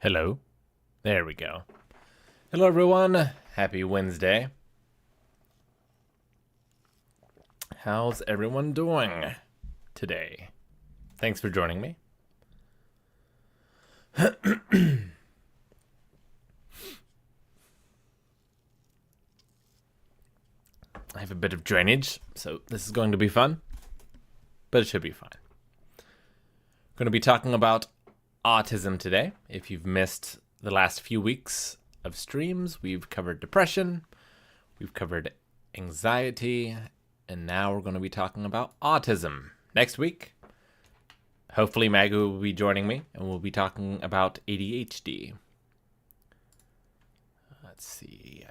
Hello. There we go. Hello, everyone. Happy Wednesday. How's everyone doing today? Thanks for joining me. I have a bit of drainage, so this is going to be fun, but it should be fine. I'm going to be talking about autism today. If you've missed the last few weeks of streams, we've covered depression, we've covered anxiety, and now we're going to be talking about autism. Next week, hopefully Maggie will be joining me, and we'll be talking about ADHD. Let's see,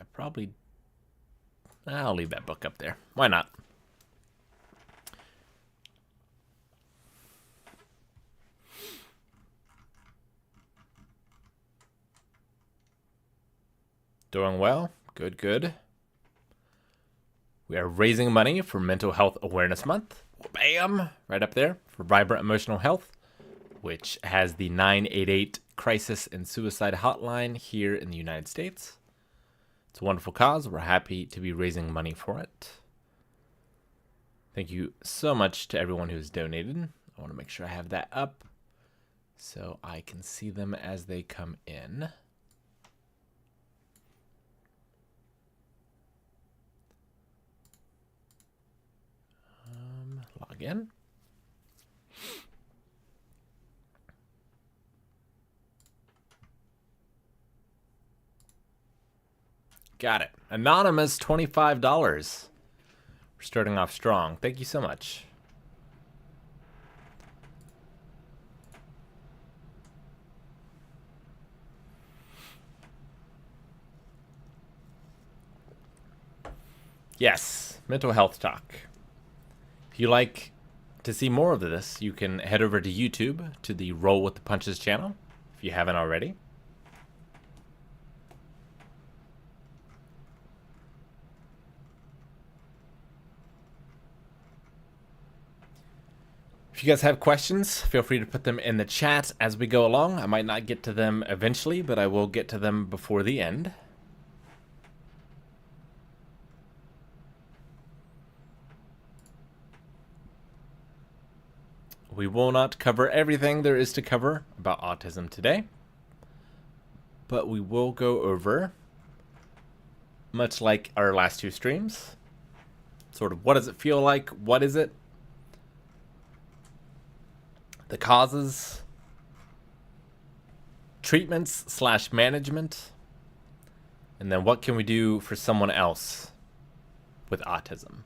I'll leave that book up there. Why not? Doing well. Good, good. We are raising money for Mental Health Awareness Month. Bam! Right up there for Vibrant Emotional Health, which has the 988 Crisis and Suicide Hotline here in the United States. It's a wonderful cause. We're happy to be raising money for it. Thank you so much to everyone who's donated. I want to make sure I have that up so I can see them as they come in. Log in. Got it. Anonymous, $25. We're starting off strong. Thank you so much. Yes, mental health talk. If you like to see more of this, you can head over to YouTube to the Roll with the Punches channel, if you haven't already. If you guys have questions, feel free to put them in the chat as we go along. I might not get to them eventually, but I will get to them before the end. We will not cover everything there is to cover about autism today, but we will go over, much like our last two streams, sort of what does it feel like, what is it, the causes, treatments / management, and then what can we do for someone else with autism.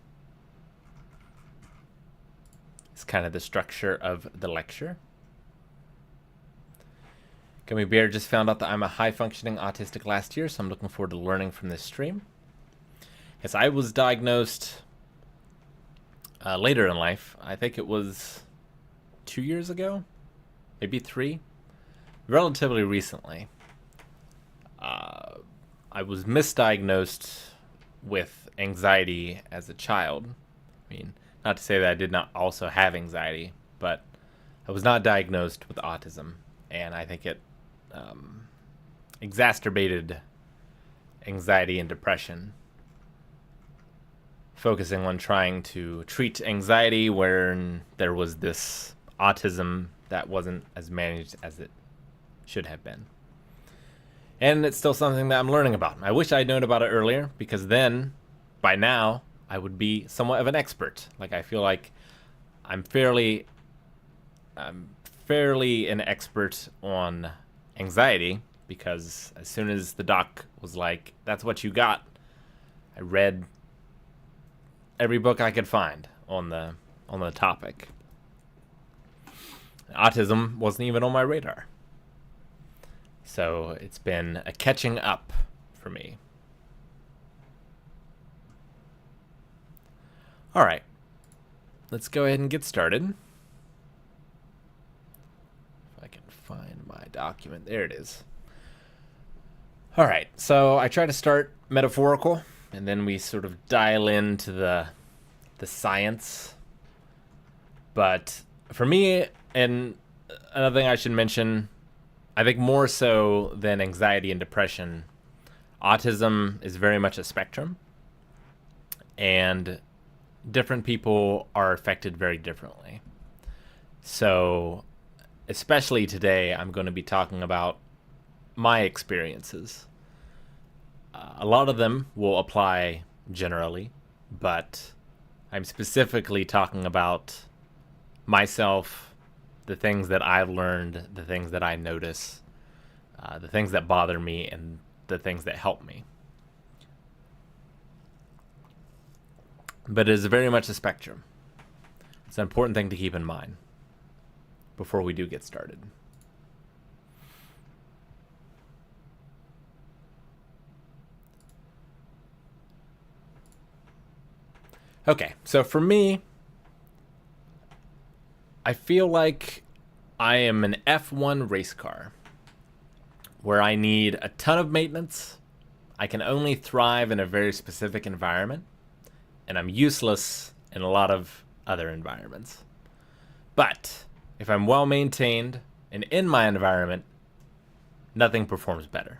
It's kind of the structure of the lecture. Gummy Bear just found out that I'm a high-functioning autistic last year, so I'm looking forward to learning from this stream. Yes, I was diagnosed later in life. I think it was 2 years ago, maybe 3, relatively recently. I was misdiagnosed with anxiety as a child. I mean, not to say that I did not also have anxiety, but I was not diagnosed with autism, and I think it exacerbated anxiety and depression, focusing on trying to treat anxiety where there was this autism that wasn't as managed as it should have been. And it's still something that I'm learning about. I wish I'd known about it earlier, because then, by now, I would be somewhat of an expert. Like, I feel like I'm fairly an expert on anxiety, because as soon as the doc was like, that's what you got, I read every book I could find on the topic. Autism wasn't even on my radar. So it's been a catching up for me. All right, let's go ahead and get started. If I can find my document, there it is. All right, so I try to start metaphorical, and then we sort of dial into the science. But for me, and another thing I should mention, I think more so than anxiety and depression, autism is very much a spectrum, and different people are affected very differently. So, especially today, I'm going to be talking about my experiences. A lot of them will apply generally, but I'm specifically talking about myself, the things that I've learned, the things that I notice, the things that bother me, and the things that help me. But it is very much a spectrum. It's an important thing to keep in mind before we do get started. Okay, so for me, I feel like I am an F1 race car where I need a ton of maintenance. I can only thrive in a very specific environment, and I'm useless in a lot of other environments. But if I'm well maintained and in my environment, nothing performs better.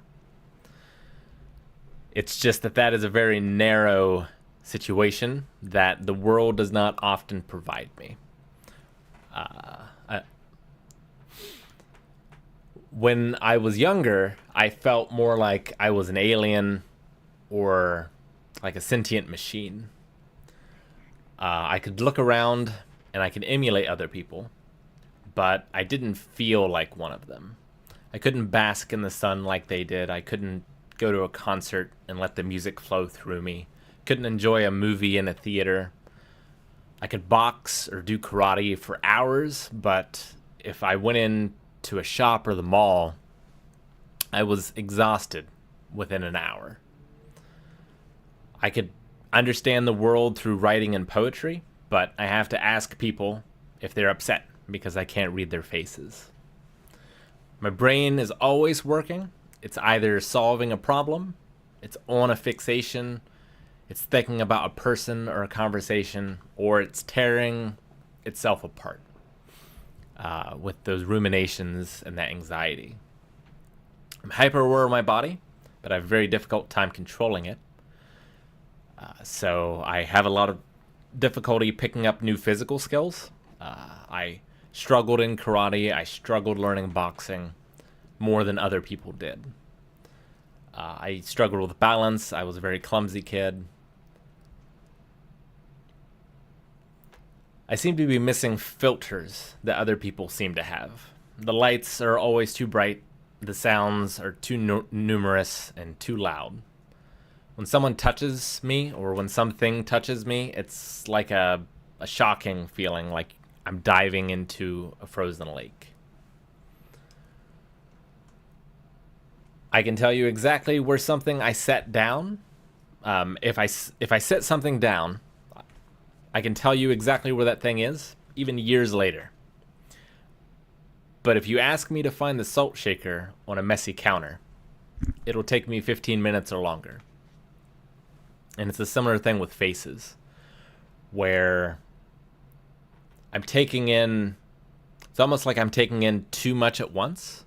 It's just that is a very narrow situation that the world does not often provide me. When I was younger, I felt more like I was an alien or like a sentient machine. I could look around and I could emulate other people, but I didn't feel like one of them. I couldn't bask in the sun like they did. I couldn't go to a concert and let the music flow through me. Couldn't enjoy a movie in a theater. I could box or do karate for hours, but if I went into a shop or the mall, I was exhausted within an hour. I understand the world through writing and poetry, but I have to ask people if they're upset because I can't read their faces. My brain is always working. It's either solving a problem, it's on a fixation, it's thinking about a person or a conversation, or it's tearing itself apart with those ruminations and that anxiety. I'm hyper aware of my body, but I have a very difficult time controlling it. So I have a lot of difficulty picking up new physical skills. I struggled in karate. I struggled learning boxing more than other people did. I struggled with balance. I was a very clumsy kid. I seem to be missing filters that other people seem to have. The lights are always too bright. The sounds are too numerous and too loud. When someone touches me, or when something touches me, it's like a shocking feeling, like I'm diving into a frozen lake. I can tell you exactly where something I set down. If I set something down, I can tell you exactly where that thing is, even years later. But if you ask me to find the salt shaker on a messy counter, it'll take me 15 minutes or longer. And it's a similar thing with faces, where it's almost like I'm taking in too much at once,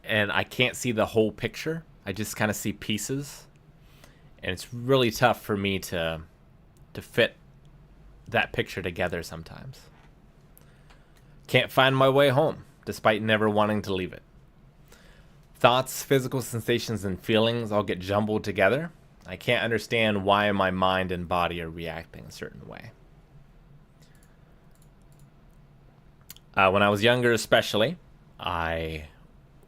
and I can't see the whole picture. I just kind of see pieces, and it's really tough for me to fit that picture together sometimes. Can't find my way home, despite never wanting to leave it. Thoughts, physical sensations, and feelings all get jumbled together. I can't understand why my mind and body are reacting a certain way. When I was younger especially, I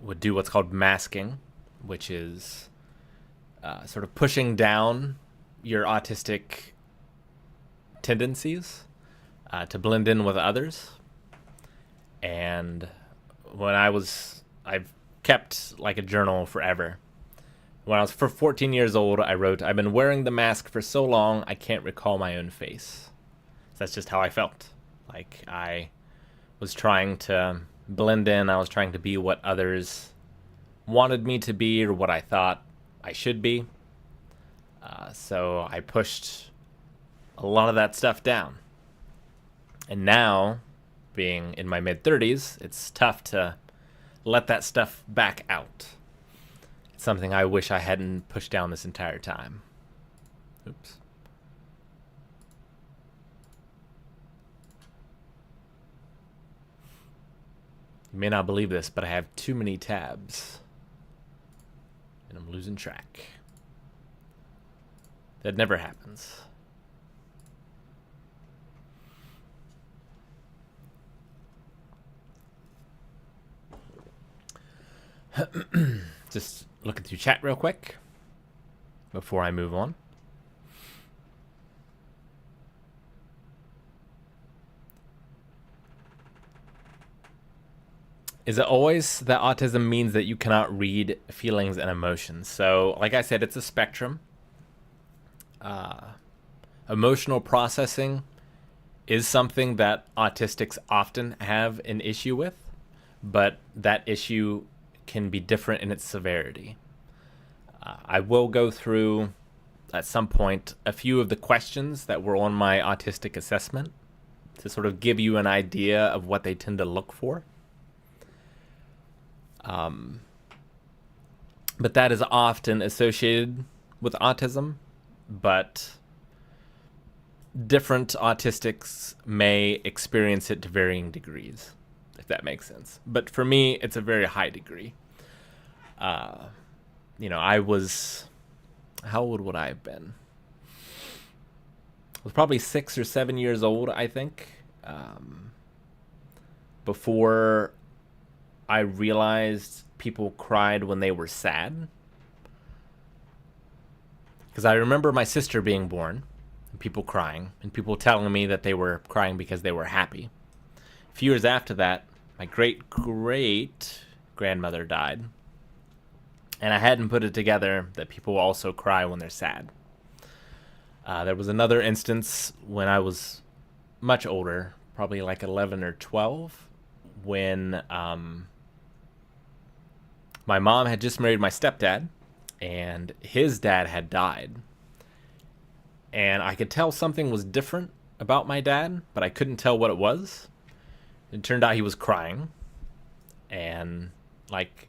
would do what's called masking, which is sort of pushing down your autistic tendencies to blend in with others. And when I've kept like a journal forever. When I was 14 years old, I wrote, "I've been wearing the mask for so long, I can't recall my own face." So that's just how I felt. Like I was trying to blend in. I was trying to be what others wanted me to be, or what I thought I should be. So I pushed a lot of that stuff down. And now, being in my mid-30s, it's tough to let that stuff back out. It's something I wish I hadn't pushed down this entire time. Oops. You may not believe this, but I have too many tabs, and I'm losing track. That never happens. Just looking through chat real quick before I move on. Is it always that autism means that you cannot read feelings and emotions? So, like I said, it's a spectrum. Emotional processing is something that autistics often have an issue with, but that issue can be different in its severity. I will go through at some point a few of the questions that were on my autistic assessment to sort of give you an idea of what they tend to look for. But that is often associated with autism, but different autistics may experience it to varying degrees, if that makes sense. But for me, it's a very high degree. I was, how old would I have been? I was probably 6 or 7 years old, I think, before I realized people cried when they were sad. Because I remember my sister being born, and people crying, and people telling me that they were crying because they were happy. A few years after that, my great-great-grandmother died. And I hadn't put it together that people also cry when they're sad. There was another instance when I was much older, probably like 11 or 12, when my mom had just married my stepdad, and his dad had died. And I could tell something was different about my dad, but I couldn't tell what it was. It turned out he was crying. And, like,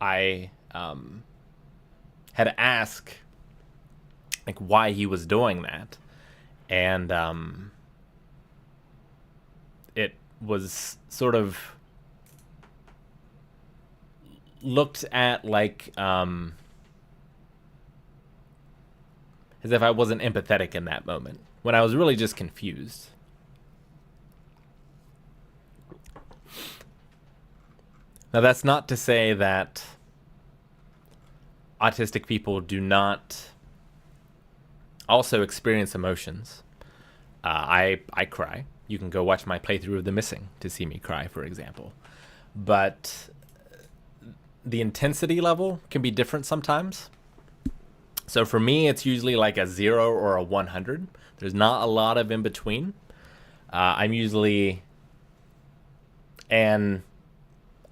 I had to ask, like, why he was doing that. And it was sort of looked at like as if I wasn't empathetic in that moment, when I was really just confused. Now, that's not to say that autistic people do not also experience emotions. I cry. You can go watch my playthrough of The Missing to see me cry, for example. But the intensity level can be different sometimes. So for me, it's usually like a 0 or a 100. There's not a lot of in between. I'm usually... And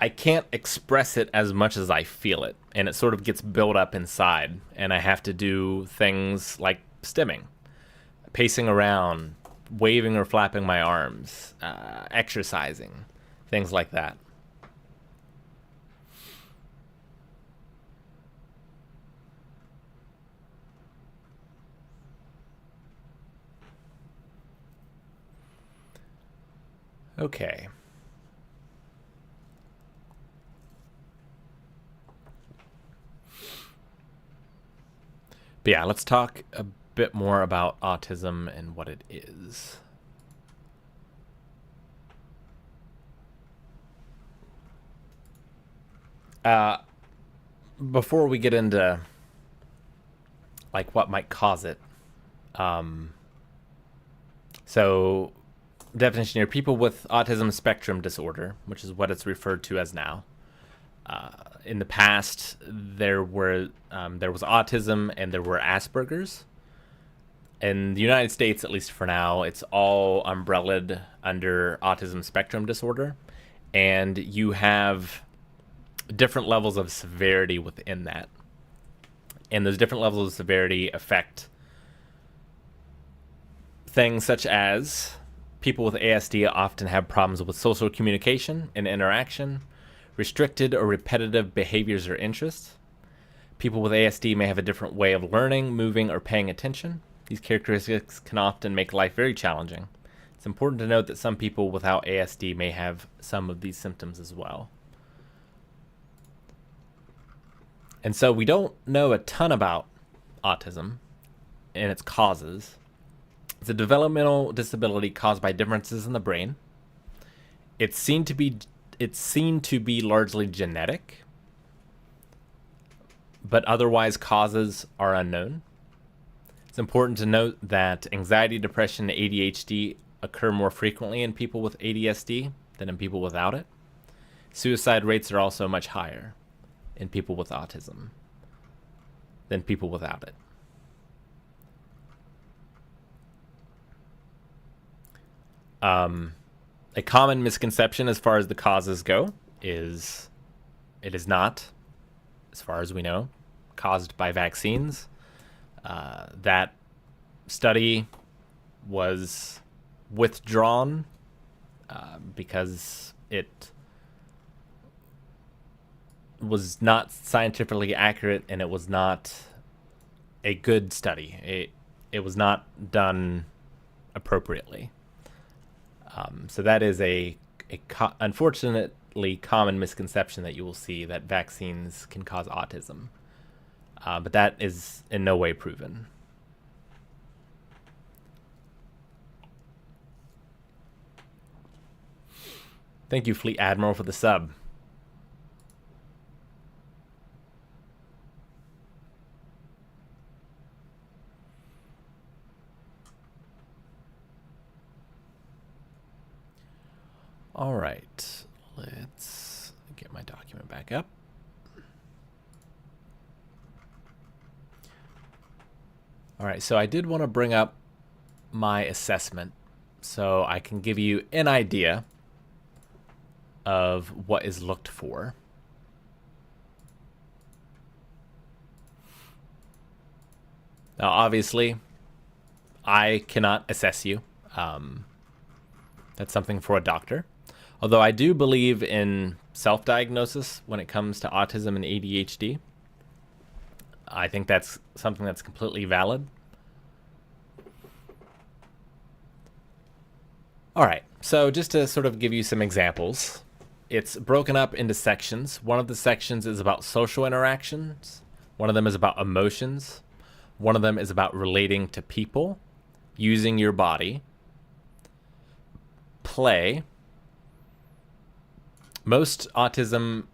I can't express it as much as I feel it. And it sort of gets built up inside. And I have to do things like stimming, pacing around, waving or flapping my arms, exercising, things like that. Okay. But yeah, let's talk a bit more about autism and what it is. Before we get into like what might cause it, so definition here: people with autism spectrum disorder, which is what it's referred to as now. In the past, there was autism and there were Asperger's. In the United States, at least for now, it's all umbrellaed under autism spectrum disorder, and you have different levels of severity within that. And those different levels of severity affect things such as people with ASD often have problems with social communication and interaction, restricted or repetitive behaviors or interests. People with ASD may have a different way of learning, moving, or paying attention. These characteristics can often make life very challenging. It's important to note that some people without ASD may have some of these symptoms as well. And so we don't know a ton about autism and its causes. It's a developmental disability caused by differences in the brain. It's seen to be largely genetic, but otherwise causes are unknown. It's important to note that anxiety, depression, and ADHD occur more frequently in people with ADSD than in people without it. Suicide rates are also much higher in people with autism than people without it. A common misconception as far as the causes go is it is not, as far as we know, caused by vaccines. That study was withdrawn because it was not scientifically accurate and it was not a good study. It was not done appropriately. So that is unfortunately common misconception that you will see, that vaccines can cause autism. But that is in no way proven. Thank you, Fleet Admiral, for the sub. All right, let's get my document back up. All right, so I did want to bring up my assessment so I can give you an idea of what is looked for. Now, obviously, I cannot assess you. That's something for a doctor. Although I do believe in self-diagnosis when it comes to autism and ADHD. I think that's something that's completely valid. All right, so just to sort of give you some examples, it's broken up into sections. One of the sections is about social interactions. One of them is about emotions. One of them is about relating to people, using your body, play. Most autism,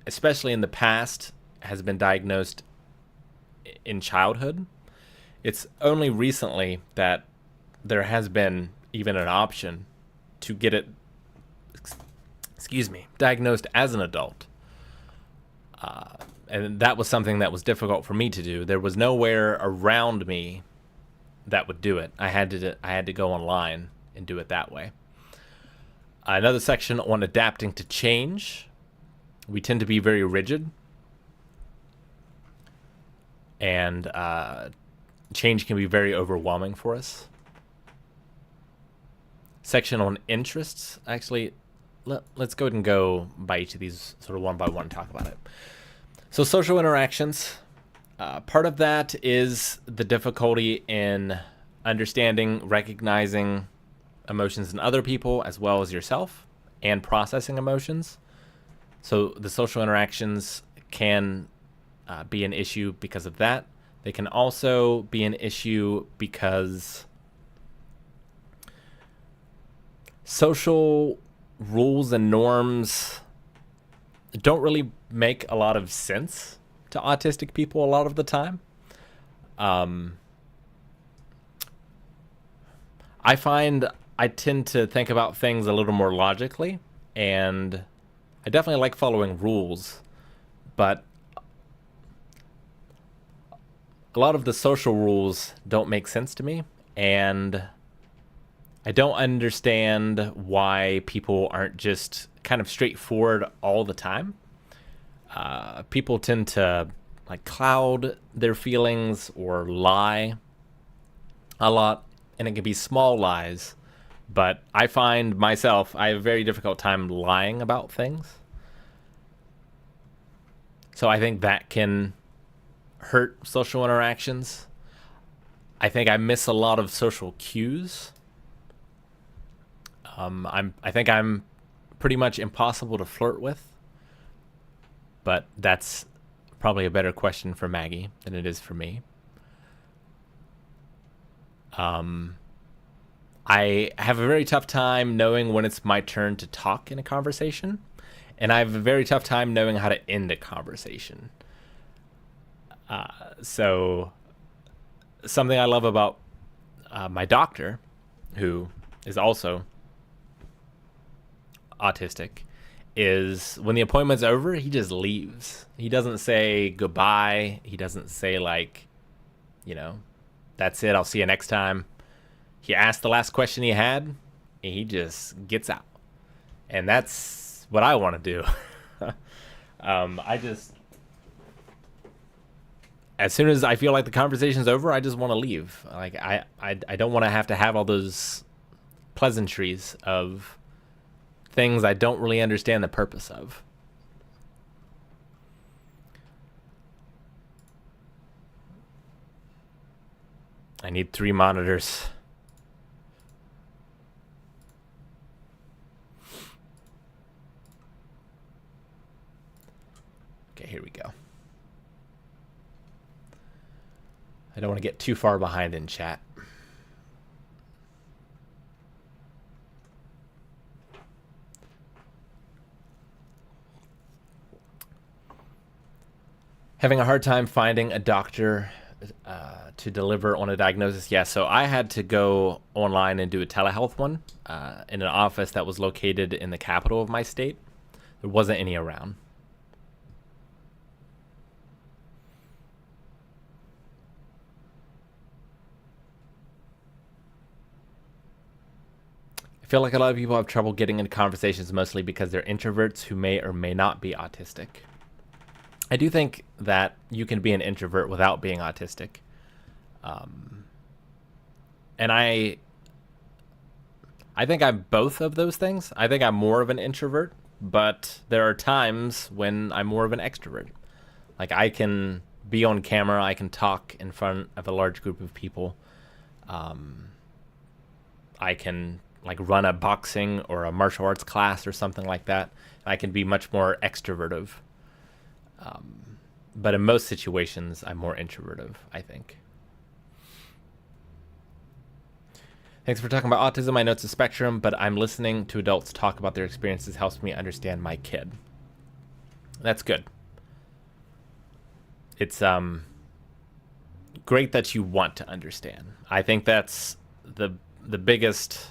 especially in the past, has been diagnosed in childhood. It's only recently that there has been even an option to get it, diagnosed as an adult. And that was something that was difficult for me to do. There was nowhere around me that would do it. I had to go online and do it that way. Another section on adapting to change. We tend to be very rigid, and change can be very overwhelming for us. Section on interests. Actually, let's go ahead and go by each of these sort of one by one and talk about it. So social interactions. Part of that is the difficulty in understanding, recognizing emotions in other people as well as yourself, and processing emotions. So the social interactions can be an issue because of that. They can also be an issue because social rules and norms don't really make a lot of sense to autistic people a lot of the time. I find I tend to think about things a little more logically, and I definitely like following rules, but a lot of the social rules don't make sense to me, and I don't understand why people aren't just kind of straightforward all the time. People tend to like cloud their feelings or lie a lot, and it can be small lies. But I find myself, I have a very difficult time lying about things. So I think that can hurt social interactions. I think I miss a lot of social cues. I think I'm pretty much impossible to flirt with. But that's probably a better question for Maggie than it is for me. I have a very tough time knowing when it's my turn to talk in a conversation, and I have a very tough time knowing how to end a conversation. So something I love about my doctor, who is also autistic, is when the appointment's over, he just leaves. He doesn't say goodbye. He doesn't say like, that's it, I'll see you next time. He asked the last question he had, and he just gets out. And that's what I want to do. As soon as I feel like the conversation's over, I just want to leave. Like I don't want to have all those pleasantries of things I don't really understand the purpose of. I need 3 monitors. Okay, here we go. I don't want to get too far behind in chat. Having a hard time finding a doctor to deliver on a diagnosis. Yeah, so I had to go online and do a telehealth one in an office that was located in the capital of my state. There wasn't any around. I feel like a lot of people have trouble getting into conversations mostly because they're introverts who may or may not be autistic. I do think that you can be an introvert without being autistic. And I think I'm both of those things. I think I'm more of an introvert, but there are times when I'm more of an extrovert. Like, I can be on camera, I can talk in front of a large group of people. I can like run a boxing or a martial arts class or something like that. I can be much more extrovertive. But in most situations, I'm more introvertive, I think. Thanks for talking about autism. I know it's a spectrum, but I'm listening to adults talk about their experiences helps me understand my kid. That's good. It's great that you want to understand. I think that's the biggest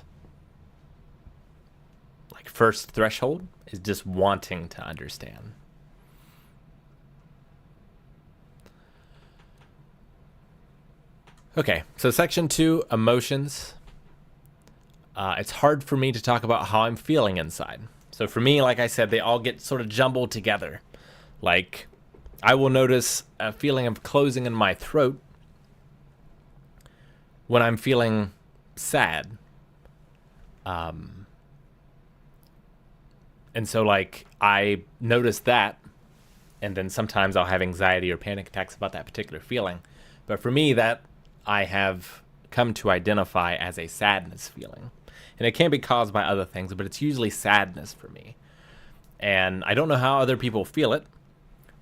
like first threshold is just wanting to understand. Okay, so section 2, emotions. It's hard for me to talk about how I'm feeling inside. So for me, like I said, they all get sort of jumbled together. Like, I will notice a feeling of closing in my throat when I'm feeling sad. And so, like, I notice that, and then sometimes I'll have anxiety or panic attacks about that particular feeling. But for me, that I have come to identify as a sadness feeling. And it can be caused by other things, but it's usually sadness for me. And I don't know how other people feel it,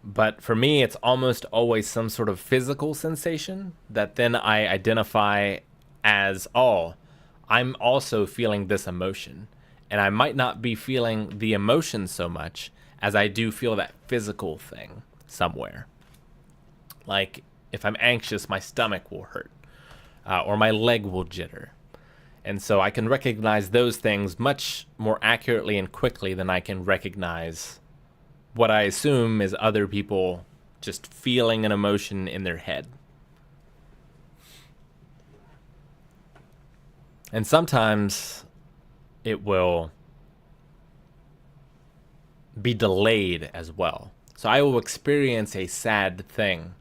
but for me, it's almost always some sort of physical sensation that then I identify as, oh, I'm also feeling this emotion. And I might not be feeling the emotion so much as I do feel that physical thing somewhere. Like, if I'm anxious, my stomach will hurt, or my leg will jitter. And so I can recognize those things much more accurately and quickly than I can recognize what I assume is other people just feeling an emotion in their head. And sometimes it will be delayed as well. So I will experience a sad thing,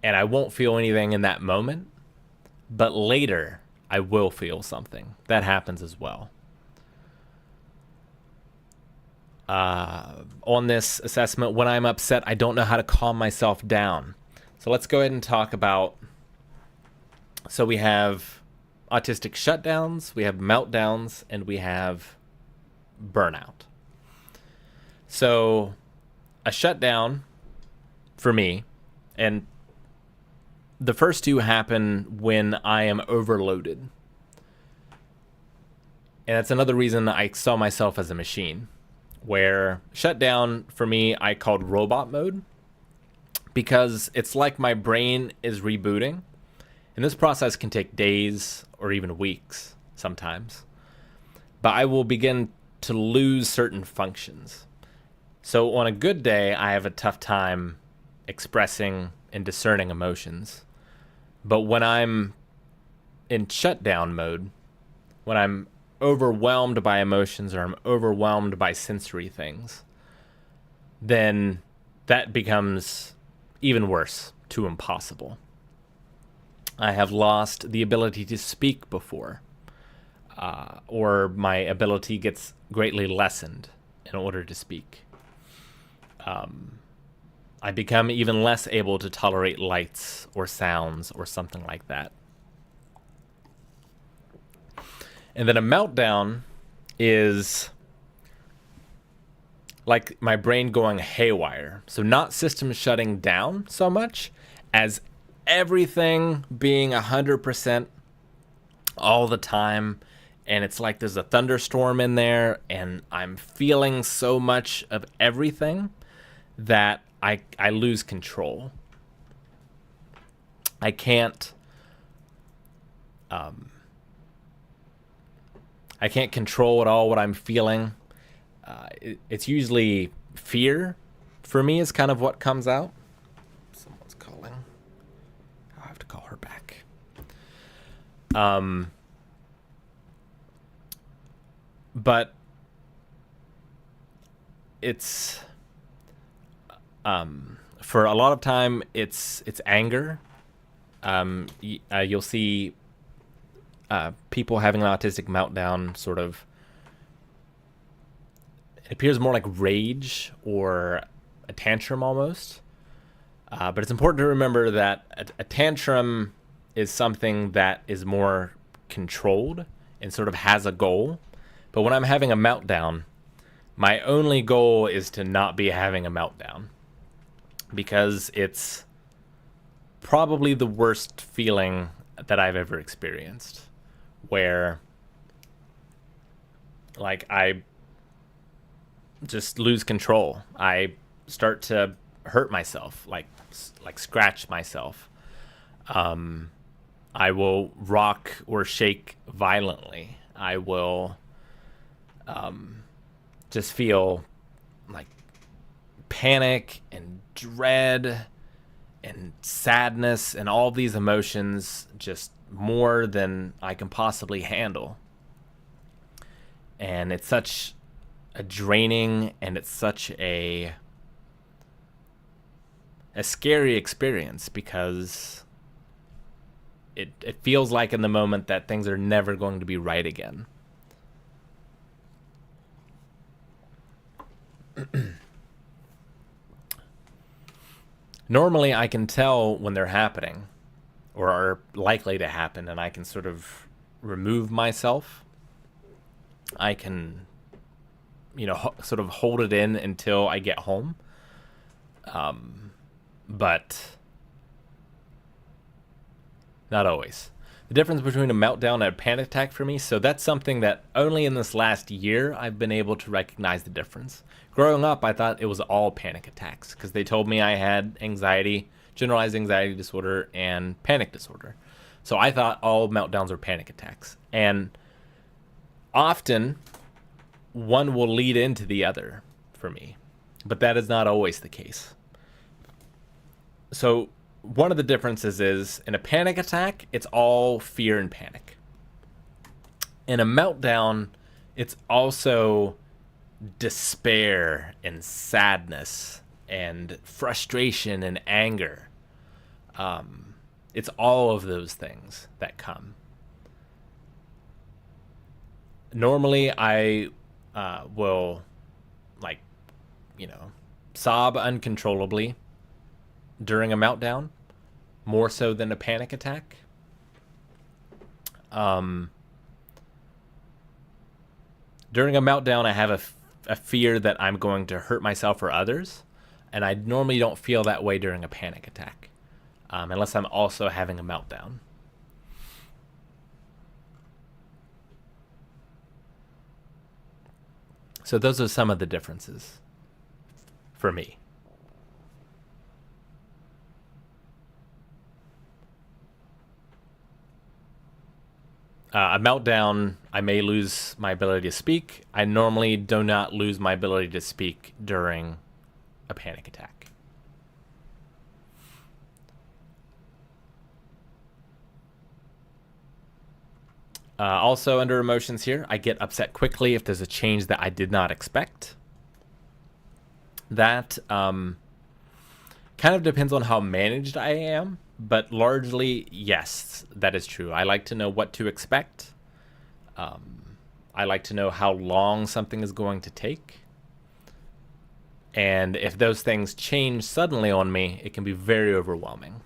and I won't feel anything in that moment, but later I will feel something. That happens as well. On this assessment, when I'm upset, I don't know how to calm myself down. So let's go ahead and talk about, so we have autistic shutdowns, we have meltdowns, and we have burnout. So a shutdown for me, and the first two happen when I am overloaded. And that's another reason I saw myself as a machine, where shutdown for me, I called robot mode, because it's like my brain is rebooting. And this process can take days or even weeks sometimes. But I will begin to lose certain functions. So on a good day, I have a tough time expressing and discerning emotions. But when I'm in shutdown mode, when I'm overwhelmed by emotions or I'm overwhelmed by sensory things, then that becomes even worse to impossible. I have lost the ability to speak before, or my ability gets greatly lessened in order to speak. I become even less able to tolerate lights or sounds or something like that. And then a meltdown is like my brain going haywire. So not systems shutting down so much as everything being 100% all the time. And it's like there's a thunderstorm in there and I'm feeling so much of everything that I lose control. I can't control at all what I'm feeling. It's usually fear for me is kind of what comes out. Someone's calling. I have to call her back. But it's for a lot of time it's anger. You'll see people having an autistic meltdown sort of, it appears more like rage or a tantrum almost. But it's important to remember that a tantrum is something that is more controlled and sort of has a goal. But when I'm having a meltdown, my only goal is to not be having a meltdown, because it's probably the worst feeling that I've ever experienced, where like I just lose control. I start to hurt myself, like scratch myself. I will rock or shake violently. I will just feel like panic and dread and sadness and all these emotions, just more than I can possibly handle. And it's such a draining, and it's such a scary experience, because it feels like in the moment that things are never going to be right again. Normally I can tell when they're happening or are likely to happen, and I can sort of remove myself. I can, sort of hold it in until I get home. But not always. The difference between a meltdown and a panic attack for me, so that's something that only in this last year I've been able to recognize the difference. Growing up, I thought it was all panic attacks because they told me I had anxiety, generalized anxiety disorder, and panic disorder. So I thought all meltdowns were panic attacks. And often, one will lead into the other for me. But that is not always the case. So one of the differences is, in a panic attack, it's all fear and panic. In a meltdown, it's also despair and sadness and frustration and anger. It's all of those things that come. Normally, I will, sob uncontrollably during a meltdown, more so than a panic attack. During a meltdown, I have a fear that I'm going to hurt myself or others, and I normally don't feel that way during a panic attack, unless I'm also having a meltdown. So those are some of the differences for me. A meltdown, I may lose my ability to speak. I normally do not lose my ability to speak during a panic attack. Also, under emotions here, I get upset quickly if there's a change that I did not expect. That kind of depends on how managed I am. But largely, yes, that is true. I like to know what to expect. I like to know how long something is going to take. And if those things change suddenly on me, it can be very overwhelming.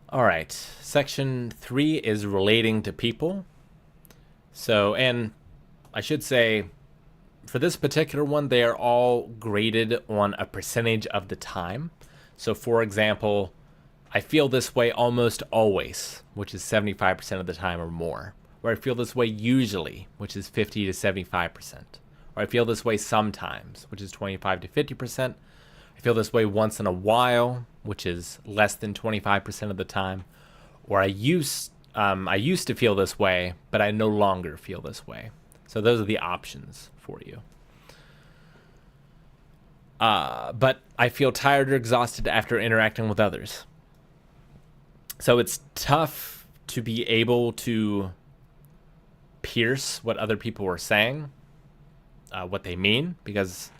All right, section 3 is relating to people. So, and I should say, for this particular one, they are all graded on a percentage of the time. So, for example, I feel this way almost always, which is 75% of the time or more. Or I feel this way usually, which is 50 to 75%. Or I feel this way sometimes, which is 25 to 50%. I feel this way once in a while, which is less than 25% of the time. Or I used to feel this way, but I no longer feel this way. So those are the options for you. but I feel tired or exhausted after interacting with others. So it's tough to be able to pierce what other people are saying, what they mean, because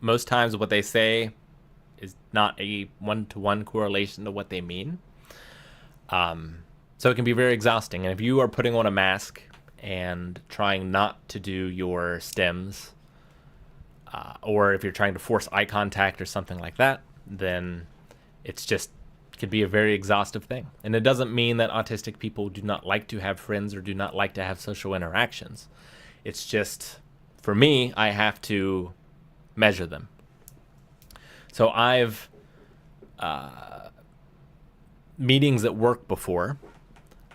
most times what they say is not a one-to-one correlation to what they mean. So it can be very exhausting. And if you are putting on a mask and trying not to do your stems, or if you're trying to force eye contact or something like that, then it's just can be a very exhaustive thing. And it doesn't mean that autistic people do not like to have friends or do not like to have social interactions. It's just, for me, I have to measure them. So I've meetings at work before.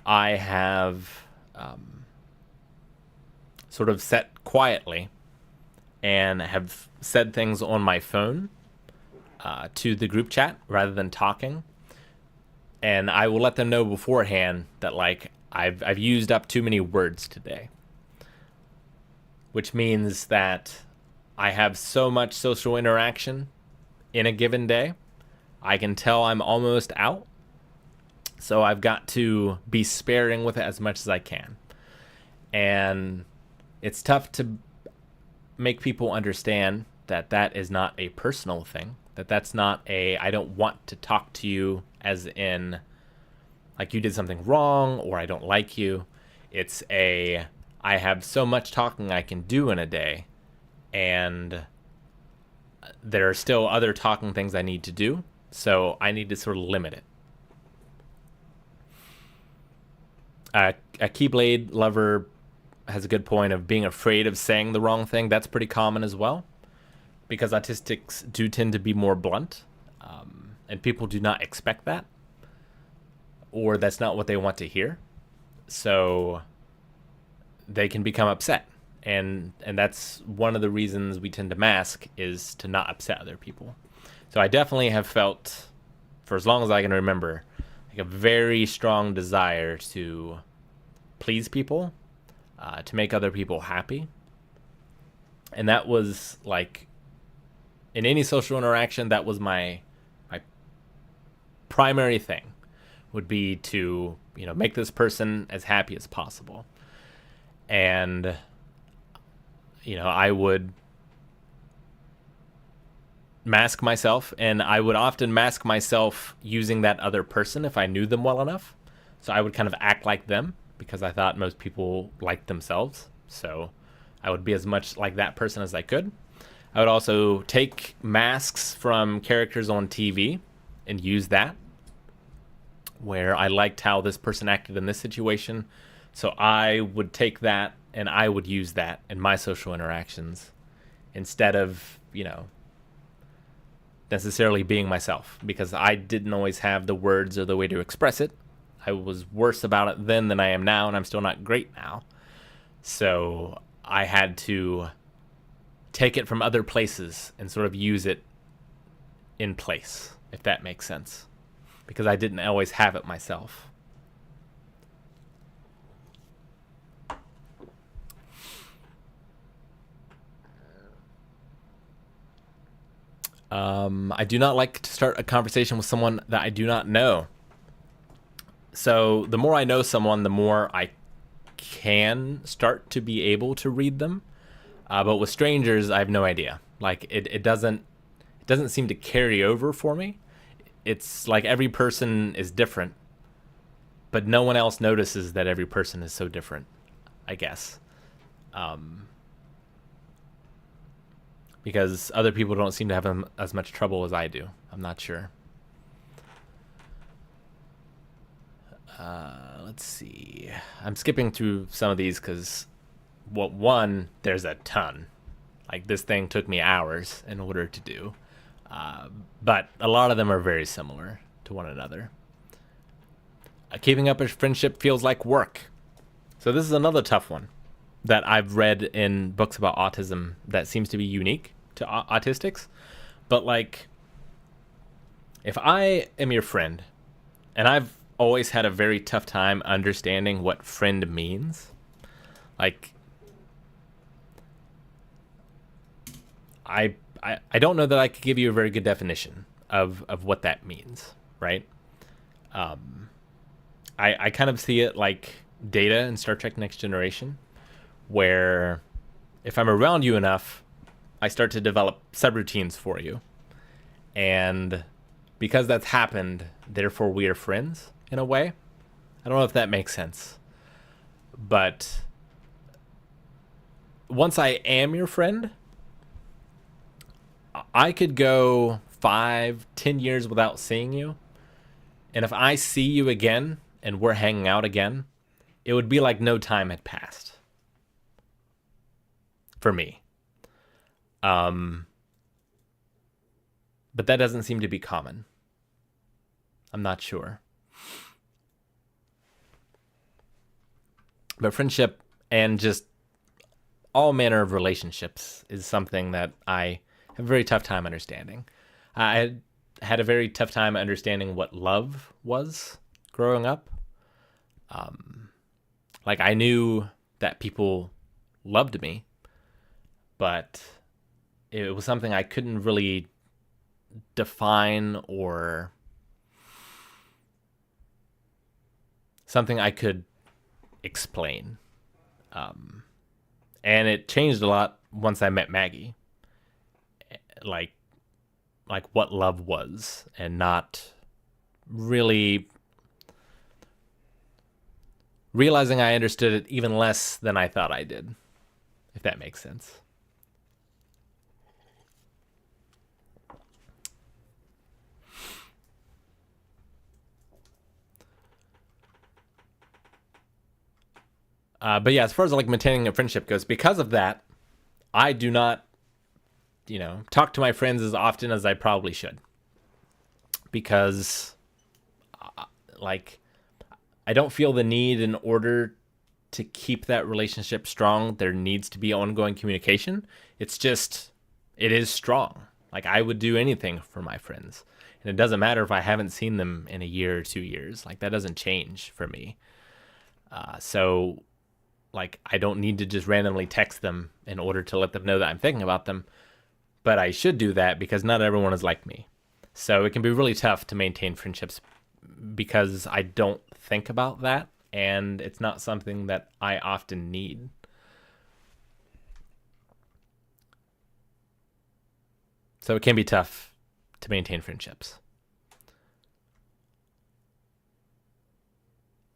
I have sort of sat quietly and have said things on my phone to the group chat rather than talking. And I will let them know beforehand that, like, I've used up too many words today. Which means that I have so much social interaction in a given day, I can tell I'm almost out. So I've got to be sparing with it as much as I can. And it's tough to make people understand that that is not a personal thing, that that's not a, I don't want to talk to you as in like you did something wrong or I don't like you. It's a, I have so much talking I can do in a day, and there are still other talking things I need to do, so I need to sort of limit it. A Keyblade lover has a good point of being afraid of saying the wrong thing. That's pretty common as well, because autistics do tend to be more blunt, and people do not expect that, or that's not what they want to hear. So they can become upset, and that's one of the reasons we tend to mask, is to not upset other people. So I definitely have felt, for as long as I can remember, like a very strong desire to please people, to make other people happy. And that was like, in any social interaction, that was my primary thing, would be to, you know, make this person as happy as possible. And, you know, I would mask myself, and I would often mask myself using that other person if I knew them well enough. So I would kind of act like them, because I thought most people liked themselves. So I would be as much like that person as I could. I would also take masks from characters on TV and use that, where I liked how this person acted in this situation. So I would take that and I would use that in my social interactions instead of, you know, necessarily being myself, because I didn't always have the words or the way to express it. I was worse about it then than I am now, and I'm still not great now. So I had to take it from other places and sort of use it in place, if that makes sense, because I didn't always have it myself. I do not like to start a conversation with someone that I do not know. So the more I know someone, the more I can start to be able to read them. But with strangers, I have no idea. Like it doesn't seem to carry over for me. It's like every person is different, but no one else notices that every person is so different, I guess. Because other people don't seem to have as much trouble as I do. I'm not sure. Let's see. I'm skipping through some of these because, well, one, there's a ton. Like, this thing took me hours in order to do. But a lot of them are very similar to one another. Keeping up a friendship feels like work. So this is another tough one that I've read in books about autism that seems to be unique to autistics. But, like, if I am your friend, and I've always had a very tough time understanding what friend means. Like, I I don't know that I could give you a very good definition of what that means, right? I kind of see it like Data in Star Trek Next Generation, where if I'm around you enough, I start to develop subroutines for you. And because that's happened, therefore we are friends in a way. I don't know if that makes sense. But once I am your friend, I could go 5-10 years without seeing you. And if I see you again and we're hanging out again, it would be like no time had passed. For me. But that doesn't seem to be common. I'm not sure. But friendship and just all manner of relationships is something that I have a very tough time understanding. I had a very tough time understanding what love was growing up. Like I knew that people loved me, but it was something I couldn't really define or something I could explain. And it changed a lot once I met Maggie. Like what love was, and not really realizing I understood it even less than I thought I did, if that makes sense. But yeah, as far as like maintaining a friendship goes, because of that, I do not, talk to my friends as often as I probably should. Because, I don't feel the need in order to keep that relationship strong. There needs to be ongoing communication. It is strong. Like I would do anything for my friends. And it doesn't matter if I haven't seen them in a year or 2 years. Like that doesn't change for me. So I don't need to just randomly text them in order to let them know that I'm thinking about them. But I should do that because not everyone is like me. So it can be really tough to maintain friendships because I don't think about that. And it's not something that I often need. So it can be tough to maintain friendships.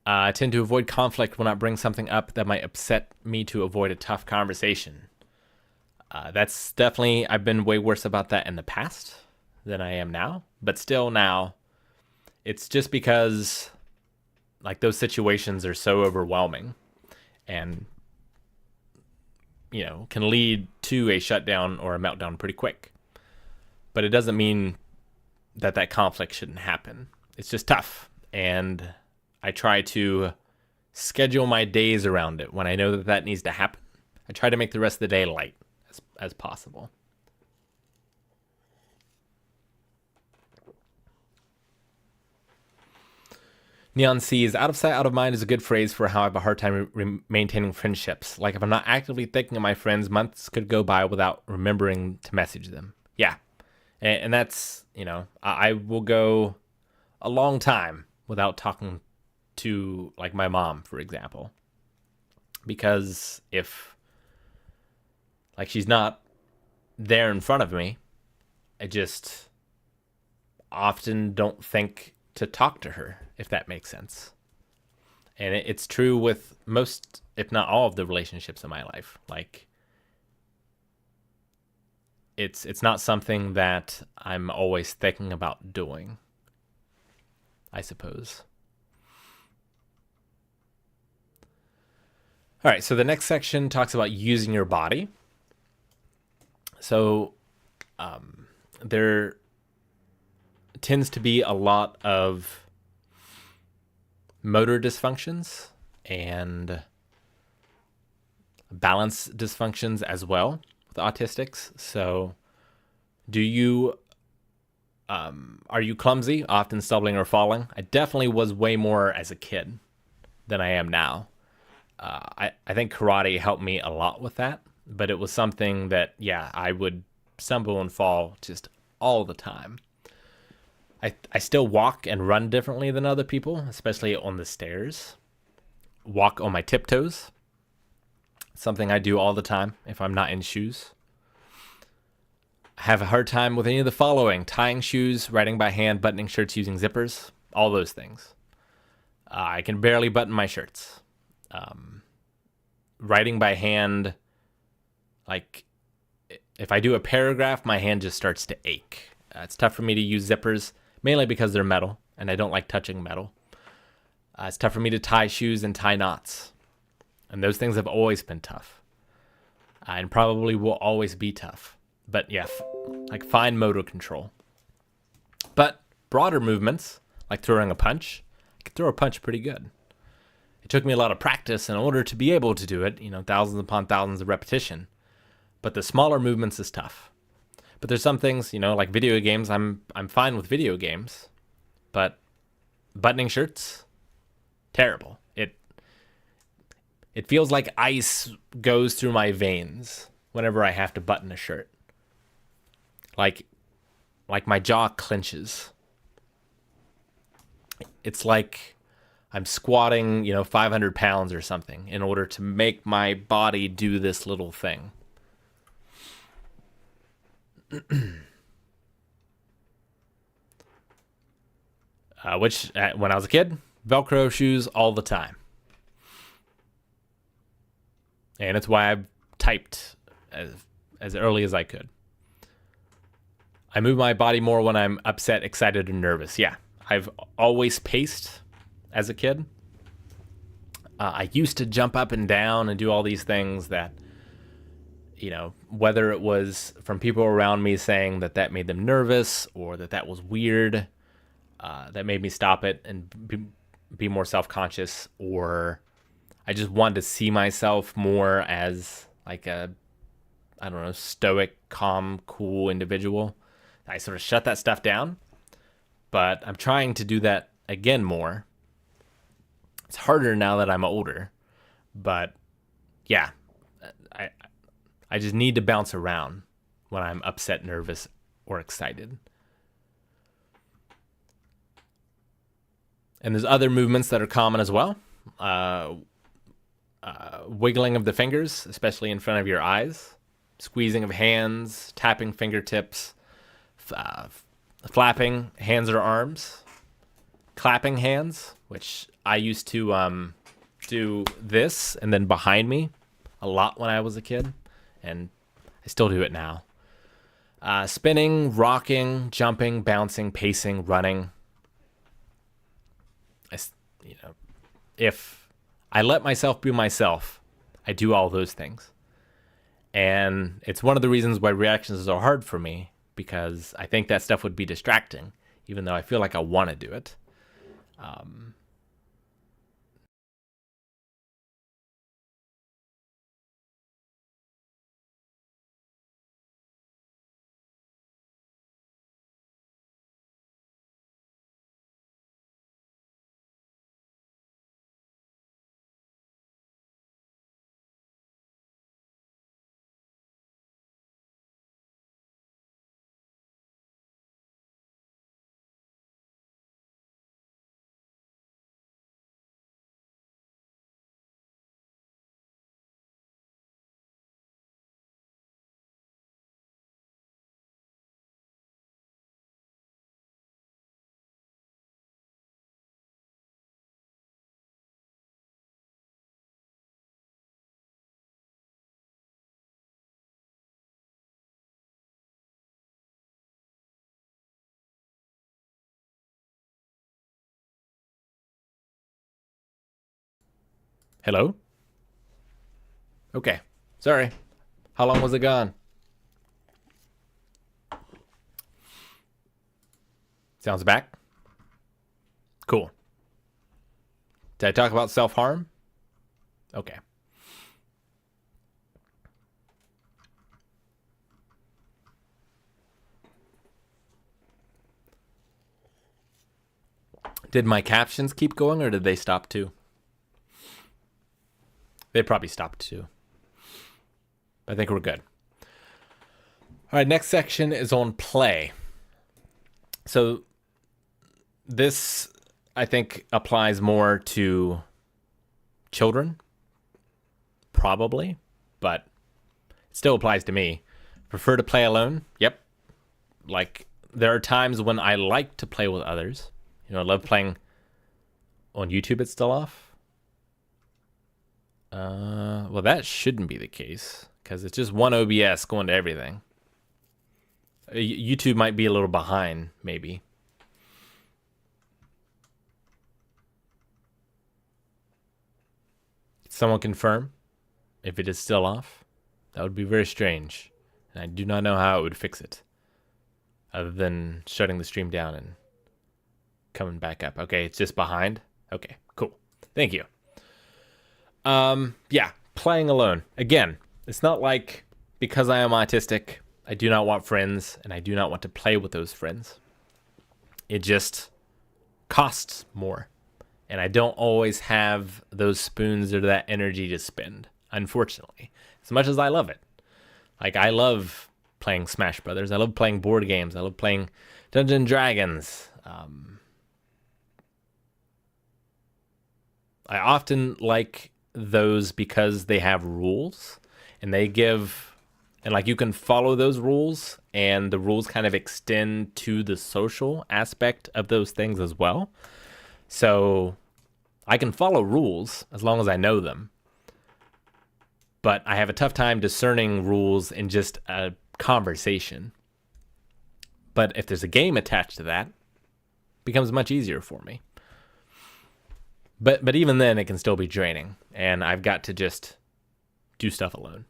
I tend to avoid conflict when I bring something up that might upset me to avoid a tough conversation. That's definitely, I've been way worse about that in the past than I am now. But still now, it's just because those situations are so overwhelming and, can lead to a shutdown or a meltdown pretty quick. But it doesn't mean that conflict shouldn't happen. It's just tough. And I try to schedule my days around it. When I know that needs to happen, I try to make the rest of the day light as possible. Neon sees, out of sight, out of mind is a good phrase for how I have a hard time maintaining friendships. Like if I'm not actively thinking of my friends, months could go by without remembering to message them. Yeah. And that's, I will go a long time without talking to my mom, for example, because if she's not there in front of me, I just often don't think to talk to her, if that makes sense. And it's true with most, if not all, of the relationships in my life. It's not something that I'm always thinking about doing, I suppose. All right, so the next section talks about using your body. So there tends to be a lot of motor dysfunctions and balance dysfunctions as well with autistics. So are you clumsy, often stumbling or falling? I definitely was way more as a kid than I am now. I think karate helped me a lot with that, but it was something that, I would stumble and fall just all the time. I still walk and run differently than other people, especially on the stairs. Walk on my tiptoes. Something I do all the time if I'm not in shoes. I have a hard time with any of the following: tying shoes, writing by hand, buttoning shirts using zippers, all those things. I can barely button my shirts. Writing by hand, like if I do a paragraph, my hand just starts to ache. It's tough for me to use zippers, mainly because they're metal, and I don't like touching metal. It's tough for me to tie shoes and tie knots. And those things have always been tough. And probably will always be tough. But yeah, like fine motor control. But broader movements, like throwing a punch, I can throw a punch pretty good. It took me a lot of practice in order to be able to do it, thousands upon thousands of repetition. But the smaller movements is tough. But there's some things, like video games, I'm fine with video games. But buttoning shirts, terrible. It feels like ice goes through my veins whenever I have to button a shirt. Like my jaw clenches. It's like I'm squatting, 500 pounds or something in order to make my body do this little thing. Which, when I was a kid, Velcro shoes all the time. And it's why I typed as early as I could. I move my body more when I'm upset, excited, or nervous. Yeah, I've always paced as a kid. I used to jump up and down and do all these things that, whether it was from people around me saying that made them nervous or that was weird, that made me stop it and be more self-conscious, or I just wanted to see myself more as like a, stoic, calm, cool individual. I sort of shut that stuff down, but I'm trying to do that again more. It's harder now that I'm older, but yeah, I just need to bounce around when I'm upset, nervous, or excited. And there's other movements that are common as well. Wiggling of the fingers, especially in front of your eyes, squeezing of hands, tapping fingertips, flapping hands or arms, clapping hands, which I used to do this and then behind me a lot when I was a kid, and I still do it now. Spinning, rocking, jumping, bouncing, pacing, running. If I let myself be myself, I do all those things. And it's one of the reasons why reactions are hard for me, because I think that stuff would be distracting, even though I feel like I want to do it. Hello? Okay. Sorry. How long was it gone? Sounds back? Cool. Did I talk about self-harm? Okay. Did my captions keep going, or did they stop too? They probably stopped too. I think we're good. All right, next section is on play. So this, I think, applies more to children, probably, but it still applies to me. Prefer to play alone? Yep. Like, there are times when I like to play with others. I love playing on YouTube. It's still off. Well, that shouldn't be the case because it's just one OBS going to everything. YouTube might be a little behind, maybe. Someone confirm if it is still off? That would be very strange. And I do not know how it would fix it. Other than shutting the stream down and coming back up. Okay, it's just behind. Okay, cool. Thank you. Yeah, playing alone. Again, it's not like because I am autistic, I do not want friends and I do not want to play with those friends. It just costs more. And I don't always have those spoons or that energy to spend, unfortunately. As much as I love it. Like, I love playing Smash Brothers. I love playing board games. I love playing Dungeons and Dragons. I often like those because they have rules and they give, and like you can follow those rules and the rules kind of extend to the social aspect of those things as well. So I can follow rules as long as I know them, but I have a tough time discerning rules in just a conversation. But if there's a game attached to that, it becomes much easier for me. But even then, it can still be draining, and I've got to just do stuff alone.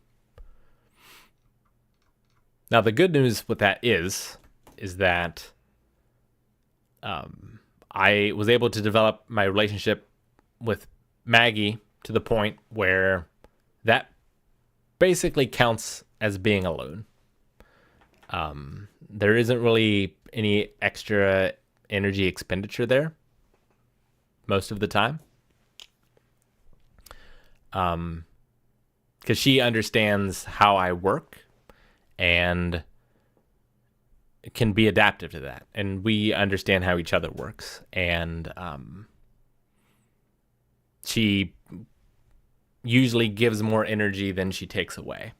Now, the good news with that is that I was able to develop my relationship with Maggie to the point where that basically counts as being alone. There isn't really any extra energy expenditure there most of the time. Because she understands how I work and can be adaptive to that. And we understand how each other works. And she usually gives more energy than she takes away.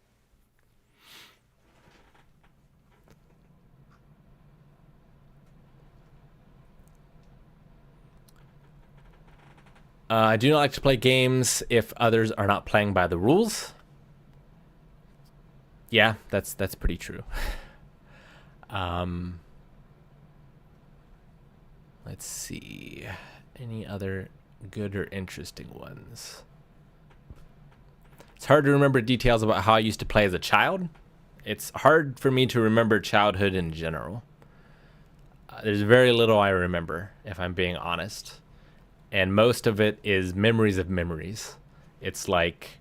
I do not like to play games if others are not playing by the rules. Yeah, that's pretty true. Let's see. Any other good or interesting ones? It's hard to remember details about how I used to play as a child. It's hard for me to remember childhood in general. There's very little I remember, if I'm being honest. And most of it is memories of memories. It's like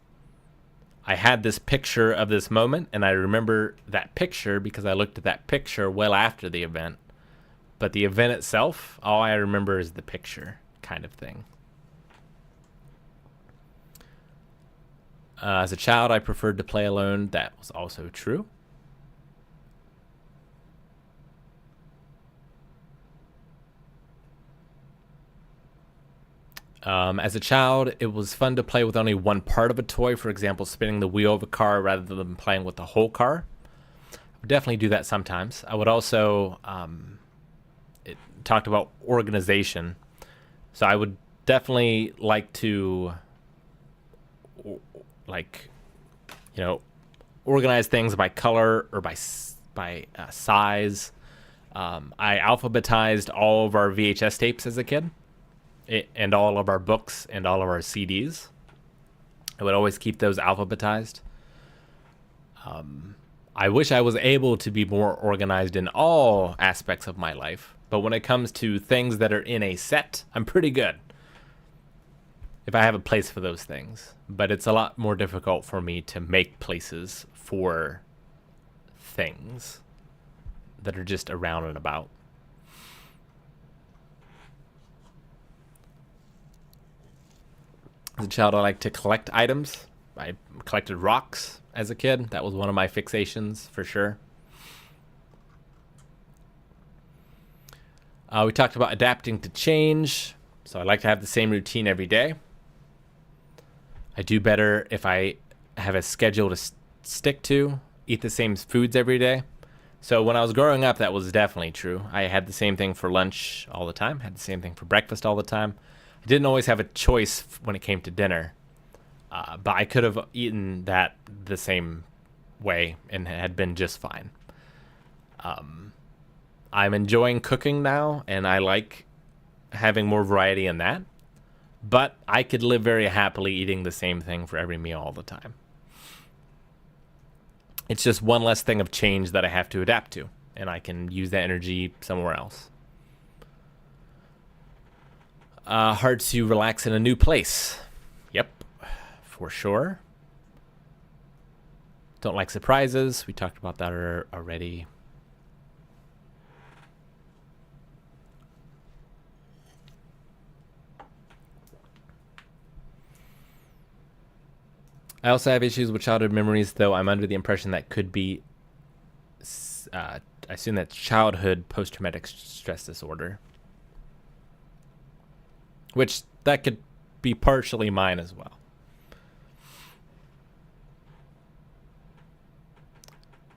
I had this picture of this moment, and I remember that picture because I looked at that picture well after the event. But the event itself, all I remember is the picture kind of thing. As a child, I preferred to play alone. That was also true. As a child, it was fun to play with only one part of a toy. For example, spinning the wheel of a car rather than playing with the whole car. I would definitely do that sometimes. I would also, it talked about organization. So I would definitely like to, organize things by color or by size. I alphabetized all of our VHS tapes as a kid. And all of our books and all of our CDs. I would always keep those alphabetized. I wish I was able to be more organized in all aspects of my life. But when it comes to things that are in a set, I'm pretty good. If I have a place for those things. But it's a lot more difficult for me to make places for things that are just around and about. As a child, I liked to collect items. I collected rocks as a kid. That was one of my fixations, for sure. We talked about adapting to change. So I like to have the same routine every day. I do better if I have a schedule to stick to, eat the same foods every day. So when I was growing up, that was definitely true. I had the same thing for lunch all the time, had the same thing for breakfast all the time. I didn't always have a choice when it came to dinner, but I could have eaten that the same way and had been just fine. I'm enjoying cooking now, and I like having more variety in that. But I could live very happily eating the same thing for every meal all the time. It's just one less thing of change that I have to adapt to, and I can use that energy somewhere else. Hard to relax in a new place. Yep, for sure. Don't like surprises. We talked about that already. I also have issues with childhood memories, though I'm under the impression that could be, I assume that's childhood post-traumatic stress disorder. Which, that could be partially mine as well.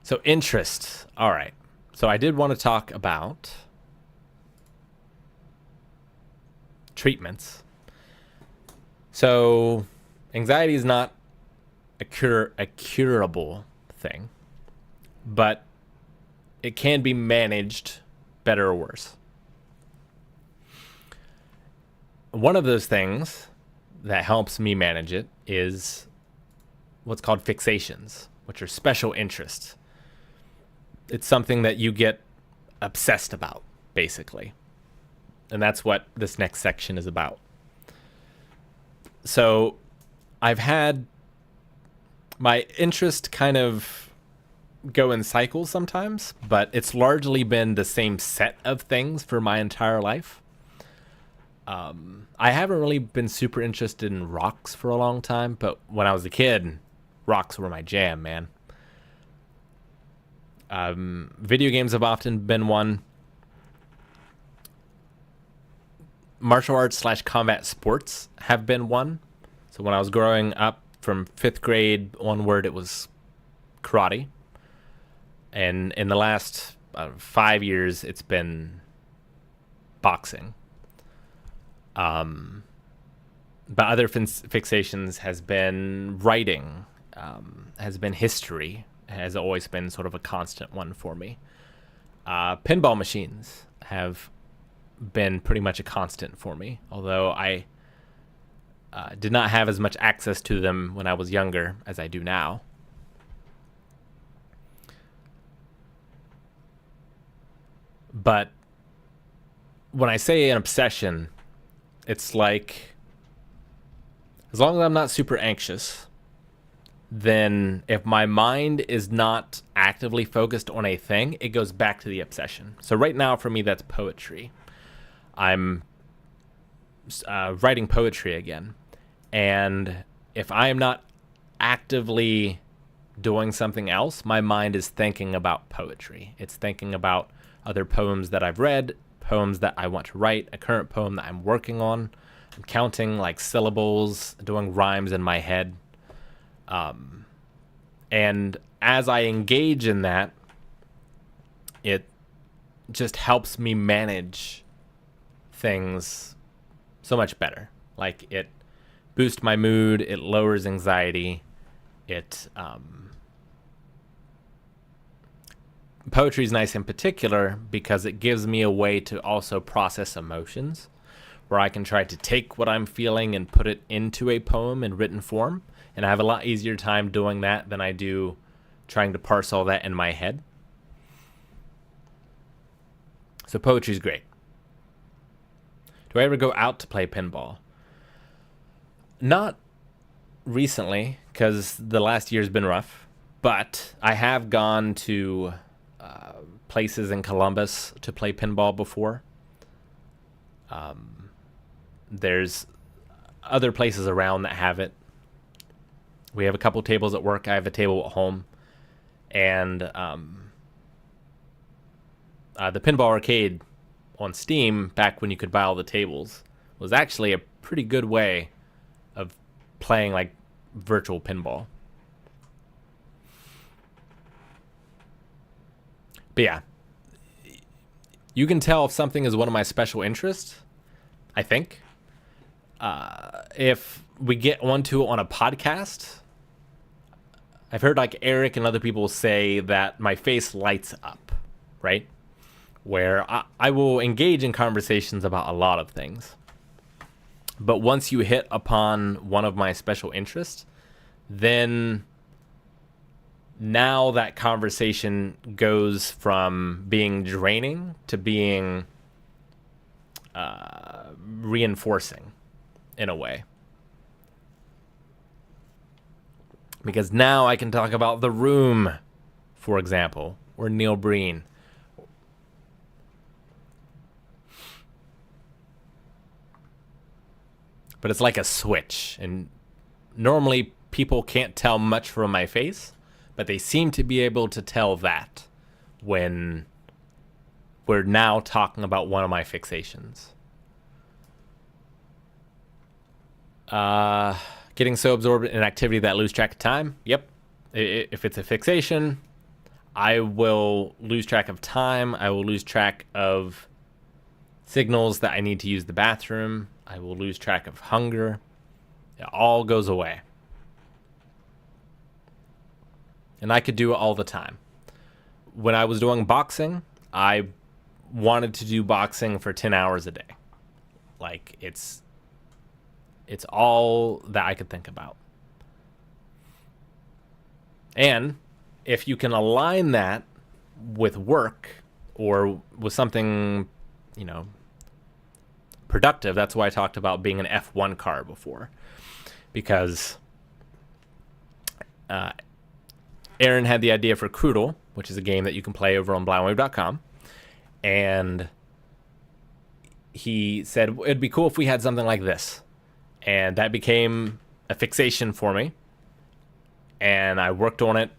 So, interests. All right. So, I did want to talk about treatments. So, anxiety is not a curable thing, but it can be managed better or worse. One of those things that helps me manage it is what's called fixations, which are special interests. It's something that you get obsessed about, basically. And that's what this next section is about. So I've had my interest kind of go in cycles sometimes, but it's largely been the same set of things for my entire life. I haven't really been super interested in rocks for a long time, but when I was a kid, rocks were my jam, man. Video games have often been one. Martial arts / combat sports have been one. So when I was growing up, from 5th grade onward, it was karate. And in the last 5 years, it's been boxing. But other fixations has been writing, has been history, has always been sort of a constant one for me. Pinball machines have been pretty much a constant for me, although I did not have as much access to them when I was younger as I do now. But when I say an obsession, it's like, as long as I'm not super anxious, then if my mind is not actively focused on a thing, it goes back to the obsession. So right now for me, that's poetry. I'm writing poetry again. And if I am not actively doing something else, my mind is thinking about poetry. It's thinking about other poems that I've read, poems that I want to write, a current poem that I'm working on. I'm counting like syllables, doing rhymes in my head. And as I engage in that, it just helps me manage things so much better. Like, it boosts my mood, it lowers anxiety, poetry is nice in particular because it gives me a way to also process emotions, where I can try to take what I'm feeling and put it into a poem in written form. And I have a lot easier time doing that than I do trying to parse all that in my head. So poetry's great. Do I ever go out to play pinball? Not recently, because the last year's been rough. But I have gone to places in Columbus to play pinball before. There's other places around that have it. We have a couple tables at work. I have a table at home. And the pinball arcade on Steam back when you could buy all the tables was actually a pretty good way of playing like virtual pinball. But yeah, you can tell if something is one of my special interests, I think. If we get onto it on a podcast, I've heard like Eric and other people say that my face lights up, right? Where I will engage in conversations about a lot of things. But once you hit upon one of my special interests, then now that conversation goes from being draining to being reinforcing in a way. Because now I can talk about The Room, for example, or Neil Breen. But it's like a switch, and normally people can't tell much from my face, but they seem to be able to tell that when we're now talking about one of my fixations. Getting so absorbed in activity that I lose track of time. Yep. If it's a fixation, I will lose track of time. I will lose track of signals that I need to use the bathroom. I will lose track of hunger. It all goes away. And I could do it all the time. When I was doing boxing, I wanted to do boxing for 10 hours a day. Like, it's all that I could think about. And if you can align that with work or with something, productive, that's why I talked about being an F1 car before. Because Aaron had the idea for Croodle, which is a game that you can play over on blindwave.com. And he said, it'd be cool if we had something like this. And that became a fixation for me. And I worked on it,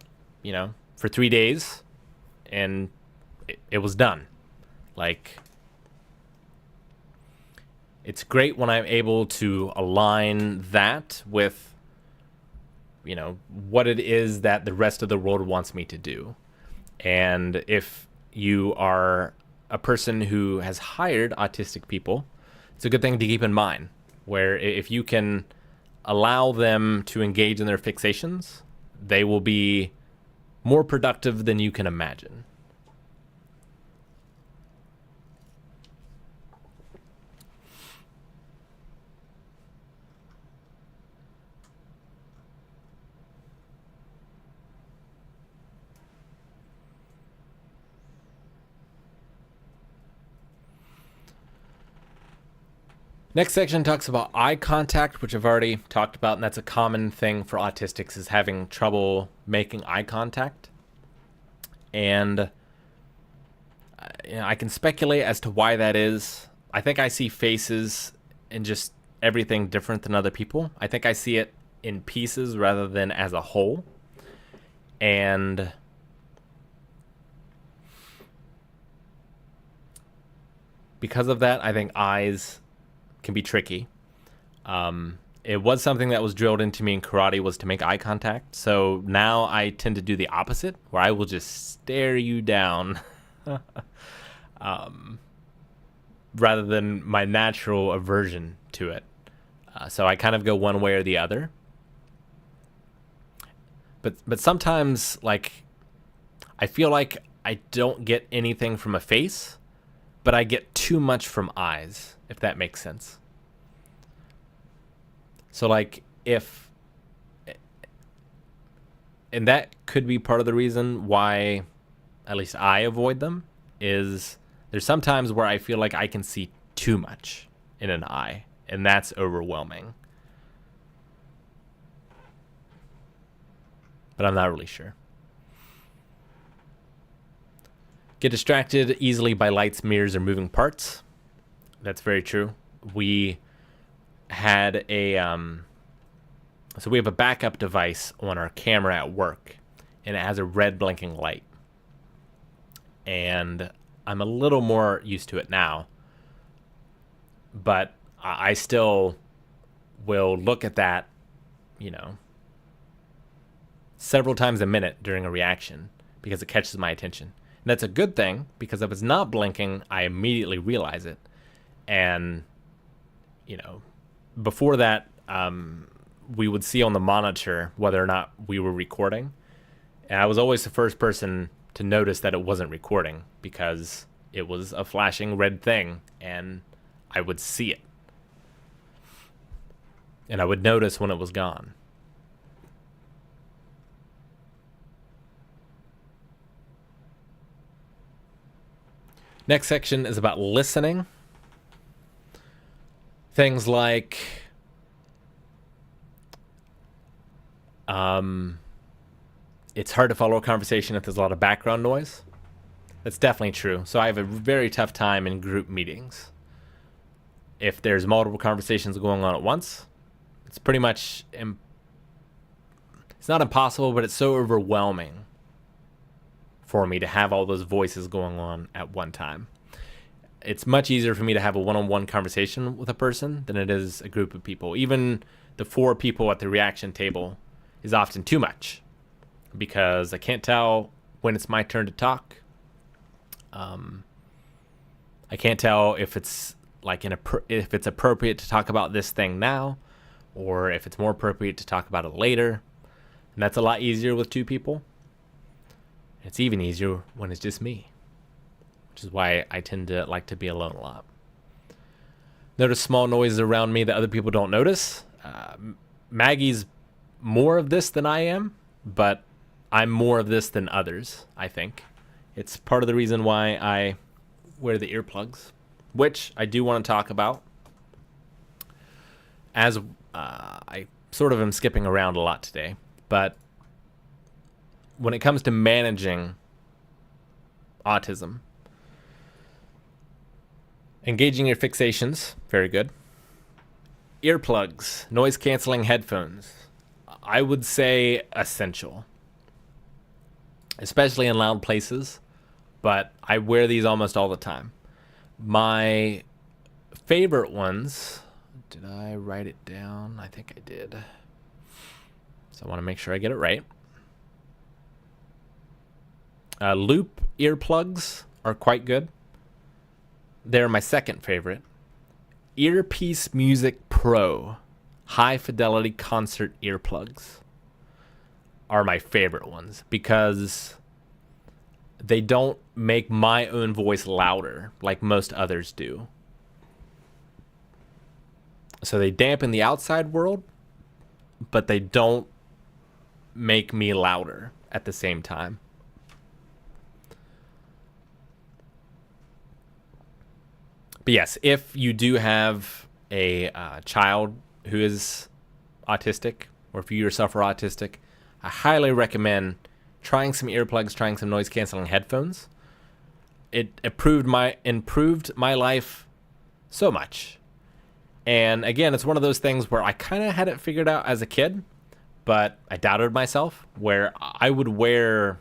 for 3 days. And it was done. Like, it's great when I'm able to align that with, what it is that the rest of the world wants me to do. And if you are a person who has hired autistic people, it's a good thing to keep in mind. Where if you can allow them to engage in their fixations, they will be more productive than you can imagine. Next section talks about eye contact, which I've already talked about, and that's a common thing for autistics, is having trouble making eye contact. And I can speculate as to why that is. I think I see faces and just everything different than other people. I think I see it in pieces rather than as a whole. And because of that, I think eyes can be tricky. It was something that was drilled into me in karate, was to make eye contact. So now I tend to do the opposite, where I will just stare you down rather than my natural aversion to it. So I kind of go one way or the other. But sometimes, like, I feel like I don't get anything from a face, but I get too much from eyes, if that makes sense. So, like, and that could be part of the reason why at least I avoid them, is there's sometimes where I feel like I can see too much in an eye, and that's overwhelming. But I'm not really sure. Get distracted easily by lights, mirrors, or moving parts. That's very true. We had so we have a backup device on our camera at work, and it has a red blinking light. And I'm a little more used to it now. But I still will look at that, several times a minute during a reaction because it catches my attention. And that's a good thing, because if it's not blinking, I immediately realize it. And, before that, we would see on the monitor whether or not we were recording. And I was always the first person to notice that it wasn't recording, because it was a flashing red thing and I would see it. And I would notice when it was gone. Next section is about listening. Things like it's hard to follow a conversation if there's a lot of background noise. That's definitely true. So I have a very tough time in group meetings. If there's multiple conversations going on at once, it's pretty much, it's not impossible, but it's so overwhelming for me to have all those voices going on at one time. It's much easier for me to have a one-on-one conversation with a person than it is a group of people. Even the 4 people at the reaction table is often too much, because I can't tell when it's my turn to talk. I can't tell if it's if it's appropriate to talk about this thing now, or if it's more appropriate to talk about it later. And that's a lot easier with 2 people. It's even easier when it's just me, which is why I tend to like to be alone a lot. Notice small noises around me that other people don't notice. Maggie's more of this than I am, but I'm more of this than others, I think. It's part of the reason why I wear the earplugs, which I do want to talk about, as I sort of am skipping around a lot today. But when it comes to managing autism, engaging your fixations, very good. Earplugs, noise-canceling headphones, I would say essential, especially in loud places, but I wear these almost all the time. My favorite ones, did I write it down? I think I did. So I want to make sure I get it right. Loop earplugs are quite good. They're my second favorite. Earpiece Music Pro high fidelity concert earplugs are my favorite ones, because they don't make my own voice louder like most others do. So they dampen the outside world, but they don't make me louder at the same time. But yes, if you do have a child who is autistic, or if you yourself are autistic, I highly recommend trying some earplugs, trying some noise-canceling headphones. It improved my life so much. And again, it's one of those things where I kind of had it figured out as a kid, but I doubted myself, where I would wear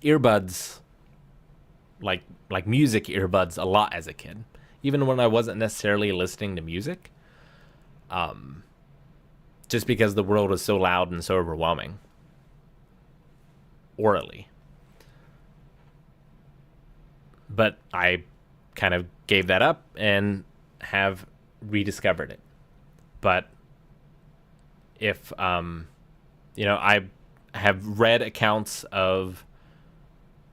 earbuds, like music earbuds, a lot as a kid, even when I wasn't necessarily listening to music, just because the world was so loud and so overwhelming orally. But I kind of gave that up and have rediscovered it. But if I have read accounts of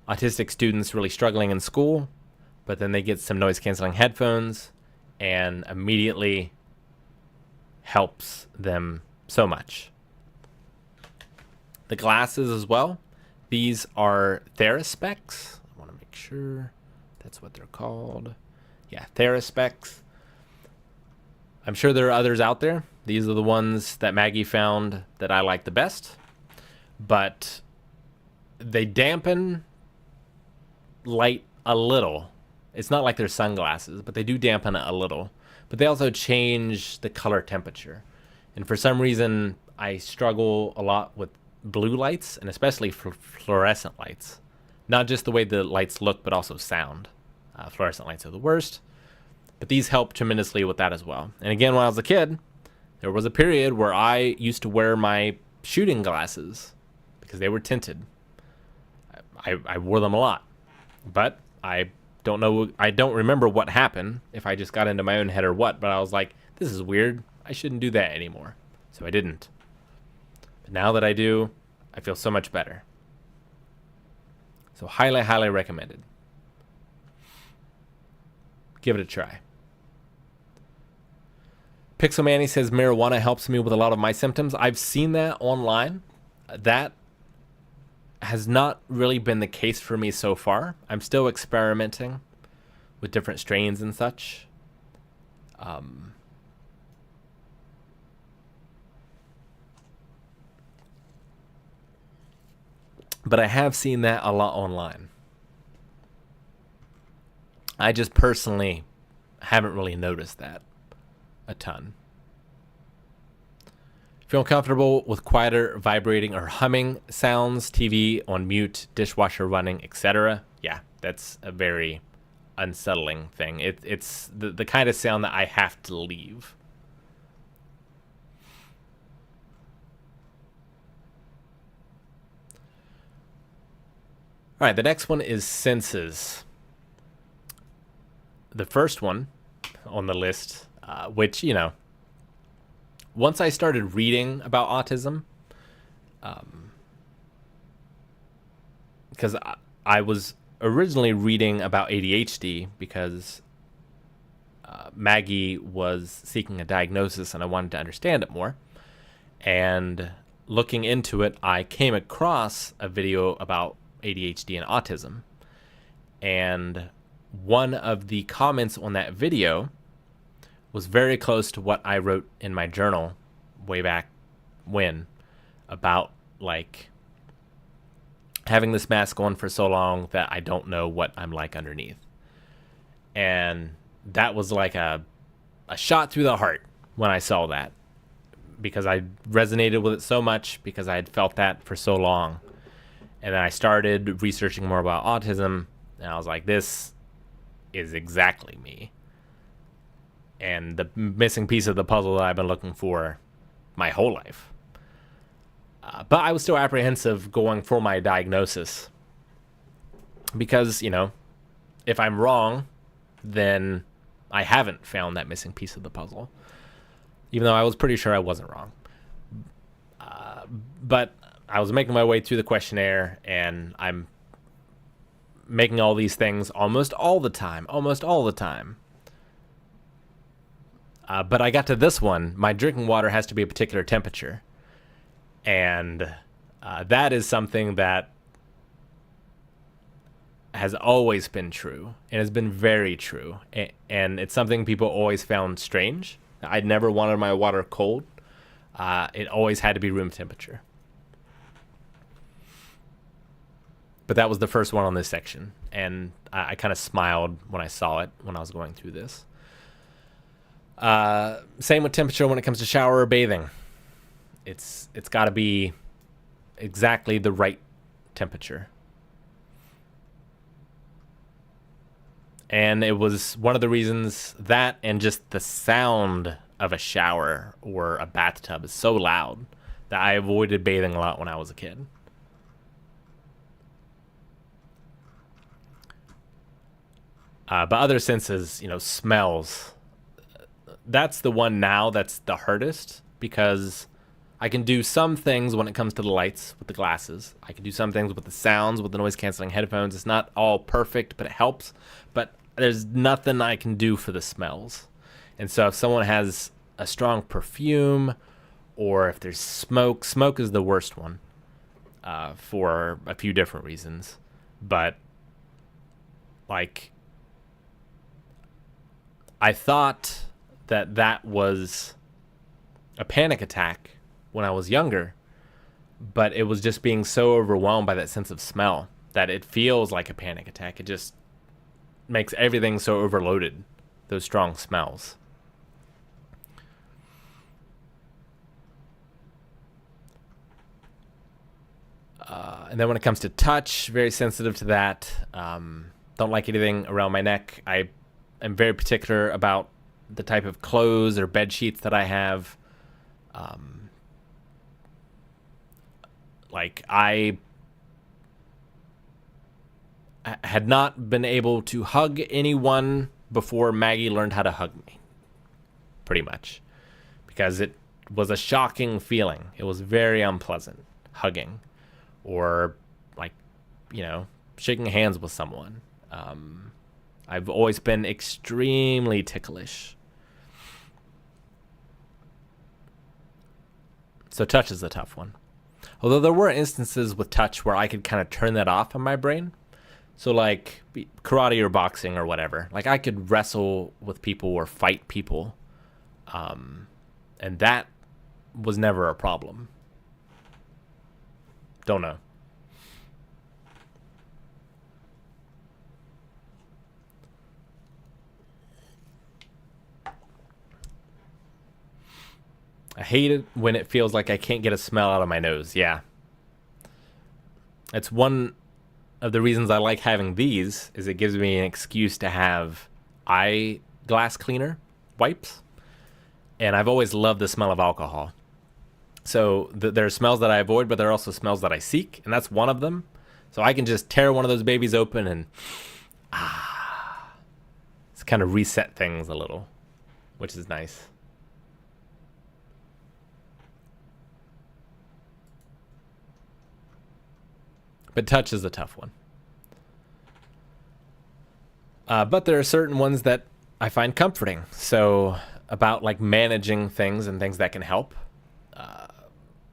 autistic students really struggling in school, but then they get some noise canceling headphones and immediately helps them so much. The glasses as well. These are Theraspecs. I want to make sure that's what they're called. Yeah, Theraspecs. I'm sure there are others out there. These are the ones that Maggie found that I like the best. But they dampen light a little. It's not like they're sunglasses, but they do dampen it a little. But they also change the color temperature. And for some reason, I struggle a lot with blue lights, and especially fluorescent lights. Not just the way the lights look, but also sound. Fluorescent lights are the worst, but these help tremendously with that as well. And again, when I was a kid, there was a period where I used to wear my shooting glasses because they were tinted. I wore them a lot, but I don't remember what happened, if I just got into my own head or what, but I was like, this is weird. I shouldn't do that anymore. So I didn't. But now that I do, I feel so much better. So highly, highly recommended. Give it a try. Pixel Manny says marijuana helps me with a lot of my symptoms. I've seen that online. That has not really been the case for me so far. I'm still experimenting with different strains and such. But I have seen that a lot online. I just personally haven't really noticed that a ton. Feel comfortable with quieter, vibrating, or humming sounds, TV on mute, dishwasher running, etc. Yeah, that's a very unsettling thing. It's the kind of sound that I have to leave. All right, the next one is senses. The first one on the list, which, you know, once I started reading about autism, because I was originally reading about ADHD because Maggie was seeking a diagnosis and I wanted to understand it more. And looking into it, I came across a video about ADHD and autism. And one of the comments on that video was very close to what I wrote in my journal way back when, about like having this mask on for so long that I don't know what I'm like underneath. And that was like a shot through the heart when I saw that, because I resonated with it so much, because I had felt that for so long. And then I started researching more about autism, and I was like, this is exactly me. And the missing piece of the puzzle that I've been looking for my whole life. But I was still apprehensive going for my diagnosis. Because, you know, if I'm wrong, then I haven't found that missing piece of the puzzle. Even though I was pretty sure I wasn't wrong. But I was making my way through the questionnaire, and I'm making all these things almost all the time. But I got to this one. My drinking water has to be a particular temperature. And that is something that has always been true, and has been very true. And it's something people always found strange. I'd never wanted my water cold. It always had to be room temperature. But that was the first one on this section. And I kind of smiled when I saw it when I was going through this. Same with temperature when it comes to shower or bathing. It's got to be exactly the right temperature. And it was one of the reasons, that and just the sound of a shower or a bathtub is so loud, that I avoided bathing a lot when I was a kid. But other senses, you know, smells. That's the one now that's the hardest, because I can do some things when it comes to the lights with the glasses. I can do some things with the sounds, with the noise-canceling headphones. It's not all perfect, but it helps. But there's nothing I can do for the smells. And so if someone has a strong perfume, or if there's smoke is the worst one for a few different reasons. But, like, I thought that was a panic attack when I was younger, but it was just being so overwhelmed by that sense of smell that it feels like a panic attack. It just makes everything so overloaded, those strong smells. And then when it comes to touch, very sensitive to that. Don't like anything around my neck. I am very particular about the type of clothes or bed sheets that I have. I had not been able to hug anyone before Maggie learned how to hug me, pretty much, because it was a shocking feeling. It was very unpleasant hugging or shaking hands with someone. I've always been extremely ticklish. So touch is a tough one. Although there were instances with touch where I could kind of turn that off in my brain. So like karate or boxing or whatever. Like I could wrestle with people or fight people. And that was never a problem. Don't know. I hate it when it feels like I can't get a smell out of my nose. Yeah. It's one of the reasons I like having these is it gives me an excuse to have eyeglass cleaner wipes. And I've always loved the smell of alcohol. So there are smells that I avoid, but there are also smells that I seek. And that's one of them. So I can just tear one of those babies open and it's kind of reset things a little, which is nice. But touch is a tough one. But there are certain ones that I find comforting. So about like managing things and things that can help.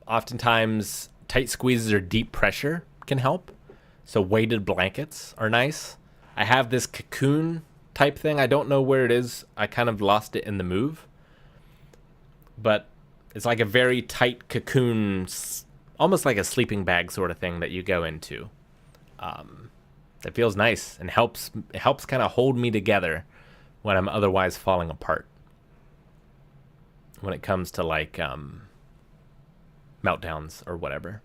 Oftentimes tight squeezes or deep pressure can help. So weighted blankets are nice. I have this cocoon type thing. I don't know where it is. I kind of lost it in the move. But it's like a very tight cocoon, almost like a sleeping bag sort of thing that you go into. That feels nice and helps kind of hold me together when I'm otherwise falling apart. When it comes to like meltdowns or whatever.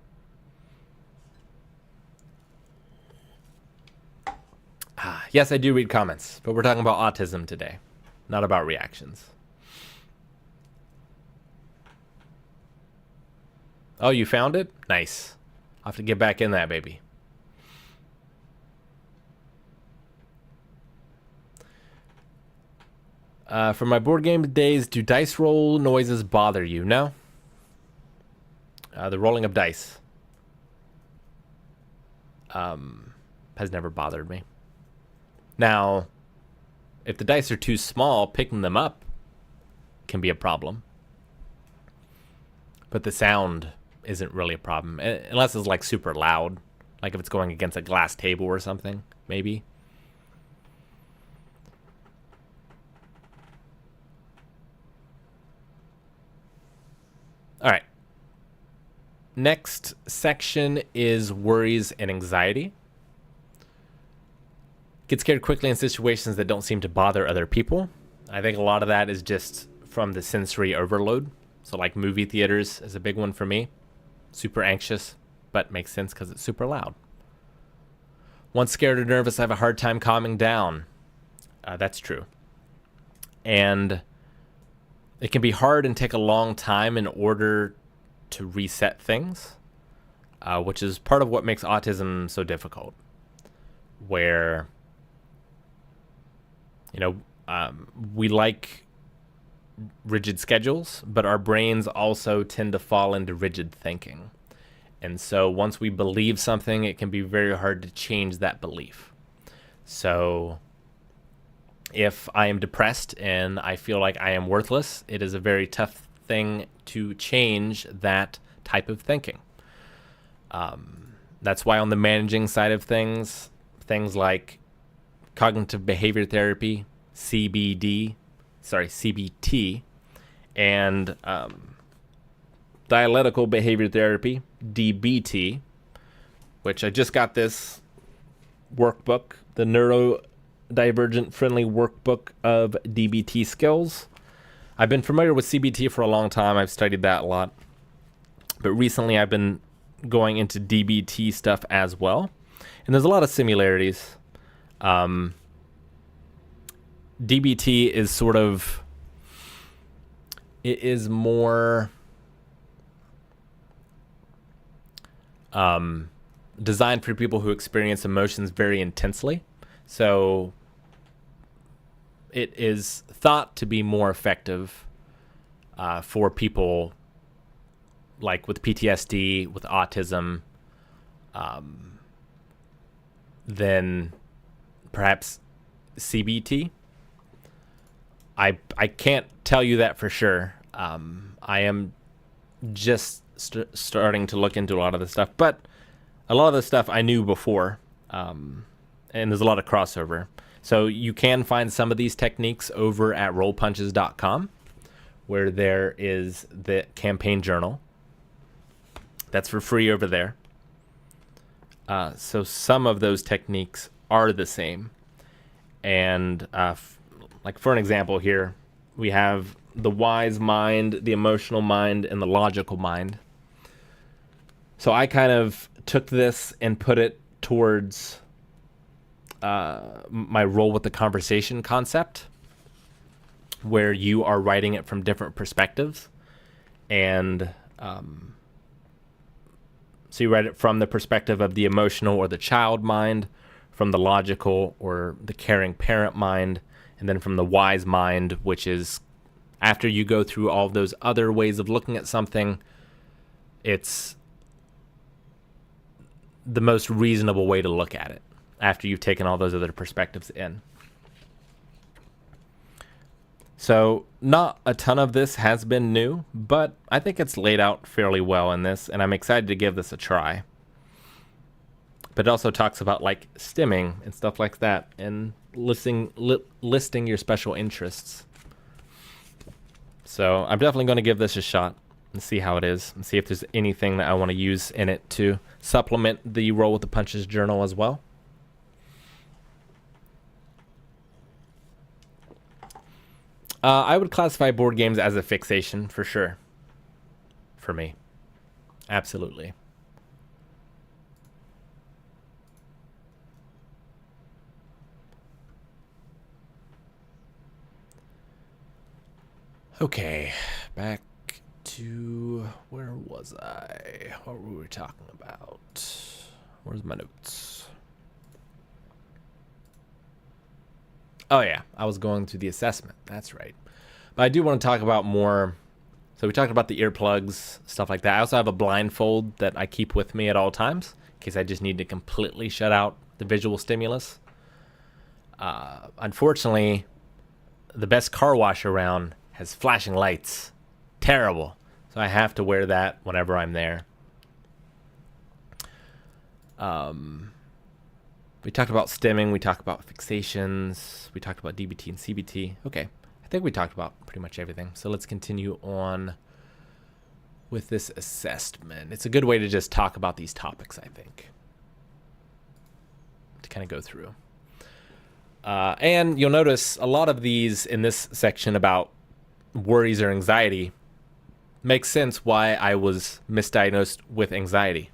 Yes, I do read comments, but we're talking about autism today, not about reactions. Oh, you found it? Nice. I'll have to get back in that baby. For my board game days, do dice roll noises bother you? No. The rolling of dice has never bothered me. Now, if the dice are too small, picking them up can be a problem. But the sound isn't really a problem, unless it's like super loud, like if it's going against a glass table or something, maybe. All right. Next section is worries and anxiety. Get scared quickly in situations that don't seem to bother other people. I think a lot of that is just from the sensory overload. So like movie theaters is a big one for me. Super anxious, but makes sense because it's super loud. Once scared or nervous, I have a hard time calming down. That's true. And it can be hard and take a long time in order to reset things, which is part of what makes autism so difficult. Where, we like rigid schedules, but our brains also tend to fall into rigid thinking. And so once we believe something, it can be very hard to change that belief. So if I am depressed and I feel like I am worthless, it is a very tough thing to change that type of thinking. That's why on the managing side of things like cognitive behavior therapy, CBT, and dialectical behavior therapy, DBT, which I just got this workbook, the Neurodivergent Friendly Workbook of DBT Skills. I've been familiar with CBT for a long time. I've studied that a lot. But recently I've been going into DBT stuff as well. And there's a lot of similarities. DBT is sort of, it is more designed for people who experience emotions very intensely. So it is thought to be more effective for people like with PTSD, with autism, than perhaps CBT. I can't tell you that for sure. I am just starting to look into a lot of this stuff, but a lot of the stuff I knew before, and there's a lot of crossover. So you can find some of these techniques over at rollpunches.com, where there is the campaign journal. That's for free over there. So some of those techniques are the same. And like for an example here, we have the wise mind, the emotional mind, and the logical mind. So I kind of took this and put it towards my role with the conversation concept, where you are writing it from different perspectives. And so you write it from the perspective of the emotional or the child mind, from the logical or the caring parent mind, and then from the wise mind, which is after you go through all of those other ways of looking at something, it's the most reasonable way to look at it after you've taken all those other perspectives in. So not a ton of this has been new, but I think it's laid out fairly well in this, and I'm excited to give this a try. But it also talks about like stimming and stuff like that, and listing your special interests. So I'm definitely going to give this a shot and see how it is, and see if there's anything that I want to use in it to supplement the Roll with the Punches journal as well. I would classify board games as a fixation for sure. For me. Absolutely. Okay, back to, where was I? What were we talking about? Where's my notes? Oh yeah, I was going through the assessment. That's right. But I do want to talk about more. So we talked about the earplugs, stuff like that. I also have a blindfold that I keep with me at all times in case I just need to completely shut out the visual stimulus. Unfortunately, the best car wash around has flashing lights. Terrible. So I have to wear that whenever I'm there. We talked about stimming. We talked about fixations. We talked about DBT and CBT. Okay. I think we talked about pretty much everything. So let's continue on with this assessment. It's a good way to just talk about these topics, I think, to kind of go through. And you'll notice a lot of these in this section about worries or anxiety makes sense why I was misdiagnosed with anxiety.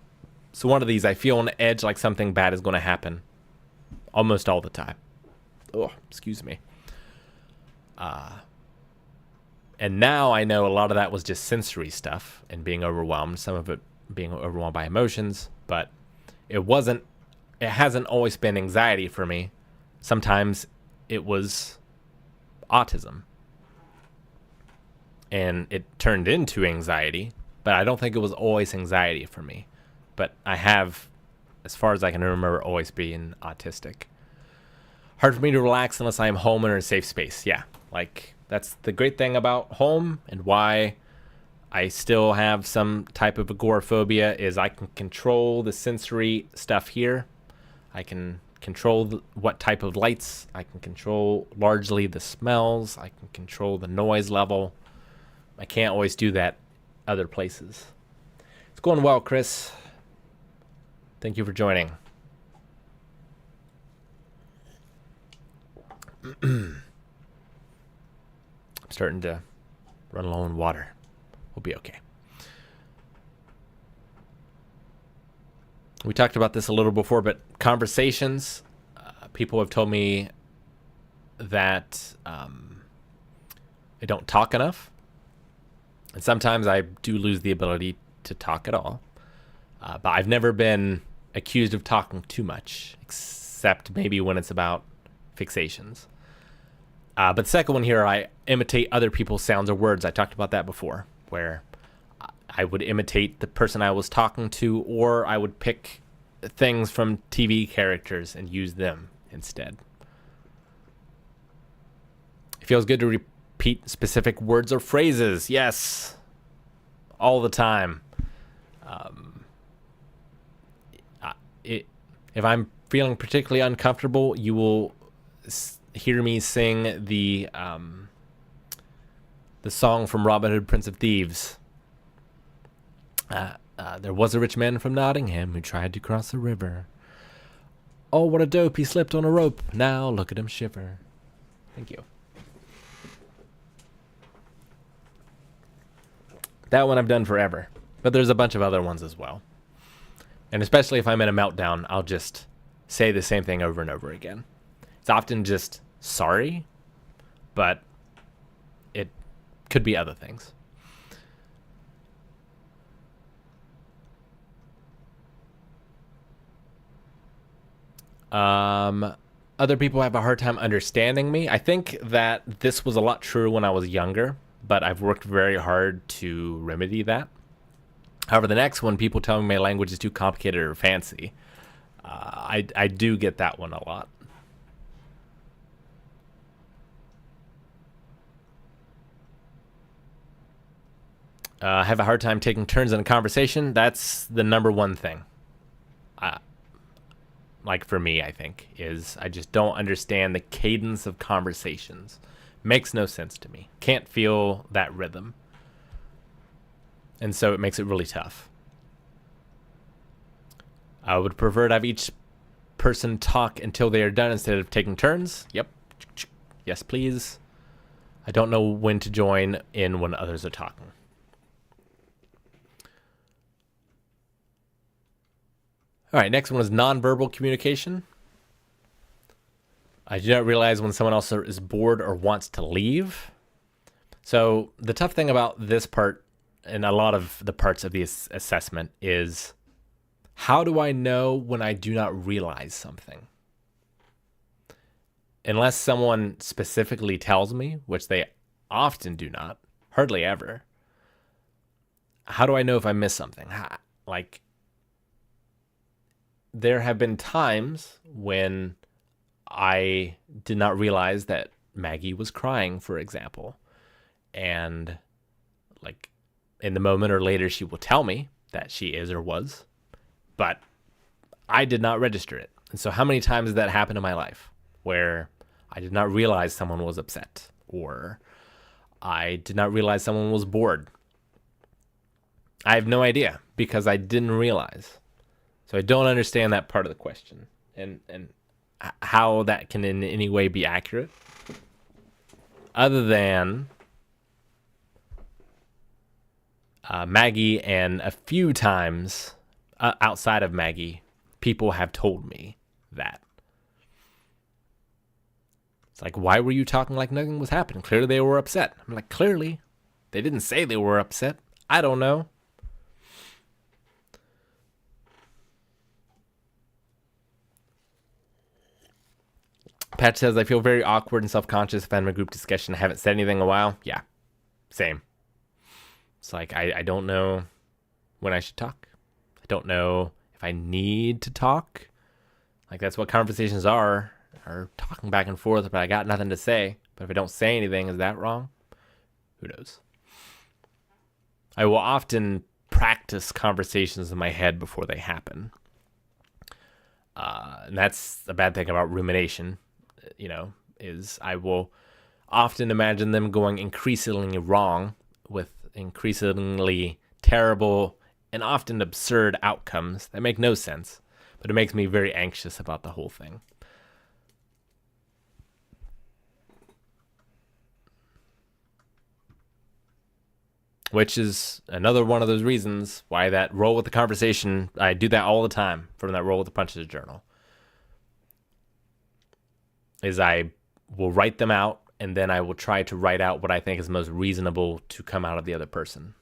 So one of these, I feel on the edge like something bad is going to happen almost all the time. Oh, excuse me. And now I know a lot of that was just sensory stuff and being overwhelmed, some of it being overwhelmed by emotions, but it hasn't always been anxiety for me. Sometimes it was autism. And it turned into anxiety, but I don't think it was always anxiety for me. But I have, as far as I can remember, always been autistic. Hard for me to relax unless I'm home in a safe space. Yeah, like that's the great thing about home, and why I still have some type of agoraphobia is I can control the sensory stuff here. I can control what type of lights. I can control largely the smells. I can control the noise level. I can't always do that other places. It's going well, Chris. Thank you for joining. I'm starting to run low on water. We'll be okay. We talked about this a little before, but conversations, people have told me that I don't talk enough. And sometimes I do lose the ability to talk at all. But I've never been accused of talking too much, except maybe when it's about fixations. But the second one here, I imitate other people's sounds or words. I talked about that before, where I would imitate the person I was talking to, or I would pick things from TV characters and use them instead. It feels good to repeat specific words or phrases. Yes, all the time. If I'm feeling particularly uncomfortable, you will hear me sing the song from Robin Hood, Prince of Thieves. There was a rich man from Nottingham who tried to cross the river. Oh, what a dope, he slipped on a rope. Now look at him shiver. Thank you. That one I've done forever, but there's a bunch of other ones as well. And especially if I'm in a meltdown, I'll just say the same thing over and over again. It's often just sorry, but it could be other things. Other people have a hard time understanding me. I think that this was a lot truer when I was younger, but I've worked very hard to remedy that. However, the next one, people tell me my language is too complicated or fancy. I do get that one a lot. I have a hard time taking turns in a conversation. That's the number one thing. Like for me, I think, is I just don't understand the cadence of conversations. Makes no sense to me. Can't feel that rhythm. And so it makes it really tough. I would prefer to have each person talk until they are done instead of taking turns. Yep. Yes, please. I don't know when to join in when others are talking. All right, next one is nonverbal communication. I do not realize when someone else is bored or wants to leave. So the tough thing about this part and a lot of the parts of the assessment is, how do I know when I do not realize something? Unless someone specifically tells me, which they often do not, hardly ever, how do I know if I miss something? Like, there have been times when I did not realize that Maggie was crying, for example. And like in the moment or later, she will tell me that she is or was, but I did not register it. And so how many times did that happen in my life where I did not realize someone was upset, or I did not realize someone was bored? I have no idea because I didn't realize. So I don't understand that part of the question and how that can in any way be accurate, other than Maggie and a few times outside of Maggie, people have told me that. It's like, why were you talking like nothing was happening? Clearly they were upset. I'm like, clearly. They didn't say they were upset. I don't know. Patch says, I feel very awkward and self-conscious if I'm in a group discussion. I haven't said anything in a while. Yeah, same. It's like, I don't know when I should talk. I don't know if I need to talk. Like, that's what conversations are talking back and forth, but I got nothing to say. But if I don't say anything, is that wrong? Who knows? I will often practice conversations in my head before they happen. And that's a bad thing about rumination, is I will often imagine them going increasingly wrong with increasingly terrible and often absurd outcomes that make no sense, but it makes me very anxious about the whole thing. which is another one of those reasons why that roll with the conversation, I do that all the time from that roll with the punches journal, is I will write them out, and then I will try to write out what I think is most reasonable to come out of the other person.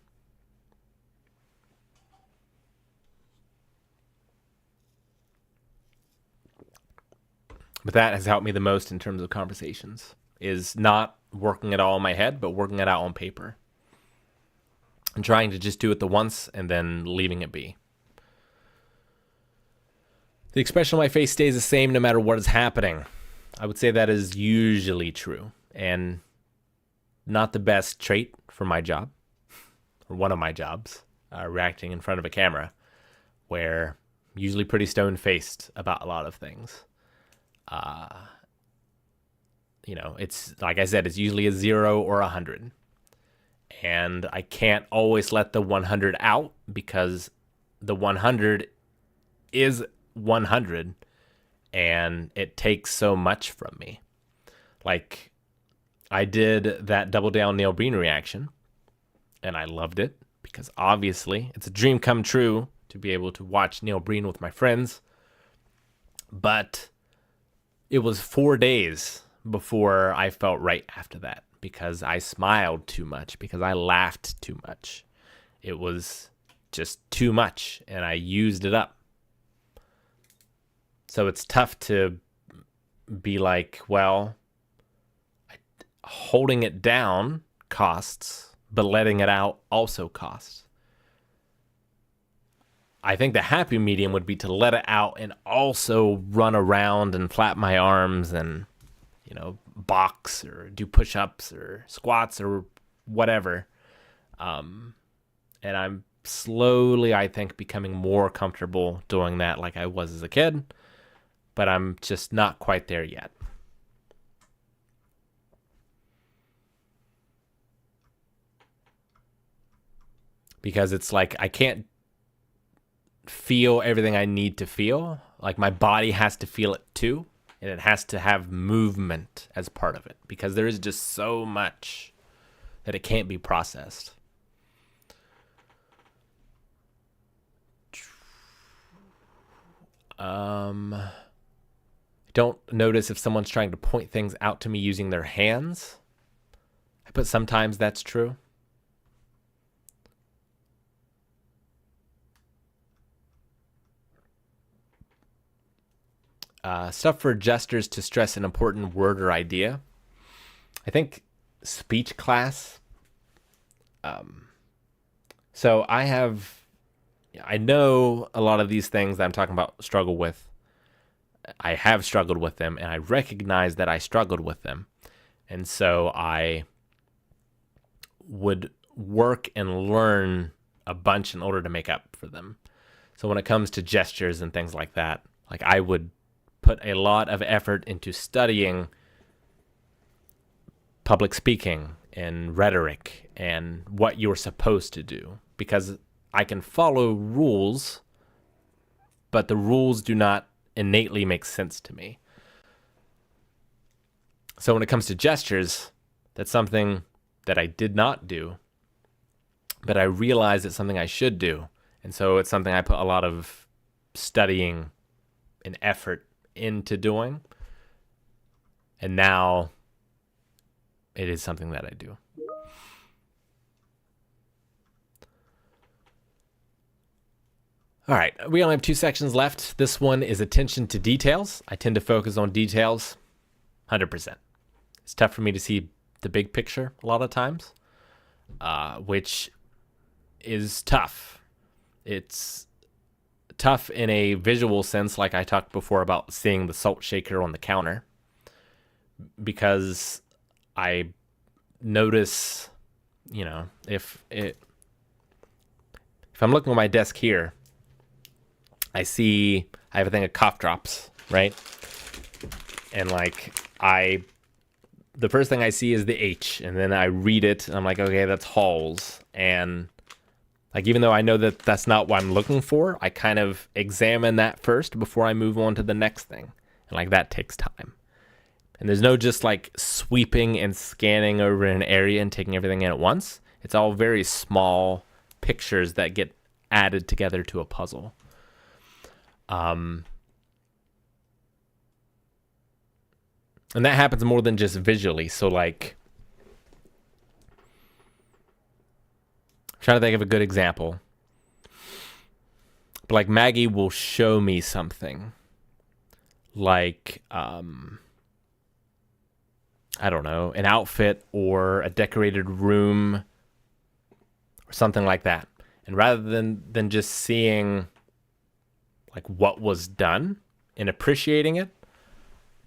But that has helped me the most in terms of conversations, is not working it all in my head, but working it out on paper. And trying to just do it the once and then leaving it be. The expression on my face stays the same no matter what is happening. I would say that is usually true, and not the best trait for my job, or one of my jobs, reacting in front of a camera, where I'm usually pretty stone-faced about a lot of things. It's like I said, it's usually a 0 or 100. And I can't always let the 100 out, because the 100 is 100 and it takes so much from me. Like, I did that double down Neil Breen reaction and I loved it, because obviously it's a dream come true to be able to watch Neil Breen with my friends. But it was 4 days before I felt right after that, because I smiled too much, because I laughed too much. It was just too much, and I used it up. So it's tough to be like, well, holding it down costs, but letting it out also costs. I think the happy medium would be to let it out and also run around and flap my arms and, box or do push-ups or squats or whatever. And I'm slowly, I think, becoming more comfortable doing that like I was as a kid, but I'm just not quite there yet. Because it's like I can't feel everything I need to feel. Like, my body has to feel it too, and it has to have movement as part of it, because there is just so much that it can't be processed. Don't notice if someone's trying to point things out to me using their hands. But sometimes that's true. Stuff for gestures to stress an important word or idea. I think speech class. So I know a lot of these things that I'm talking about struggle with. I have struggled with them, and I recognize that I struggled with them. And so I would work and learn a bunch in order to make up for them. So when it comes to gestures and things like that, like, I would put a lot of effort into studying public speaking and rhetoric and what you're supposed to do, because I can follow rules, but the rules do not innately make sense to me. So when it comes to gestures, that's something that I did not do, but I realize it's something I should do. And so it's something I put a lot of studying and effort into doing. And now it is something that I do. All right, we only have 2 sections left. This one is attention to details. I tend to focus on details 100%. It's tough for me to see the big picture a lot of times, which is tough. It's tough in a visual sense, like I talked before about seeing the salt shaker on the counter, because I notice, if I'm looking at my desk here, I have a thing of cough drops, right? And the first thing I see is the H, and then I read it, and I'm like, okay, that's Halls. And even though I know that that's not what I'm looking for, I kind of examine that first before I move on to the next thing. And that takes time. And there's no just sweeping and scanning over an area and taking everything in at once. It's all very small pictures that get added together to a puzzle. And that happens more than just visually. So like, I'm trying to think of a good example. But like Maggie will show me something like, I don't know, an outfit or a decorated room or something like that. And rather than just seeing like what was done and appreciating it,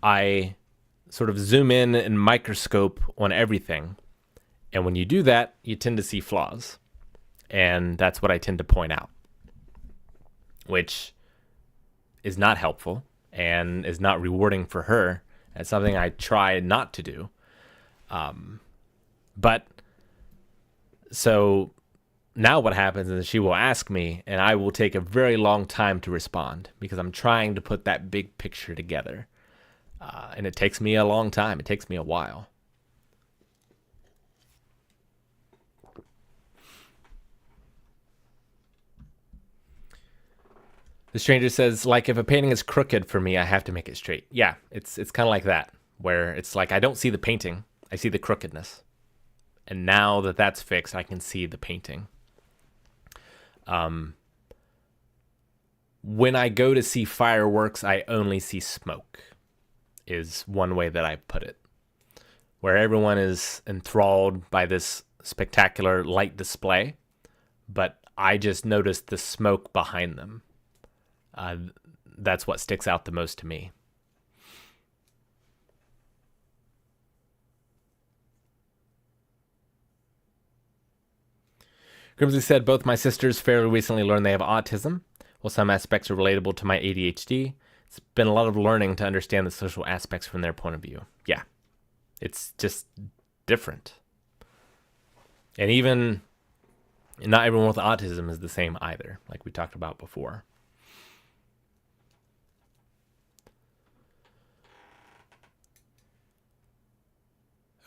I sort of zoom in and microscope on everything. And when you do that, you tend to see flaws. And that's what I tend to point out, which is not helpful and is not rewarding for her. It's something I try not to do. But so now what happens is she will ask me, and I will take a very long time to respond because I'm trying to put that big picture together. And it takes me a long time. It takes me a while. The stranger says, like, if a painting is crooked for me, I have to make it straight. Yeah, it's kind of like that, where it's like I don't see the painting. I see the crookedness. And now that that's fixed, I can see the painting. When I go to see fireworks, I only see smoke, is one way that I put it. Where everyone is enthralled by this spectacular light display, but I just notice the smoke behind them. That's what sticks out the most to me. Grimsley said, both my sisters fairly recently learned they have autism. While some aspects are relatable to my ADHD, it's been a lot of learning to understand the social aspects from their point of view. Yeah, it's just different. And even not everyone with autism is the same either, like we talked about before.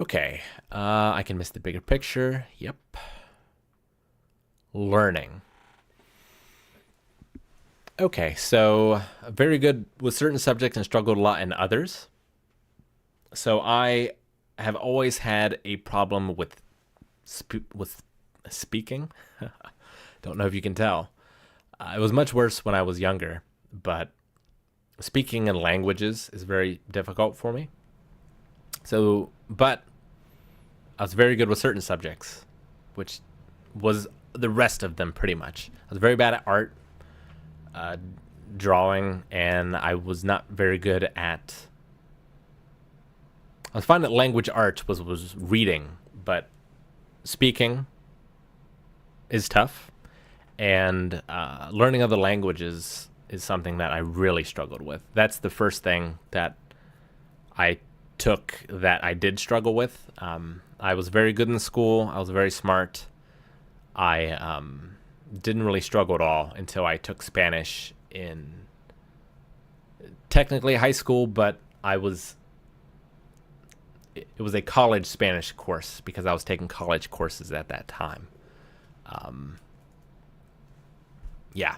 Okay, I can miss the bigger picture. Yep. Learning. Okay, so very good with certain subjects and struggled a lot in others. So I have always had a problem with speaking. Don't know if you can tell. It was much worse when I was younger, but speaking in languages is very difficult for me. So, but I was very good with certain subjects, which was the rest of them pretty much. I was very bad at art, drawing, and I was not very good at... I was fine at language arts, was reading, but speaking is tough, and learning other languages is something that I really struggled with. That's the first thing that I took that I did struggle with. I was very good in school. I was very smart. I didn't really struggle at all until I took Spanish in technically high school, but it was a college Spanish course because I was taking college courses at that time. Yeah.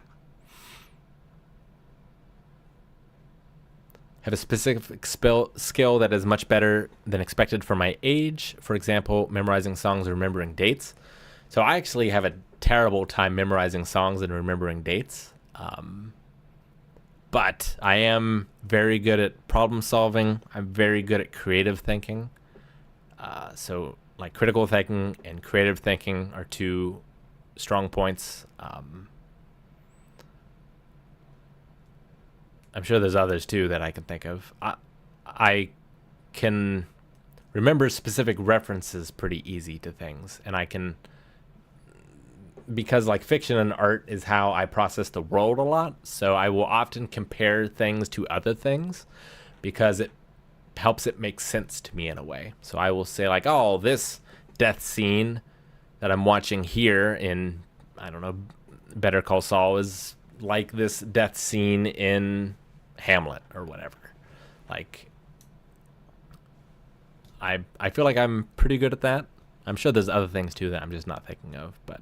Have a specific skill that is much better than expected for my age. For example, memorizing songs or remembering dates. So I actually have a terrible time memorizing songs and remembering dates. But I am very good at problem solving. I'm very good at creative thinking. So like critical thinking and creative thinking are two strong points. I'm sure there's others too that I can think of. I can remember specific references pretty easy to things, and I can, because like fiction and art is how I process the world a lot, so I will often compare things to other things because it helps it make sense to me in a way. So I will say like, oh, this death scene that I'm watching here in, I don't know, Better Call Saul is like this death scene in Hamlet or whatever. Like, I feel like I'm pretty good at that. I'm sure there's other things too that I'm just not thinking of, but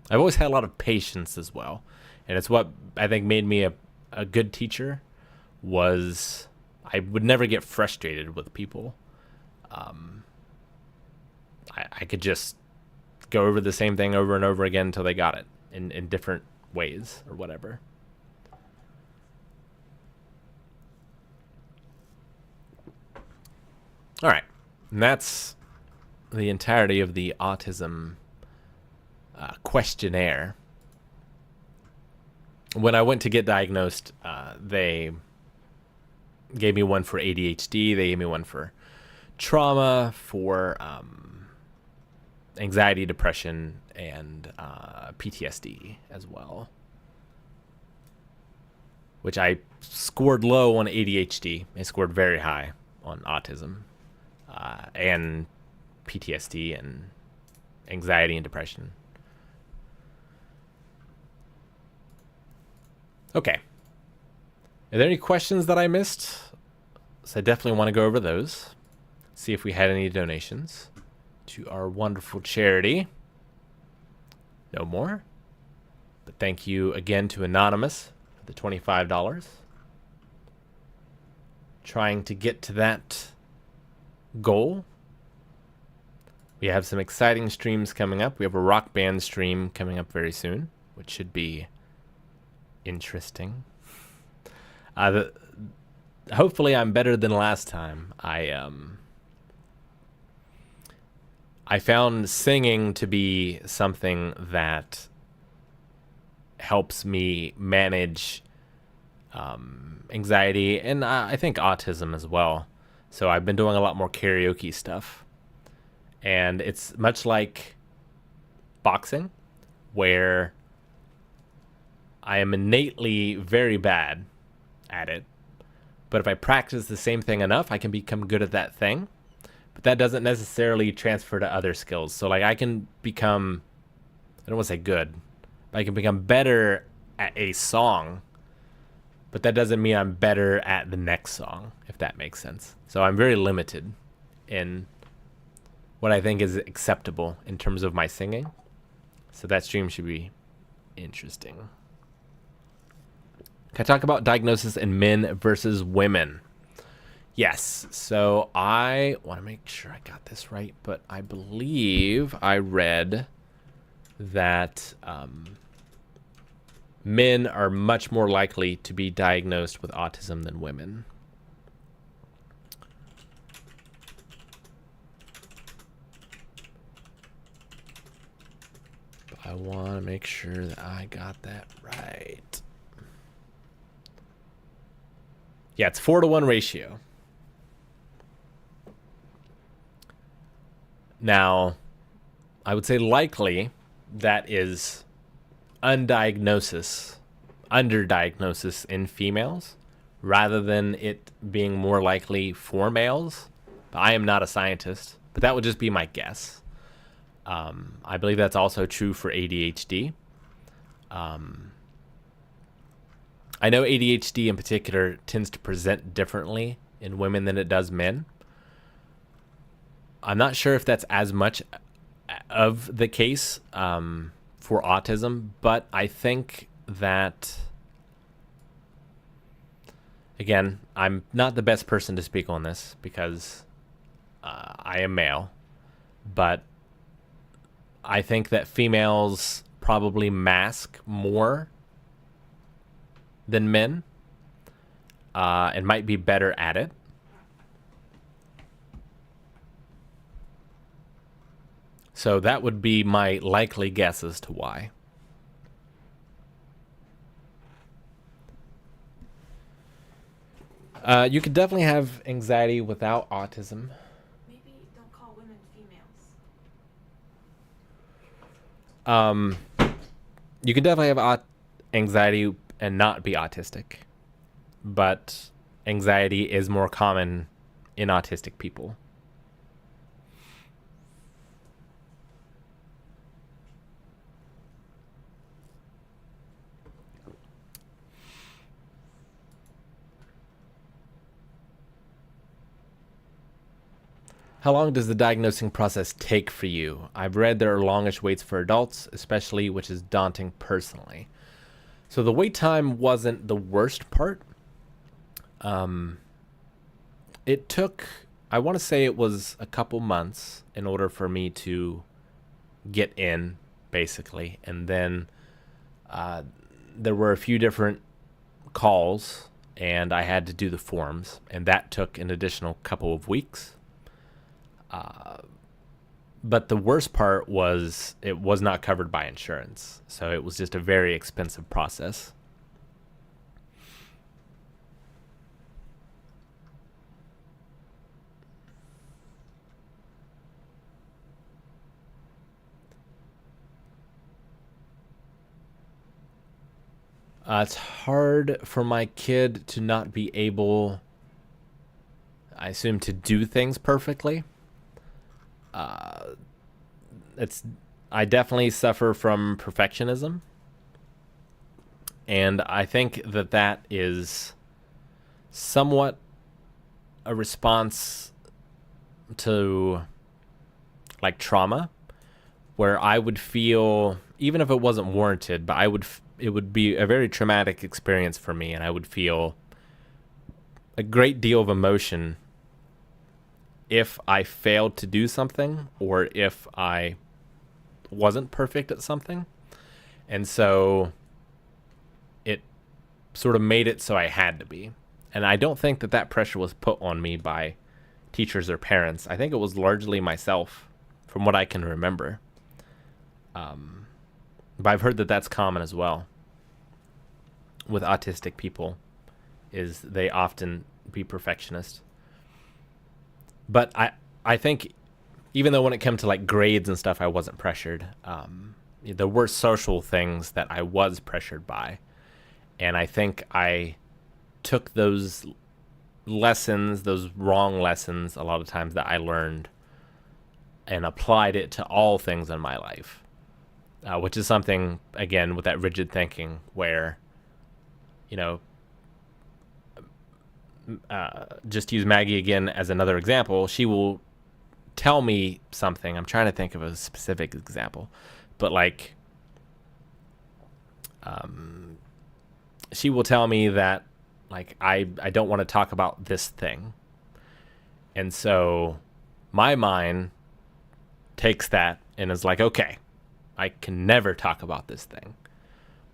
I've always had a lot of patience as well. And it's what I think made me a good teacher, was I would never get frustrated with people. I could just go over the same thing over and over again until they got it in different ways or whatever. All right. And that's the entirety of the autism questionnaire. When I went to get diagnosed, they gave me one for ADHD. They gave me one for trauma, for anxiety, depression, and PTSD as well. Which I scored low on ADHD. I scored very high on autism and PTSD and anxiety and depression. Okay. Are there any questions that I missed? So I definitely want to go over those. See if we had any donations to our wonderful charity. No more. But thank you again to Anonymous for the $25. Trying to get to that goal. We have some exciting streams coming up. We have a rock band stream coming up very soon, which should be interesting. Hopefully I'm better than last time. I found singing to be something that helps me manage anxiety and I think autism as well. So I've been doing a lot more karaoke stuff. And it's much like boxing, where I am innately very bad at it. But if I practice the same thing enough, I can become good at that thing. But that doesn't necessarily transfer to other skills. So like I can become, I don't want to say good, but I can become better at a song. But that doesn't mean I'm better at the next song, if that makes sense. So I'm very limited in what I think is acceptable in terms of my singing. So that stream should be interesting. Can I talk about diagnosis in men versus women? Yes. So I want to make sure I got this right, but I believe I read that men are much more likely to be diagnosed with autism than women. But I want to make sure that I got that right. Yeah, it's 4-to-1 ratio. Now, I would say likely that is underdiagnosis in females rather than it being more likely for males. But I am not a scientist, but that would just be my guess. I believe that's also true for ADHD. I know ADHD in particular tends to present differently in women than it does men. I'm not sure if that's as much of the case for autism, but I think that, again, I'm not the best person to speak on this because I am male, but I think that females probably mask more than men and might be better at it. So that would be my likely guess as to why. You could definitely have anxiety without autism. Maybe don't call women females. You could definitely have anxiety and not be autistic. But anxiety is more common in autistic people. How long does the diagnosing process take for you? I've read there are longish waits for adults, especially, which is daunting personally. So the wait time wasn't the worst part. It took, I want to say it was a couple months in order for me to get in, basically. And then there were a few different calls, and I had to do the forms, and that took an additional couple of weeks. But the worst part was it was not covered by insurance, so it was just a very expensive process. It's hard for my kid to not be able, I assume, to do things perfectly. I definitely suffer from perfectionism, and I think that is somewhat a response to like trauma, where I would feel, even if it wasn't warranted, but it would be a very traumatic experience for me, and I would feel a great deal of emotion if I failed to do something or if I wasn't perfect at something. And so it sort of made it so I had to be. And I don't think that pressure was put on me by teachers or parents. I think it was largely myself, from what I can remember. But I've heard that that's common as well with autistic people, is they often be perfectionists. But I think even though when it came to like grades and stuff, I wasn't pressured, there were social things that I was pressured by. And I think I took those lessons, those wrong lessons, a lot of times that I learned, and applied it to all things in my life, which is something, again, with that rigid thinking where, just use Maggie again as another example. She will tell me something. I'm trying to think of a specific example, but like, she will tell me that like, I don't want to talk about this thing. And so my mind takes that and is like, okay, I can never talk about this thing.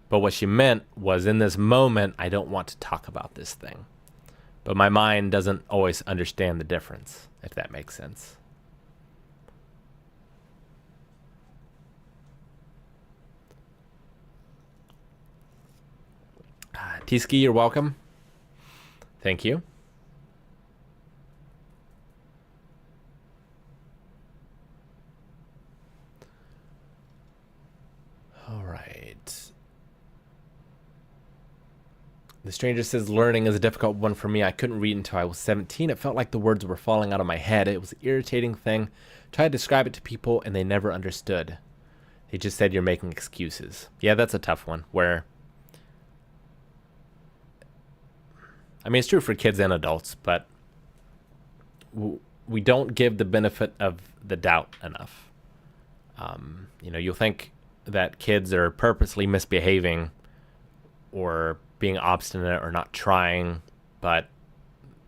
But what she meant was, in this moment, I don't want to talk about this thing. But my mind doesn't always understand the difference, if that makes sense. T-Ski, you're welcome. Thank you. All right. The stranger says learning is a difficult one for me. I couldn't read until I was 17. It felt like the words were falling out of my head. It was an irritating thing. Tried to describe it to people and they never understood. They just said you're making excuses. Yeah, that's a tough one, where, I mean, it's true for kids and adults, but we don't give the benefit of the doubt enough. You'll think that kids are purposely misbehaving or being obstinate or not trying, but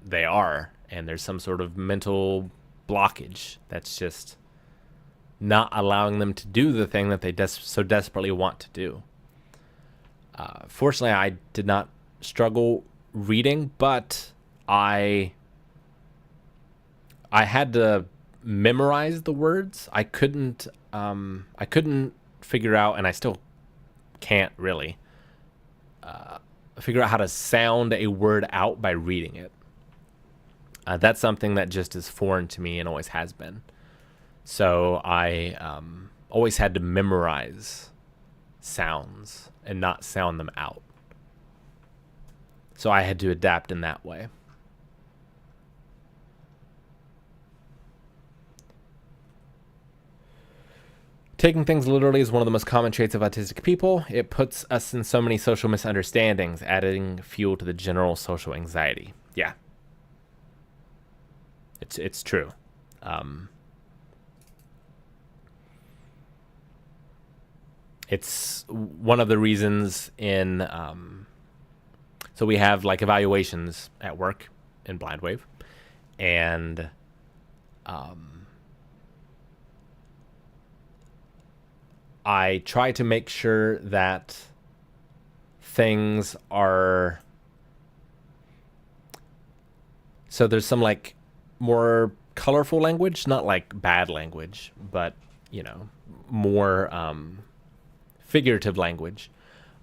they are, and there's some sort of mental blockage that's just not allowing them to do the thing that they so desperately want to do. Fortunately, I did not struggle reading, but I had to memorize the words. I couldn't figure out, and I still can't really figure out how to sound a word out by reading it. That's something that just is foreign to me and always has been. So I always had to memorize sounds and not sound them out. So I had to adapt in that way. Taking things literally is one of the most common traits of autistic people. It puts us in so many social misunderstandings, adding fuel to the general social anxiety. Yeah. It's true. It's one of the reasons in so we have like evaluations at work in Blind Wave, and I try to make sure that things are, so there's some like more colorful language, not like bad language, but more figurative language.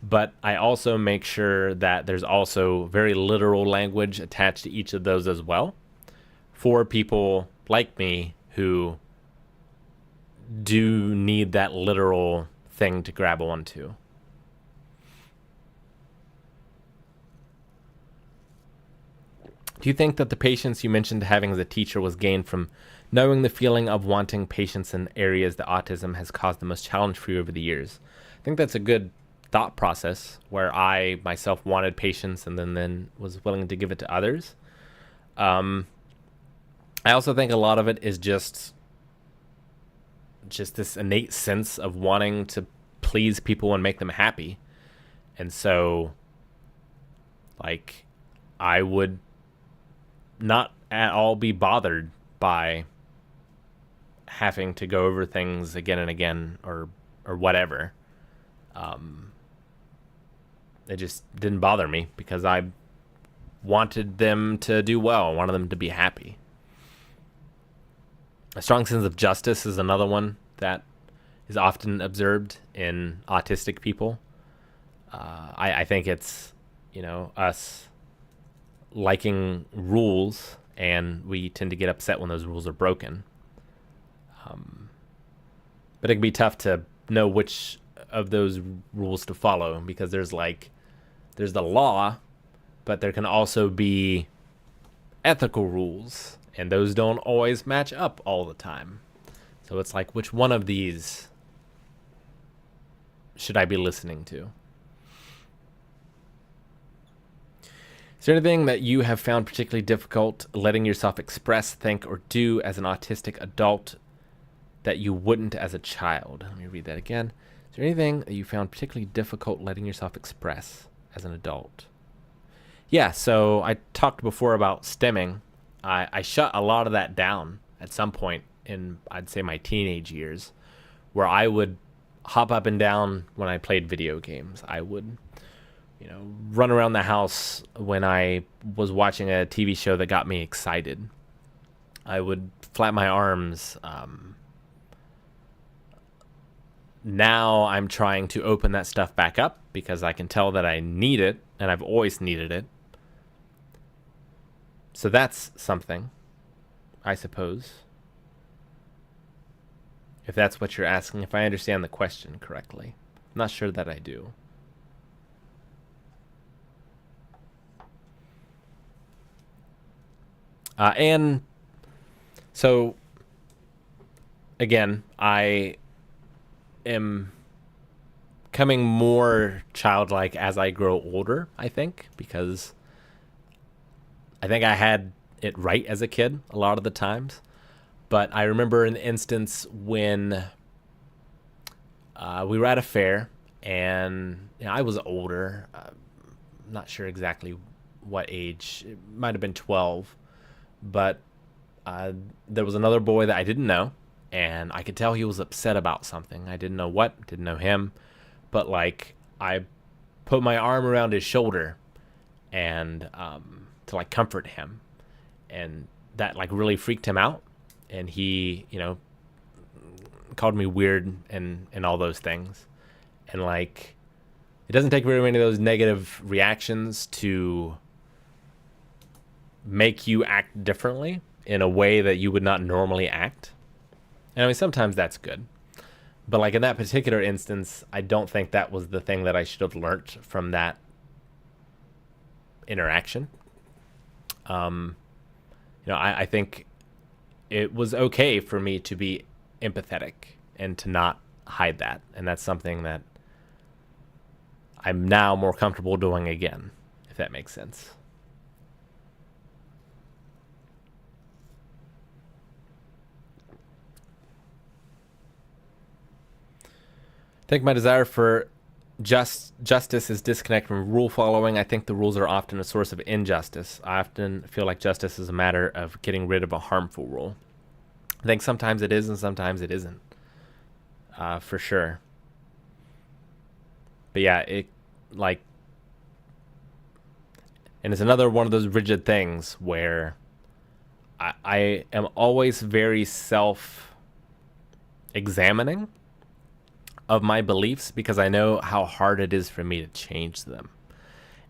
But I also make sure that there's also very literal language attached to each of those as well, for people like me who do need that literal thing to grab onto. Do you think that the patience you mentioned having as a teacher was gained from knowing the feeling of wanting patience in areas that autism has caused the most challenge for you over the years? I think that's a good thought process, where I myself wanted patience and then was willing to give it to others. I also think a lot of it is just this innate sense of wanting to please people and make them happy. And so, like, I would not at all be bothered by having to go over things again and again or whatever. It just didn't bother me because I wanted them to do well. I wanted them to be happy. A strong sense of justice is another one that is often observed in autistic people. I think it's, us liking rules, and we tend to get upset when those rules are broken. But it can be tough to know which of those rules to follow, because there's the law, but there can also be ethical rules, and those don't always match up all the time. So it's like, which one of these should I be listening to? Is there anything that you have found particularly difficult letting yourself express, think, or do as an autistic adult that you wouldn't as a child? Let me read that again. Is there anything that you found particularly difficult letting yourself express as an adult? Yeah, so I talked before about stimming. I shut a lot of that down at some point in, I'd say, my teenage years, where I would hop up and down when I played video games. I would, run around the house when I was watching a TV show that got me excited. I would flap my arms. Now I'm trying to open that stuff back up because I can tell that I need it, and I've always needed it. So that's something, I suppose. If that's what you're asking, if I understand the question correctly. I'm not sure that I do. And so, again, I am becoming more childlike as I grow older, I think, because I think I had it right as a kid a lot of the times. But I remember an instance when we were at a fair, and I was older. Not sure exactly what age. It might have been 12. But there was another boy that I didn't know, and I could tell he was upset about something. I didn't know what, didn't know him. But, I put my arm around his shoulder and to, comfort him. And that, really freaked him out. And he, called me weird and all those things. And, it doesn't take very many of those negative reactions to make you act differently in a way that you would not normally act. And I mean, sometimes that's good. But, in that particular instance, I don't think that was the thing that I should have learned from that interaction. I think it was okay for me to be empathetic and to not hide that. And that's something that I'm now more comfortable doing again, if that makes sense. think my desire for justice is disconnected from rule following. I think the rules are often a source of injustice. I often feel like justice is a matter of getting rid of a harmful rule. I think sometimes it is and sometimes it isn't, for sure. But yeah, and it's another one of those rigid things where I am always very self-examining of my beliefs because I know how hard it is for me to change them.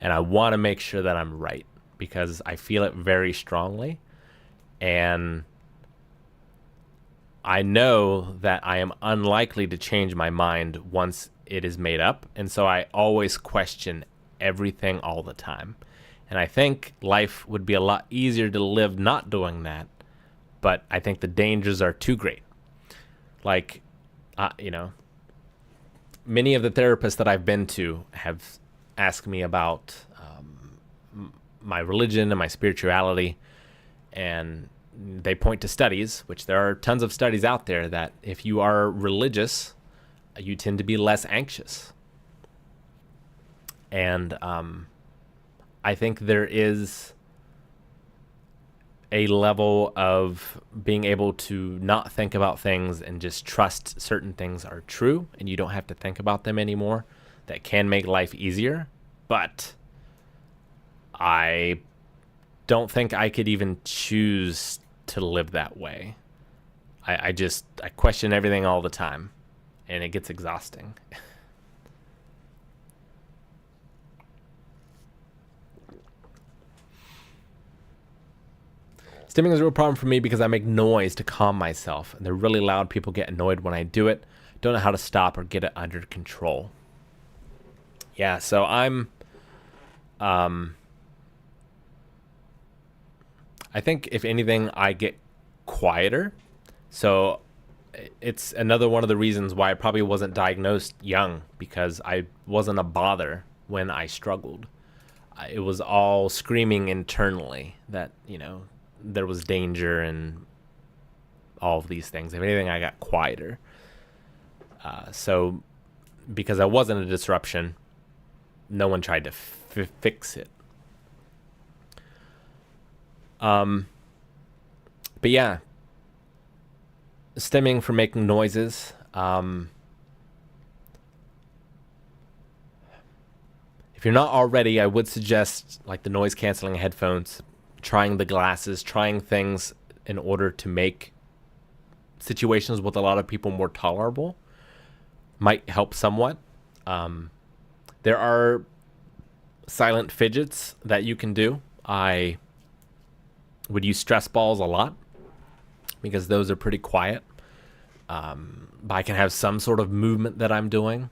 And I want to make sure that I'm right because I feel it very strongly. And I know that I am unlikely to change my mind once it is made up. And so I always question everything all the time. And I think life would be a lot easier to live not doing that. But I think the dangers are too great. Like, many of the therapists that I've been to have asked me about my religion and my spirituality, and they point to studies, which there are tons of studies out there, that if you are religious, you tend to be less anxious. And I think there is a level of being able to not think about things and just trust certain things are true and you don't have to think about them anymore that can make life easier. But I don't think I could even choose to live that way. I question everything all the time and it gets exhausting. Stimming is a real problem for me because I make noise to calm myself, and they're really loud. People get annoyed when I do it. Don't know how to stop or get it under control. Yeah, so I think if anything, I get quieter. So it's another one of the reasons why I probably wasn't diagnosed young, because I wasn't a bother when I struggled. It was all screaming internally that, there was danger and all of these things. If anything, I got quieter. So because I wasn't a disruption, no one tried to fix it. But yeah, stemming from making noises. If you're not already, I would suggest like the noise canceling headphones, trying the glasses, trying things in order to make situations with a lot of people more tolerable. Might help somewhat. There are silent fidgets that you can do. I would use stress balls a lot because those are pretty quiet. But I can have some sort of movement that I'm doing.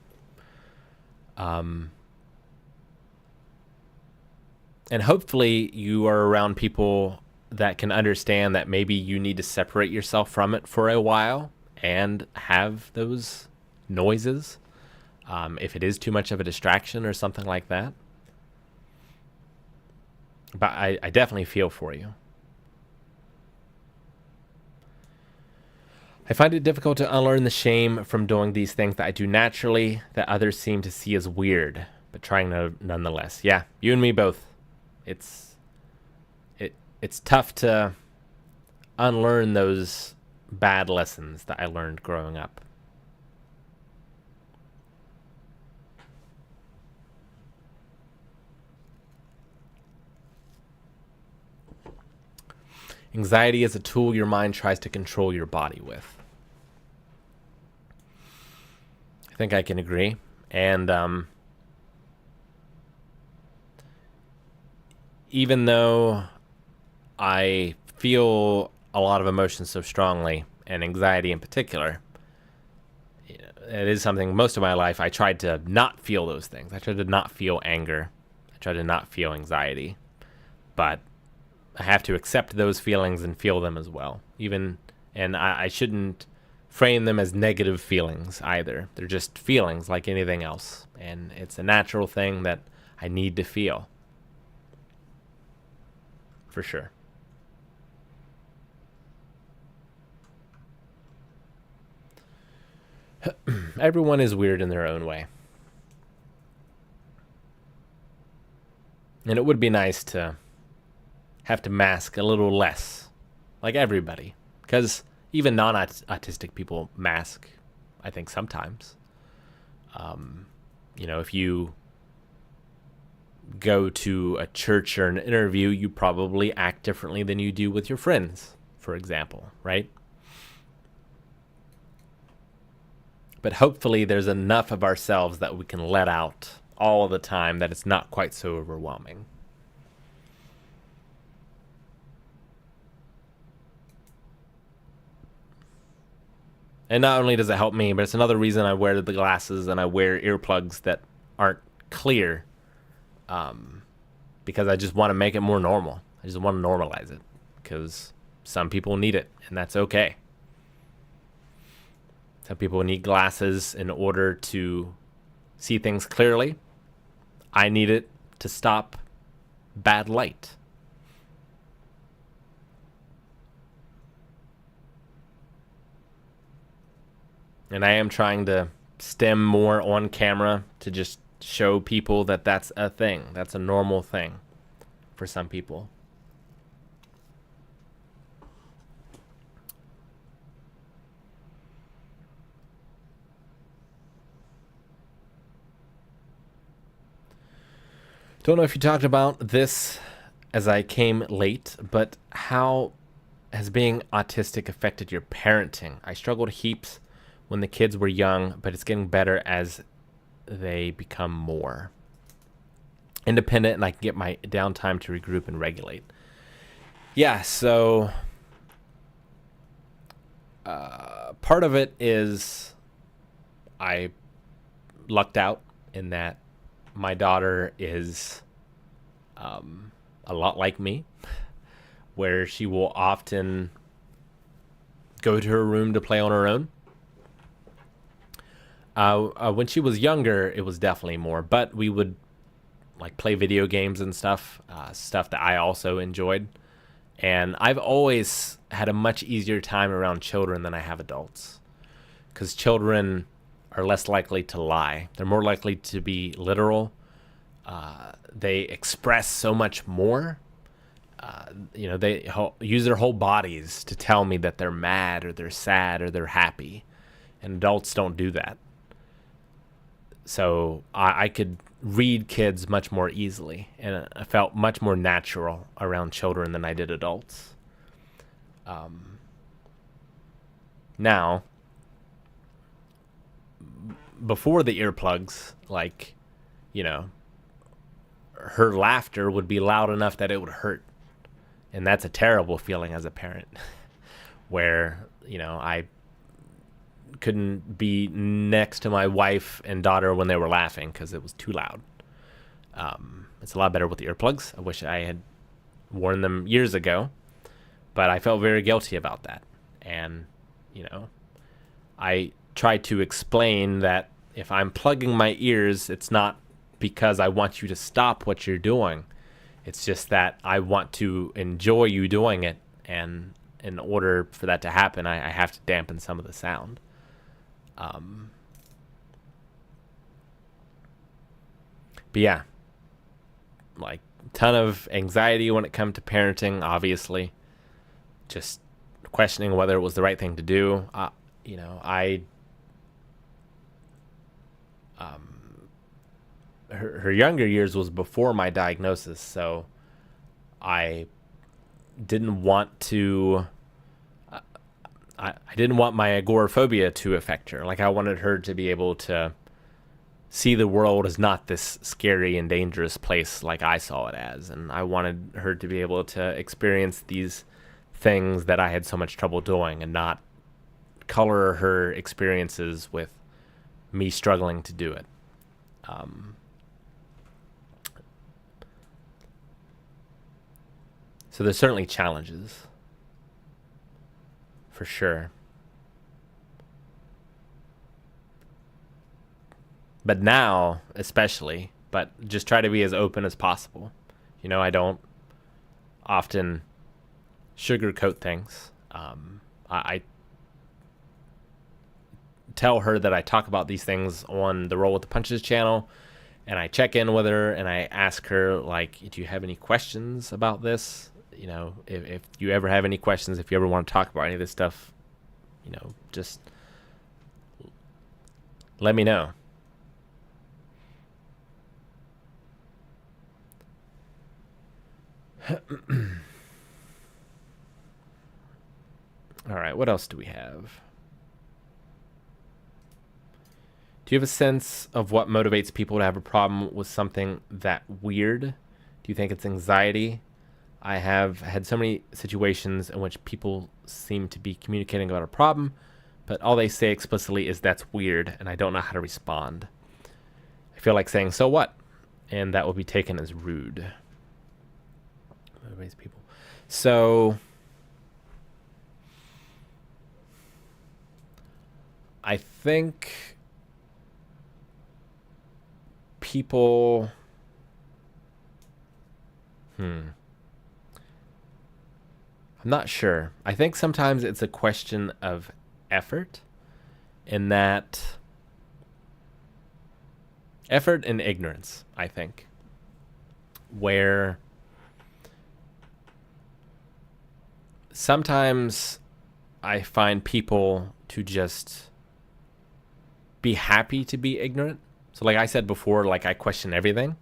And hopefully you are around people that can understand that maybe you need to separate yourself from it for a while and have those noises. If it is too much of a distraction or something like that. But I definitely feel for you. I find it difficult to unlearn the shame from doing these things that I do naturally that others seem to see as weird, but trying nonetheless. Yeah, you and me both. It's tough to unlearn those bad lessons that I learned growing up. Anxiety is a tool your mind tries to control your body with. I think I can agree. And even though I feel a lot of emotions so strongly, and anxiety in particular, it is something most of my life I tried to not feel those things. I tried to not feel anger. I tried to not feel anxiety. But I have to accept those feelings and feel them as well. And I shouldn't frame them as negative feelings either. They're just feelings like anything else. And it's a natural thing that I need to feel. For sure. Everyone is weird in their own way. And it would be nice to have to mask a little less, like everybody. Because even non-autistic people mask, I think, sometimes. If you go to a church or an interview, you probably act differently than you do with your friends, for example, right? But hopefully there's enough of ourselves that we can let out all the time that it's not quite so overwhelming. And not only does it help me, but it's another reason I wear the glasses and I wear earplugs that aren't clear, because I just want to make it more normal. I just want to normalize it because some people need it, and that's okay. Some people need glasses in order to see things clearly. I need it to stop bad light. And I am trying to stem more on camera to just show people that that's a thing. That's a normal thing for some people. Don't know if you talked about this as I came late, but how has being autistic affected your parenting? I struggled heaps when the kids were young, but it's getting better as they become more independent and I can get my downtime to regroup and regulate. Yeah, so part of it is I lucked out in that my daughter is a lot like me, where she will often go to her room to play on her own. When she was younger, it was definitely more, but we would like play video games and stuff that I also enjoyed. And I've always had a much easier time around children than I have adults, because children are less likely to lie. They're more likely to be literal. They express so much more. They use their whole bodies to tell me that they're mad or they're sad or they're happy. And adults don't do that. So I could read kids much more easily, and I felt much more natural around children than I did adults. Now, before the earplugs, her laughter would be loud enough that it would hurt. And that's a terrible feeling as a parent, where, I couldn't be next to my wife and daughter when they were laughing because it was too loud. It's a lot better with the earplugs. I wish I had worn them years ago, but I felt very guilty about that. And, I tried to explain that if I'm plugging my ears, it's not because I want you to stop what you're doing. It's just that I want to enjoy you doing it. And in order for that to happen, I have to dampen some of the sound. But yeah, like ton of anxiety when it comes to parenting, obviously. Just questioning whether it was the right thing to do. Her younger years was before my diagnosis, so I didn't want to. I didn't want my agoraphobia to affect her. Like, I wanted her to be able to see the world as not this scary and dangerous place like I saw it as. And I wanted her to be able to experience these things that I had so much trouble doing and not color her experiences with me struggling to do it. So there's certainly challenges. For sure. But now, especially, but just try to be as open as possible. I don't often sugarcoat things. I tell her that I talk about these things on the Roll with the Punches channel, and I check in with her and I ask her, like, do you have any questions about this? You know, if you ever have any questions, if you ever want to talk about any of this stuff, you know, just let me know. All right, what else do we have? Do you have a sense of what motivates people to have a problem with something that weird? Do you think it's anxiety? I have had so many situations in which people seem to be communicating about a problem, but all they say explicitly is that's weird, and I don't know how to respond. I feel like saying, so what? And that will be taken as rude. Motivates people. So I think people I'm not sure. I think sometimes it's a question of effort, in that effort and ignorance, I think, where sometimes I find people to just be happy to be ignorant. So like I said before, like I question everything.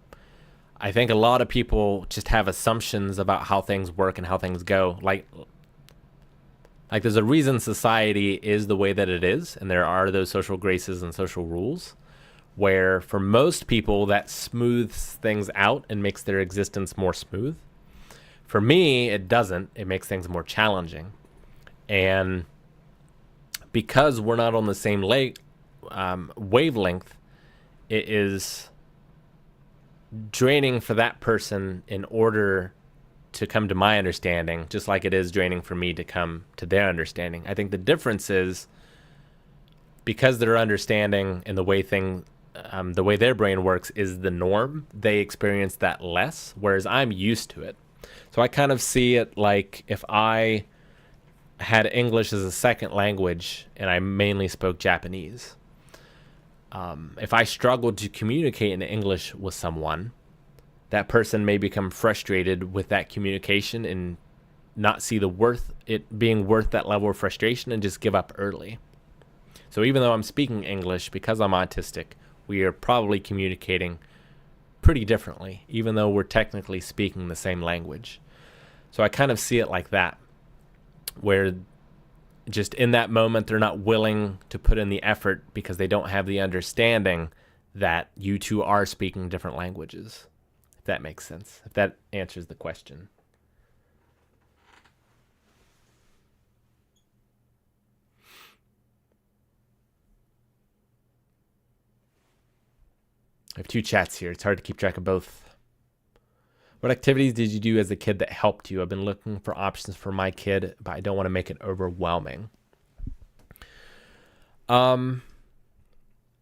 I think a lot of people just have assumptions about how things work and how things go. Like there's a reason society is the way that it is, and there are those social graces and social rules where for most people that smooths things out and makes their existence more smooth. For me, it doesn't. It makes things more challenging. And because we're not on the same wavelength, it is draining for that person in order to come to my understanding, just like it is draining for me to come to their understanding. I think the difference is because their understanding and the way their brain works is the norm, they experience that less, whereas I'm used to it. So I kind of see it like if I had English as a second language and I mainly spoke Japanese. If I struggled to communicate in English with someone, that person may become frustrated with that communication and not see it being worth that level of frustration and just give up early. So even though I'm speaking English, because I'm autistic, we are probably communicating pretty differently, even though we're technically speaking the same language. So I kind of see it like that, where just in that moment, they're not willing to put in the effort because they don't have the understanding that you two are speaking different languages. If that makes sense. If that answers the question. I have two chats here. It's hard to keep track of both. What activities did you do as a kid that helped you? I've been looking for options for my kid, but I don't want to make it overwhelming.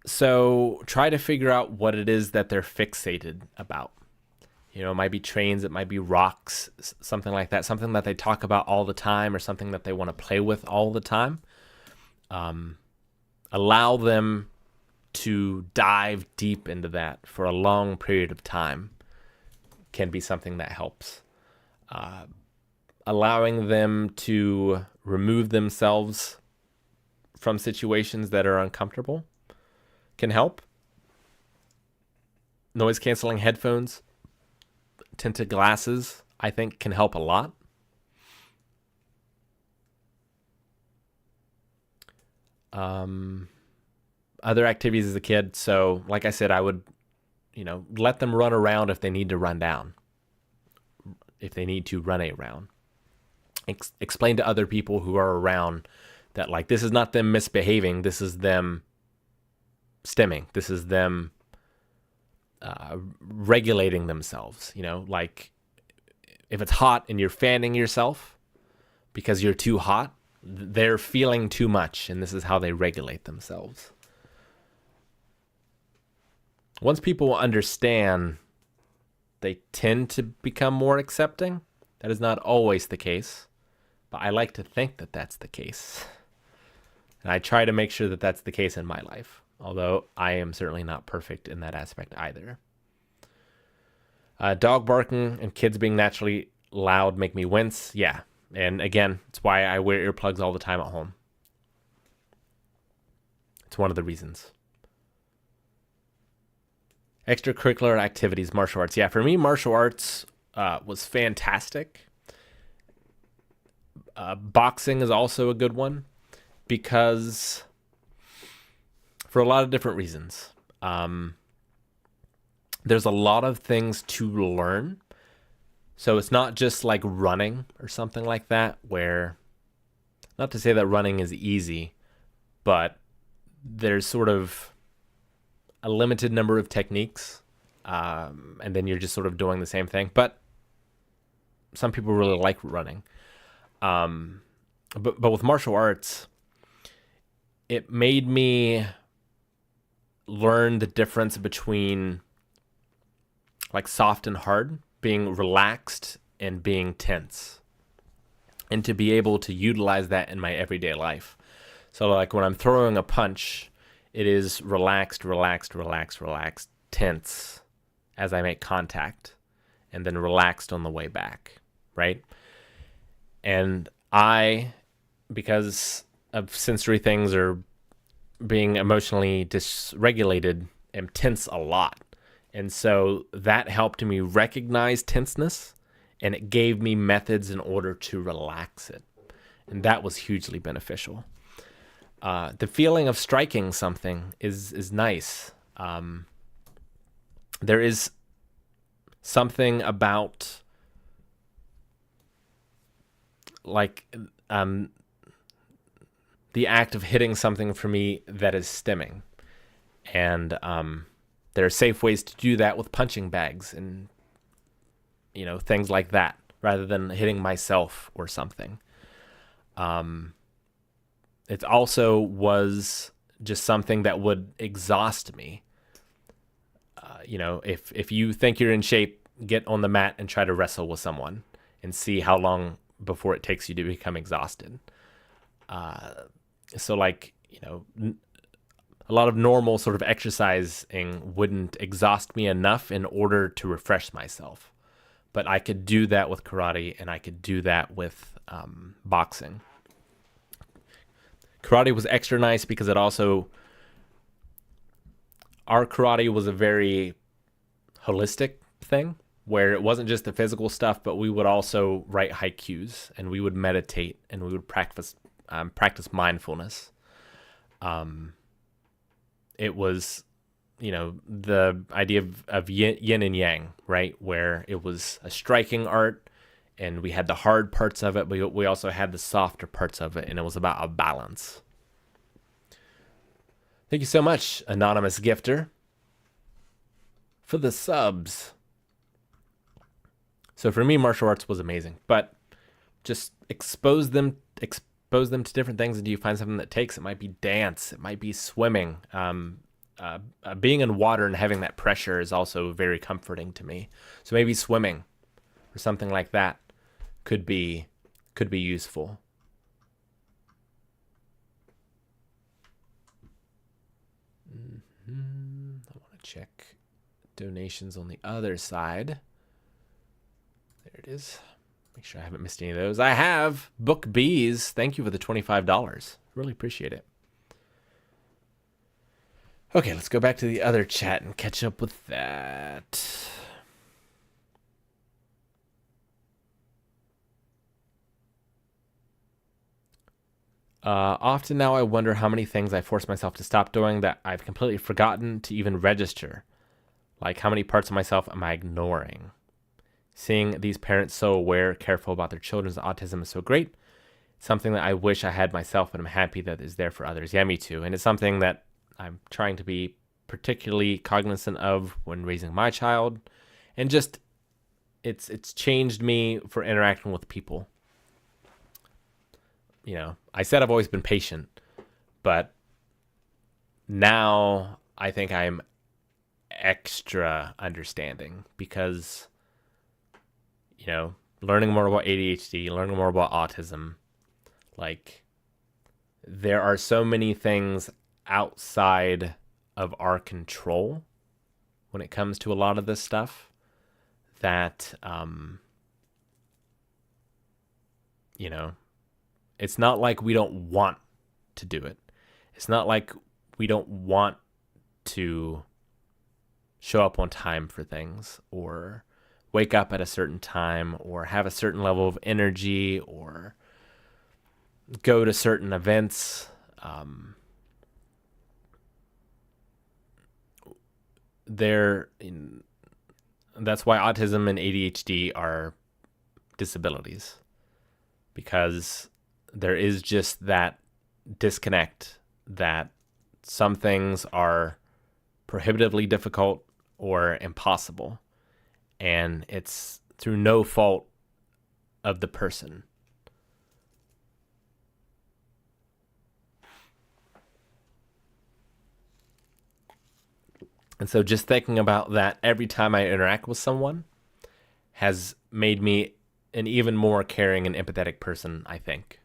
So try to figure out what it is that they're fixated about. You know, it might be trains, it might be rocks, something like that, something that they talk about all the time or something that they want to play with all the time. Allow them to dive deep into that for a long period of time can be something that helps. Allowing them to remove themselves from situations that are uncomfortable can help. Noise canceling headphones, tinted glasses, I think can help a lot. Other activities as a kid. So like I said, I would, let them run around if they need to run down, if they need to run a round. Explain to other people who are around that, like, this is not them misbehaving. This is them stimming. This is them regulating themselves. Like if it's hot and you're fanning yourself because you're too hot, they're feeling too much, and this is how they regulate themselves. Once people understand, they tend to become more accepting. That is not always the case, but I like to think that that's the case. And I try to make sure that that's the case in my life, although I am certainly not perfect in that aspect either. Dog barking and kids being naturally loud make me wince. Yeah. And again, it's why I wear earplugs all the time at home. It's one of the reasons. Extracurricular activities, martial arts. Yeah, for me, martial arts was fantastic. Boxing is also a good one because for a lot of different reasons. There's a lot of things to learn. So it's not just like running or something like that, where, not to say that running is easy, but there's sort of a limited number of techniques, and then you're just sort of doing the same thing. But some people really like running. But with martial arts, it made me learn the difference between like soft and hard, being relaxed and being tense, and to be able to utilize that in my everyday life. So like when I'm throwing a punch, it is relaxed, tense as I make contact, and then relaxed on the way back, right? And I, because of sensory things or being emotionally dysregulated, am tense a lot. And so that helped me recognize tenseness, and it gave me methods in order to relax it. And that was hugely beneficial. The feeling of striking something is nice. There is something about like the act of hitting something for me that is stimming. And there are safe ways to do that with punching bags and, you know, things like that, rather than hitting myself or something. It also was just something that would exhaust me. You know, if you think you're in shape, get on the mat and try to wrestle with someone and see how long before it takes you to become exhausted. So like, you know, a lot of normal sort of exercising wouldn't exhaust me enough in order to refresh myself. But I could do that with karate, and I could do that with boxing. Karate was extra nice because it also, our karate was a very holistic thing where it wasn't just the physical stuff, but we would also write haikus, and we would meditate, and we would practice mindfulness. It was, you know, the idea of yin and yang, right? Where it was a striking art, and we had the hard parts of it, but we also had the softer parts of it, and it was about a balance. Thank you so much, anonymous gifter, for the subs. So for me, martial arts was amazing, but just expose them to different things until you find something that takes. It might be dance, it might be swimming. Being in water and having that pressure is also very comforting to me. So maybe swimming or something like that could be useful. I want to check donations on the other side. There it is. Make sure I haven't missed any of those. I have. Book Bees. Thank you for the $25. Really appreciate it. Okay, let's go back to the other chat and catch up with that. Often now I wonder how many things I force myself to stop doing that I've completely forgotten to even register. Like, how many parts of myself am I ignoring? Seeing these parents so aware, careful about their children's autism is so great. It's something that I wish I had myself, but I'm happy that it's there for others. Yeah, me too. And it's something that I'm trying to be particularly cognizant of when raising my child. And just, it's changed me for interacting with people. You know, I said I've always been patient, but now I think I'm extra understanding because, you know, learning more about ADHD, learning more about autism, like, there are so many things outside of our control when it comes to a lot of this stuff that, it's not like we don't want to do it. It's not like we don't want to show up on time for things, or wake up at a certain time, or have a certain level of energy, or go to certain events. That's why autism and ADHD are disabilities, because there is just that disconnect that some things are prohibitively difficult or impossible, and it's through no fault of the person. And so just thinking about that every time I interact with someone has made me an even more caring and empathetic person, I think.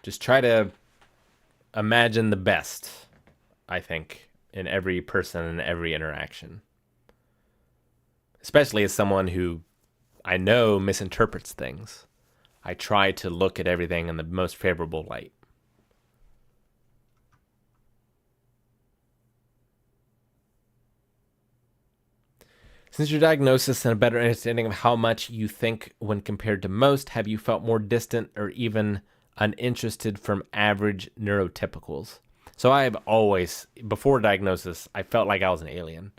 Just try to imagine the best, I think, in every person and every interaction. Especially as someone who I know misinterprets things. I try to look at everything in the most favorable light. Since your diagnosis and a better understanding of how much you think when compared to most, have you felt more distant or even uninterested from average neurotypicals? So I have always, before diagnosis, I felt like I was an alien.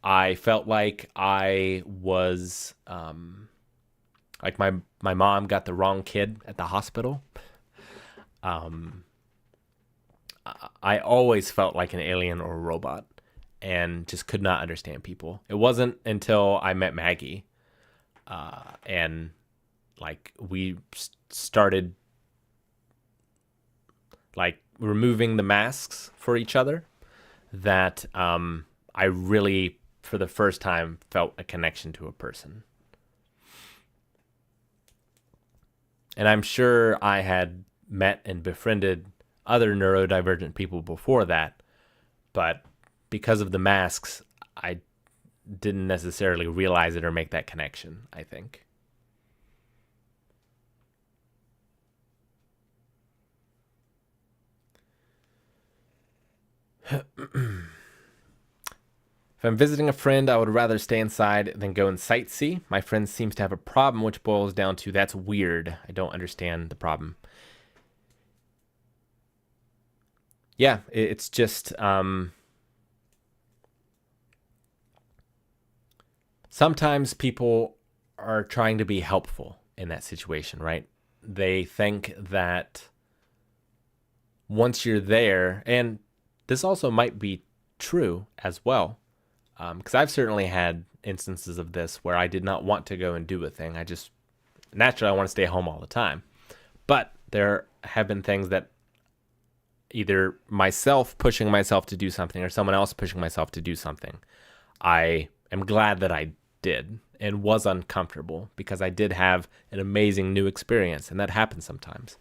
I felt like I was, like my mom got the wrong kid at the hospital. I always felt like an alien or a robot, and just could not understand people. It wasn't until I met Maggie, and like we started like removing the masks for each other, that I really, for the first time, felt a connection to a person. And I'm sure I had met and befriended other neurodivergent people before that, but because of the masks, I didn't necessarily realize it or make that connection, I think. If I'm visiting a friend, I would rather stay inside than go and sightsee. My friend seems to have a problem, which boils down to, that's weird. I don't understand the problem. Yeah, it's just sometimes people are trying to be helpful in that situation, right? They think that once you're there, and this also might be true as well, because I've certainly had instances of this where I did not want to go and do a thing. I just, naturally, I want to stay home all the time. But there have been things that either myself pushing myself to do something or someone else pushing myself to do something, I am glad that I did and was uncomfortable, because I did have an amazing new experience, and that happens sometimes.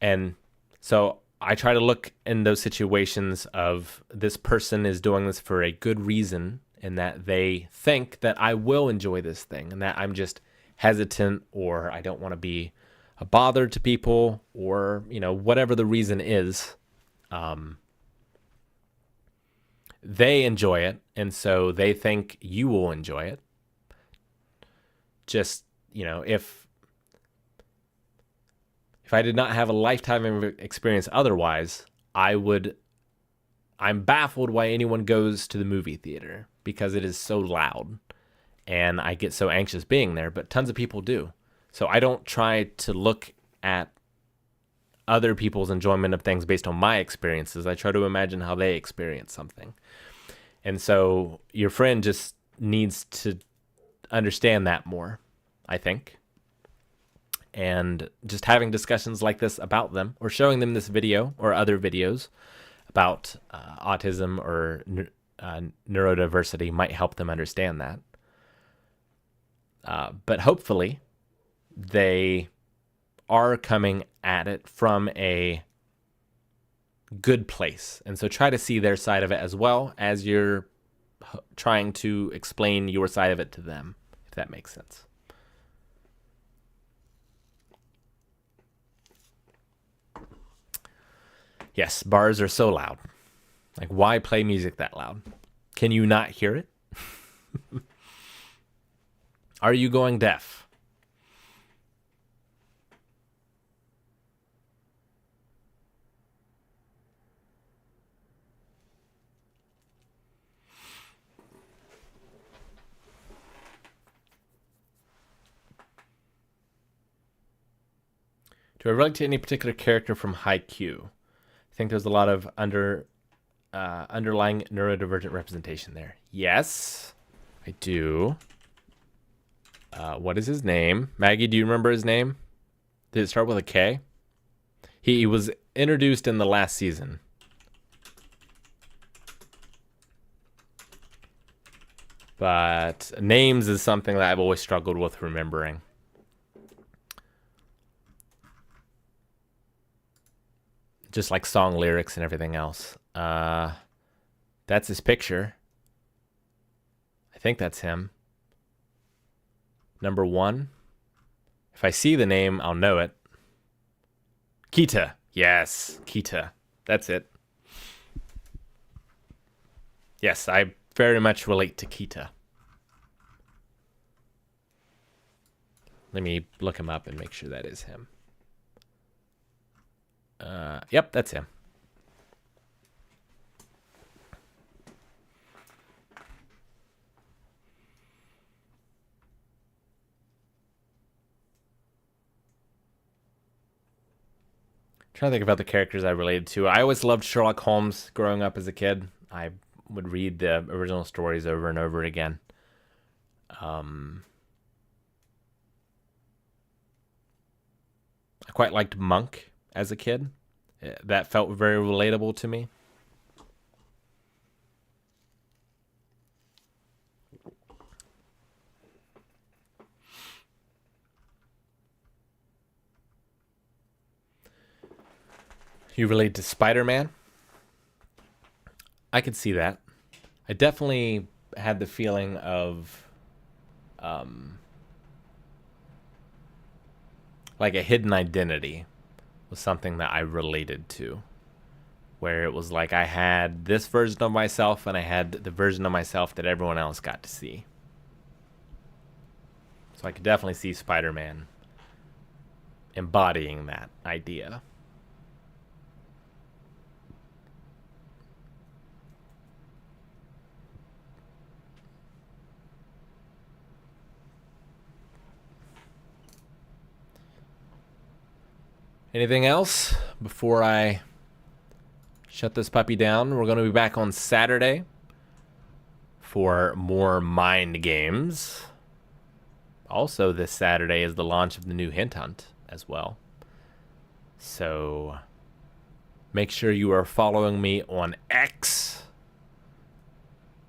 And so I try to look in those situations of, this person is doing this for a good reason, and that they think that I will enjoy this thing, and that I'm just hesitant, or I don't want to be a bother to people, or, whatever the reason is. They enjoy it, and so they think you will enjoy it. Just, if I did not have a lifetime of experience otherwise, I'm baffled why anyone goes to the movie theater, because it is so loud and I get so anxious being there, but tons of people do. So I don't try to look at other people's enjoyment of things based on my experiences. I try to imagine how they experience something. And so your friend just needs to understand that more, I think. And just having discussions like this about them, or showing them this video or other videos about autism or neurodiversity might help them understand that. But hopefully they are coming at it from a good place. And so try to see their side of it as well as you're trying to explain your side of it to them, if that makes sense. Yes, bars are so loud. Like, why play music that loud? Can you not hear it? Are you going deaf? Do I relate to any particular character from Haikyuu? I think there's a lot of underlying neurodivergent representation there. Yes, I do. What is his name? Maggie, do you remember his name? Did it start with a K? He was introduced in the last season. But names is something that I've always struggled with remembering. Just like song lyrics and everything else. That's his picture. I think that's him. Number 1. If I see the name, I'll know it. Kita. Yes, Kita. That's it. Yes, I very much relate to Kita. Let me look him up and make sure that is him. Yep, that's him. Trying to think about the characters I related to. I always loved Sherlock Holmes growing up as a kid. I would read the original stories over and over again. I quite liked Monk as a kid. That felt very relatable to me. You relate to Spider-Man? I could see that. I definitely had the feeling of like a hidden identity was something that I related to, where it was like I had this version of myself and I had the version of myself that everyone else got to see. So I could definitely see Spider-Man embodying that idea. Anything else before I shut this puppy down? We're going to be back on Saturday for more mind games. Also, this Saturday is the launch of the new Hint Hunt as well. So make sure you are following me on X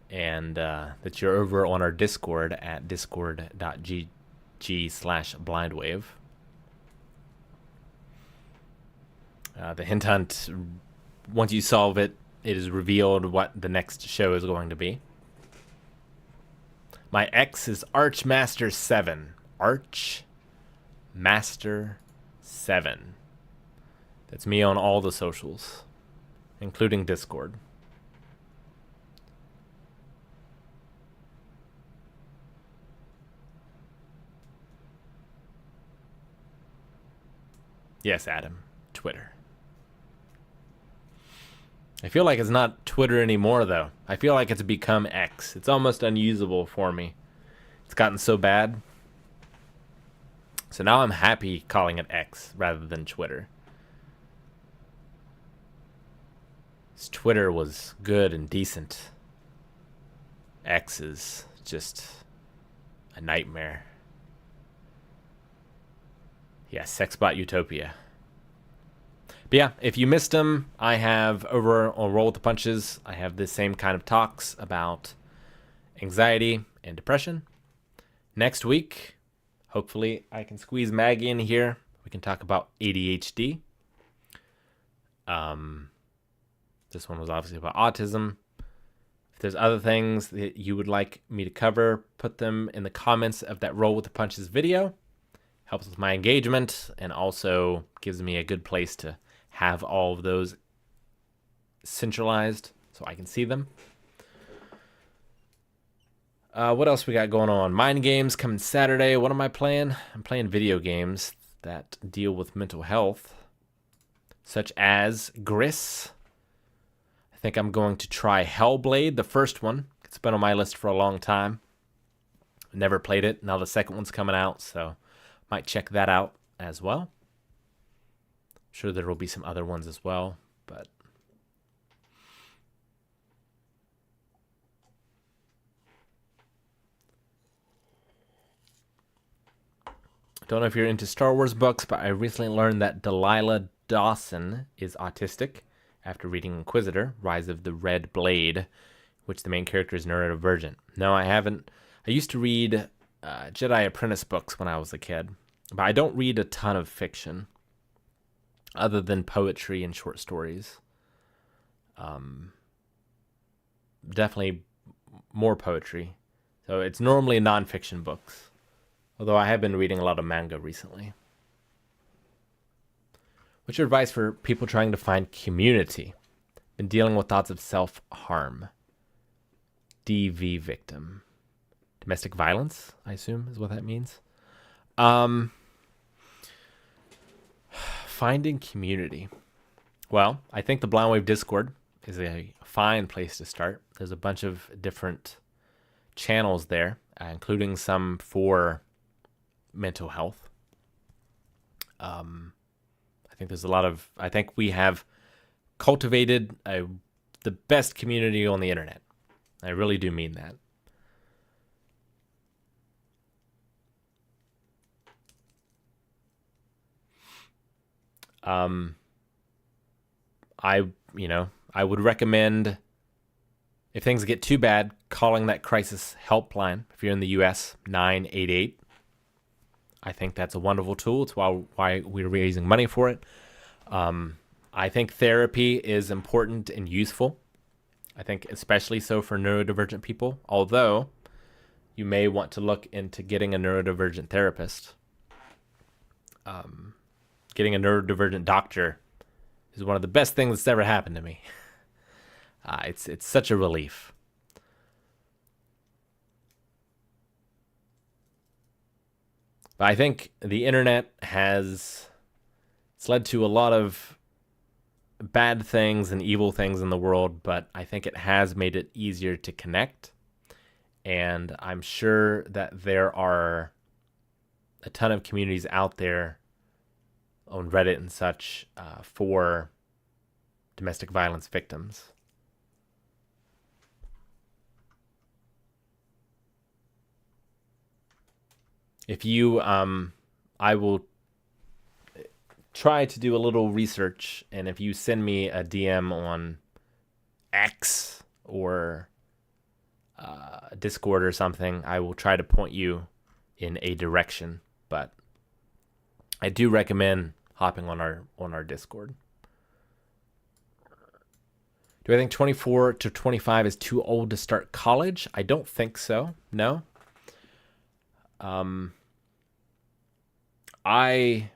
and that you're over on our Discord at discord.gg/blindwave. The Hint Hunt, once you solve it, it is revealed what the next show is going to be. My X is Archmaster7. Archmaster7. That's me on all the socials, including Discord. Yes, Adam. Twitter. I feel like it's not Twitter anymore, though. I feel like it's become X. It's almost unusable for me. It's gotten so bad. So now I'm happy calling it X rather than Twitter. Twitter was good and decent. X is just a nightmare. Yeah, Sexbot Utopia. But yeah, if you missed them, I have over on Roll with the Punches, I have the same kind of talks about anxiety and depression. Next week, hopefully I can squeeze Maggie in here. We can talk about ADHD. This one was obviously about autism. If there's other things that you would like me to cover, put them in the comments of that Roll with the Punches video. Helps with my engagement and also gives me a good place to have all of those centralized so I can see them. What else we got going on? Mind games coming Saturday. What am I playing? I'm playing video games that deal with mental health, such as Gris. I think I'm going to try Hellblade, the first one. It's been on my list for a long time. Never played it. Now the second one's coming out, so might check that out as well. I'm sure there will be some other ones as well, but don't know if you're into Star Wars books, but I recently learned that Delilah Dawson is autistic after reading Inquisitor, Rise of the Red Blade, which the main character is neurodivergent. No, I haven't. I used to read Jedi Apprentice books when I was a kid, but I don't read a ton of fiction other than poetry and short stories. Definitely more poetry. So it's normally nonfiction books, although I have been reading a lot of manga recently. What's your advice for people trying to find community? Been dealing with thoughts of self-harm. DV victim. Domestic violence, I assume, is what that means. Finding community. Well, I think the Blind Wave Discord is a fine place to start. There's a bunch of different channels there, including some for mental health. I think we have cultivated the best community on the internet. I really do mean that. I would recommend, if things get too bad, calling that crisis helpline. If you're in the US, 988. I think that's a wonderful tool. It's why we're raising money for it. I think therapy is important and useful. I think especially so for neurodivergent people, although you may want to look into getting a neurodivergent therapist. Getting a neurodivergent doctor is one of the best things that's ever happened to me. It's such a relief. But I think the internet it's led to a lot of bad things and evil things in the world, but I think it has made it easier to connect. And I'm sure that there are a ton of communities out there on Reddit and such for domestic violence victims. If you, I will try to do a little research, and if you send me a DM on X or Discord or something, I will try to point you in a direction. But I do recommend hopping on our Discord. Do I think 24 to 25 is too old to start college? I don't think so. No. I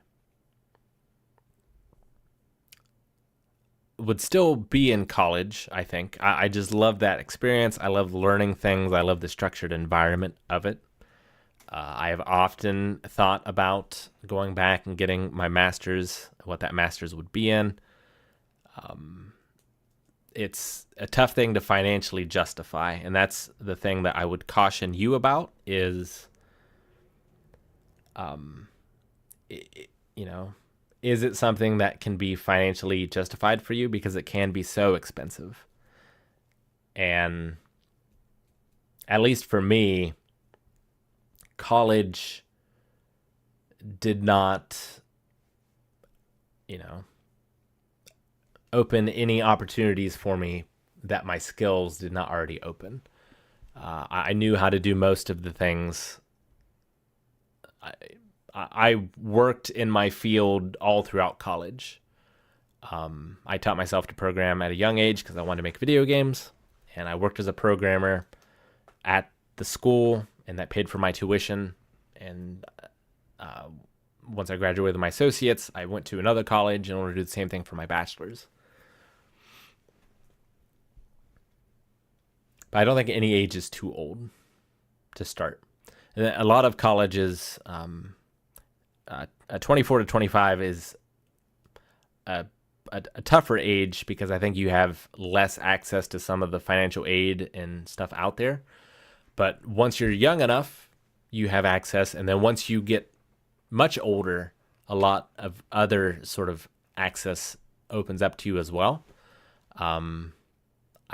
would still be in college, I think. I just love that experience. I love learning things. I love the structured environment of it. I have often thought about going back and getting my master's, what that master's would be in. It's a tough thing to financially justify, and that's the thing that I would caution you about is, is it something that can be financially justified for you? Because it can be so expensive. And at least for me, college did not, open any opportunities for me that my skills did not already open. I knew how to do most of the things I worked in my field all throughout college. I taught myself to program at a young age because I wanted to make video games, and I worked as a programmer at the school, and that paid for my tuition. And once I graduated with my associates, I went to another college in order to do the same thing for my bachelor's. But I don't think any age is too old to start. And a lot of colleges, 24 to 25 is a tougher age because I think you have less access to some of the financial aid and stuff out there. But once you're young enough, you have access. And then once you get much older, a lot of other sort of access opens up to you as well.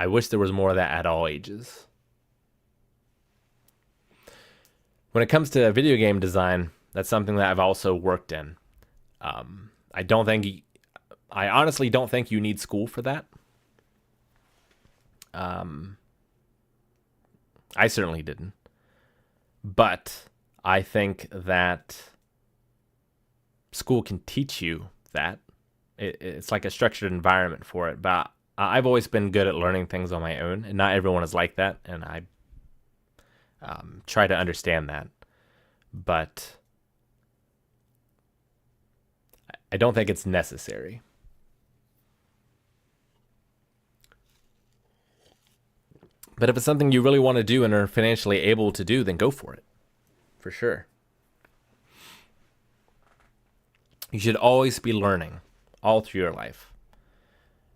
I wish there was more of that at all ages. When it comes to video game design, that's something that I've also worked in. I honestly don't think you need school for that. I certainly didn't. But I think that school can teach you that. It's like a structured environment for it. But I've always been good at learning things on my own, and not everyone is like that, and I try to understand that. But I don't think it's necessary. But if it's something you really want to do and are financially able to do, then go for it. For sure. You should always be learning all through your life.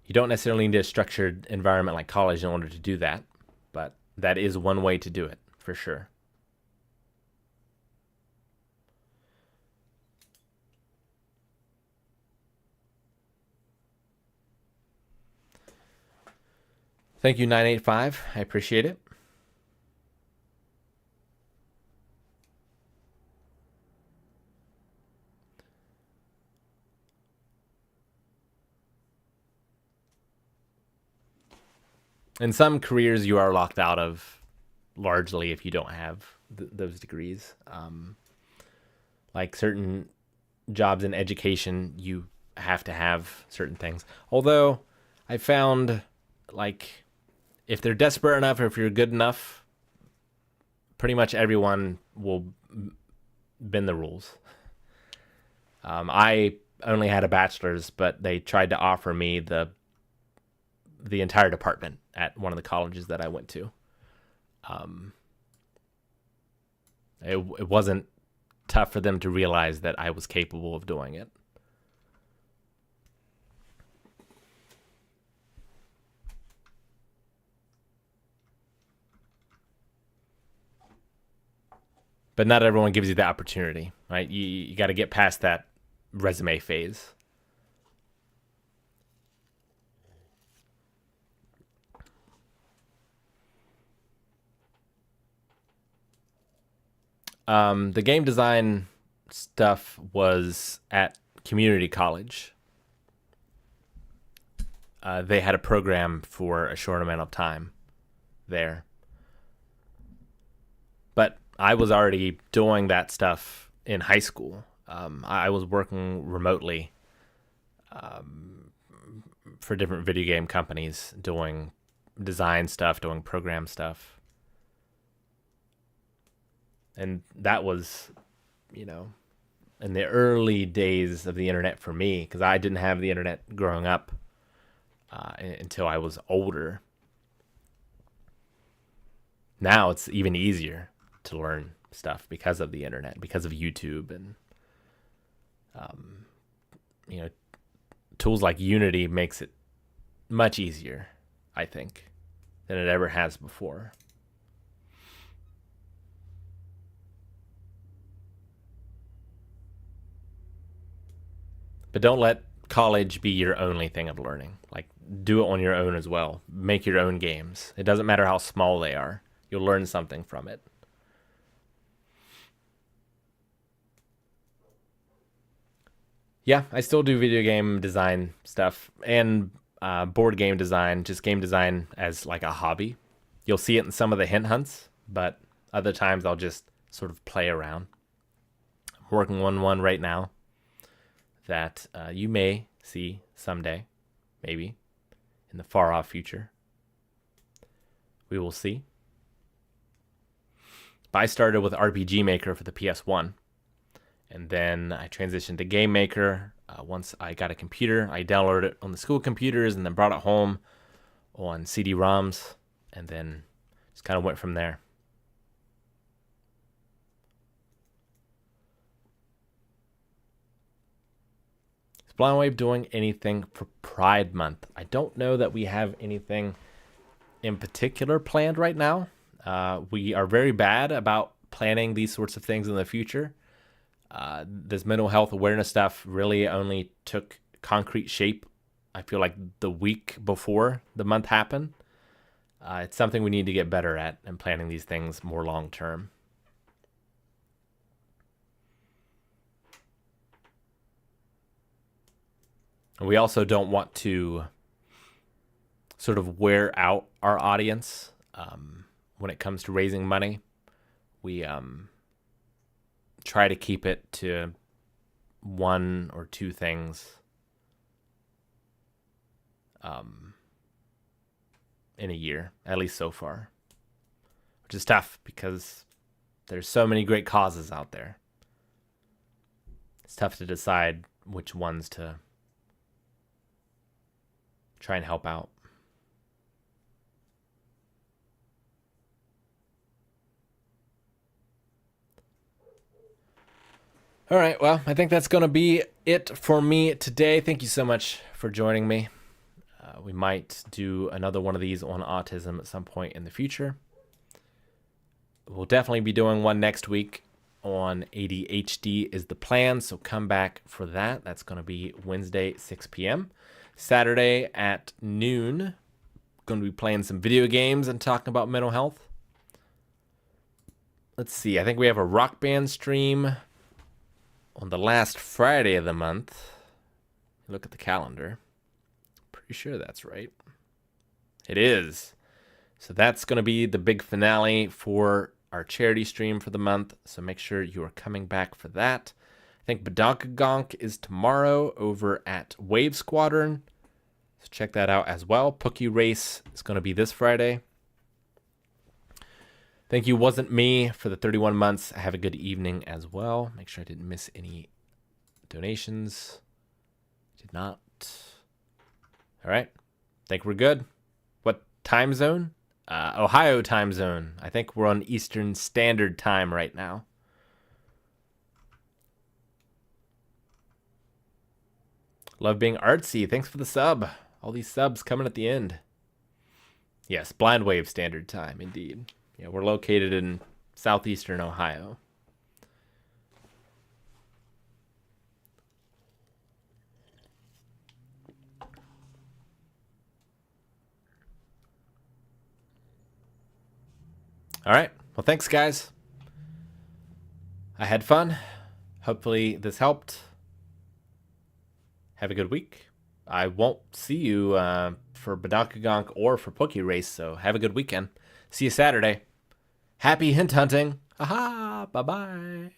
You don't necessarily need a structured environment like college in order to do that, but that is one way to do it, for sure. Thank you, 985. I appreciate it. In some careers, you are locked out of largely if you don't have those degrees. Like certain jobs in education, you have to have certain things. Although I found, like, if they're desperate enough or if you're good enough, pretty much everyone will bend the rules. I only had a bachelor's, but they tried to offer me the entire department at one of the colleges that I went to. It wasn't tough for them to realize that I was capable of doing it. But not everyone gives you the opportunity, right? You got to get past that resume phase. The game design stuff was at community college. They had a program for a short amount of time there. But I was already doing that stuff in high school. I was working remotely for different video game companies, doing design stuff, doing program stuff. And that was, in the early days of the internet for me, because I didn't have the internet growing up until I was older. Now it's even easier to learn stuff because of the internet, because of YouTube, and tools like Unity makes it much easier, I think, than it ever has before. But don't let college be your only thing of learning. Like, do it on your own as well. Make your own games. It doesn't matter how small they are. You'll learn something from it. Yeah, I still do video game design stuff and board game design, just game design as like a hobby. You'll see it in some of the hint hunts, but other times I'll just sort of play around. working on one right now that you may see someday, maybe in the far off future. We will see. But I started with RPG Maker for the PS1, and then I transitioned to Game Maker. Once I got a computer, I downloaded it on the school computers and then brought it home on CD-ROMs, and then just kind of went from there. Is Blind Wave doing anything for Pride Month? I don't know that we have anything in particular planned right now. We are very bad about planning these sorts of things in the future. This mental health awareness stuff really only took concrete shape, I feel like, the week before the month happened. It's something we need to get better at and planning these things more long term. And we also don't want to sort of wear out our audience when it comes to raising money. We try to keep it to one or two things in a year, at least so far, which is tough because there's so many great causes out there. It's tough to decide which ones to try and help out. All right, well, I think that's going to be it for me today. Thank you so much for joining me. We might do another one of these on autism at some point in the future. We'll definitely be doing one next week on ADHD is the plan, so come back for that. That's going to be Wednesday, 6 p.m. Saturday at noon, going to be playing some video games and talking about mental health. Let's see, I think we have a rock band stream on the last Friday of the month. Look at the calendar. Pretty sure that's right. It is. So that's going to be the big finale for our charity stream for the month. So make sure you are coming back for that. I think Badonkagonk is tomorrow over at Wave Squadron. So check that out as well. Pookie Race is going to be this Friday. Thank you, Wasn't Me, for the 31 months. Have a good evening as well. Make sure I didn't miss any donations. Did not. All right. Think we're good. What time zone? Ohio time zone. I think we're on Eastern Standard Time right now. Love being artsy. Thanks for the sub. All these subs coming at the end. Yes, Blind Wave Standard Time, indeed. Yeah, we're located in southeastern Ohio. All right. Well, thanks, guys. I had fun. Hopefully this helped. Have a good week. I won't see you for Badonkagonk or for Pookie Race, so have a good weekend. See you Saturday. Happy hint hunting. Aha! Bye-bye.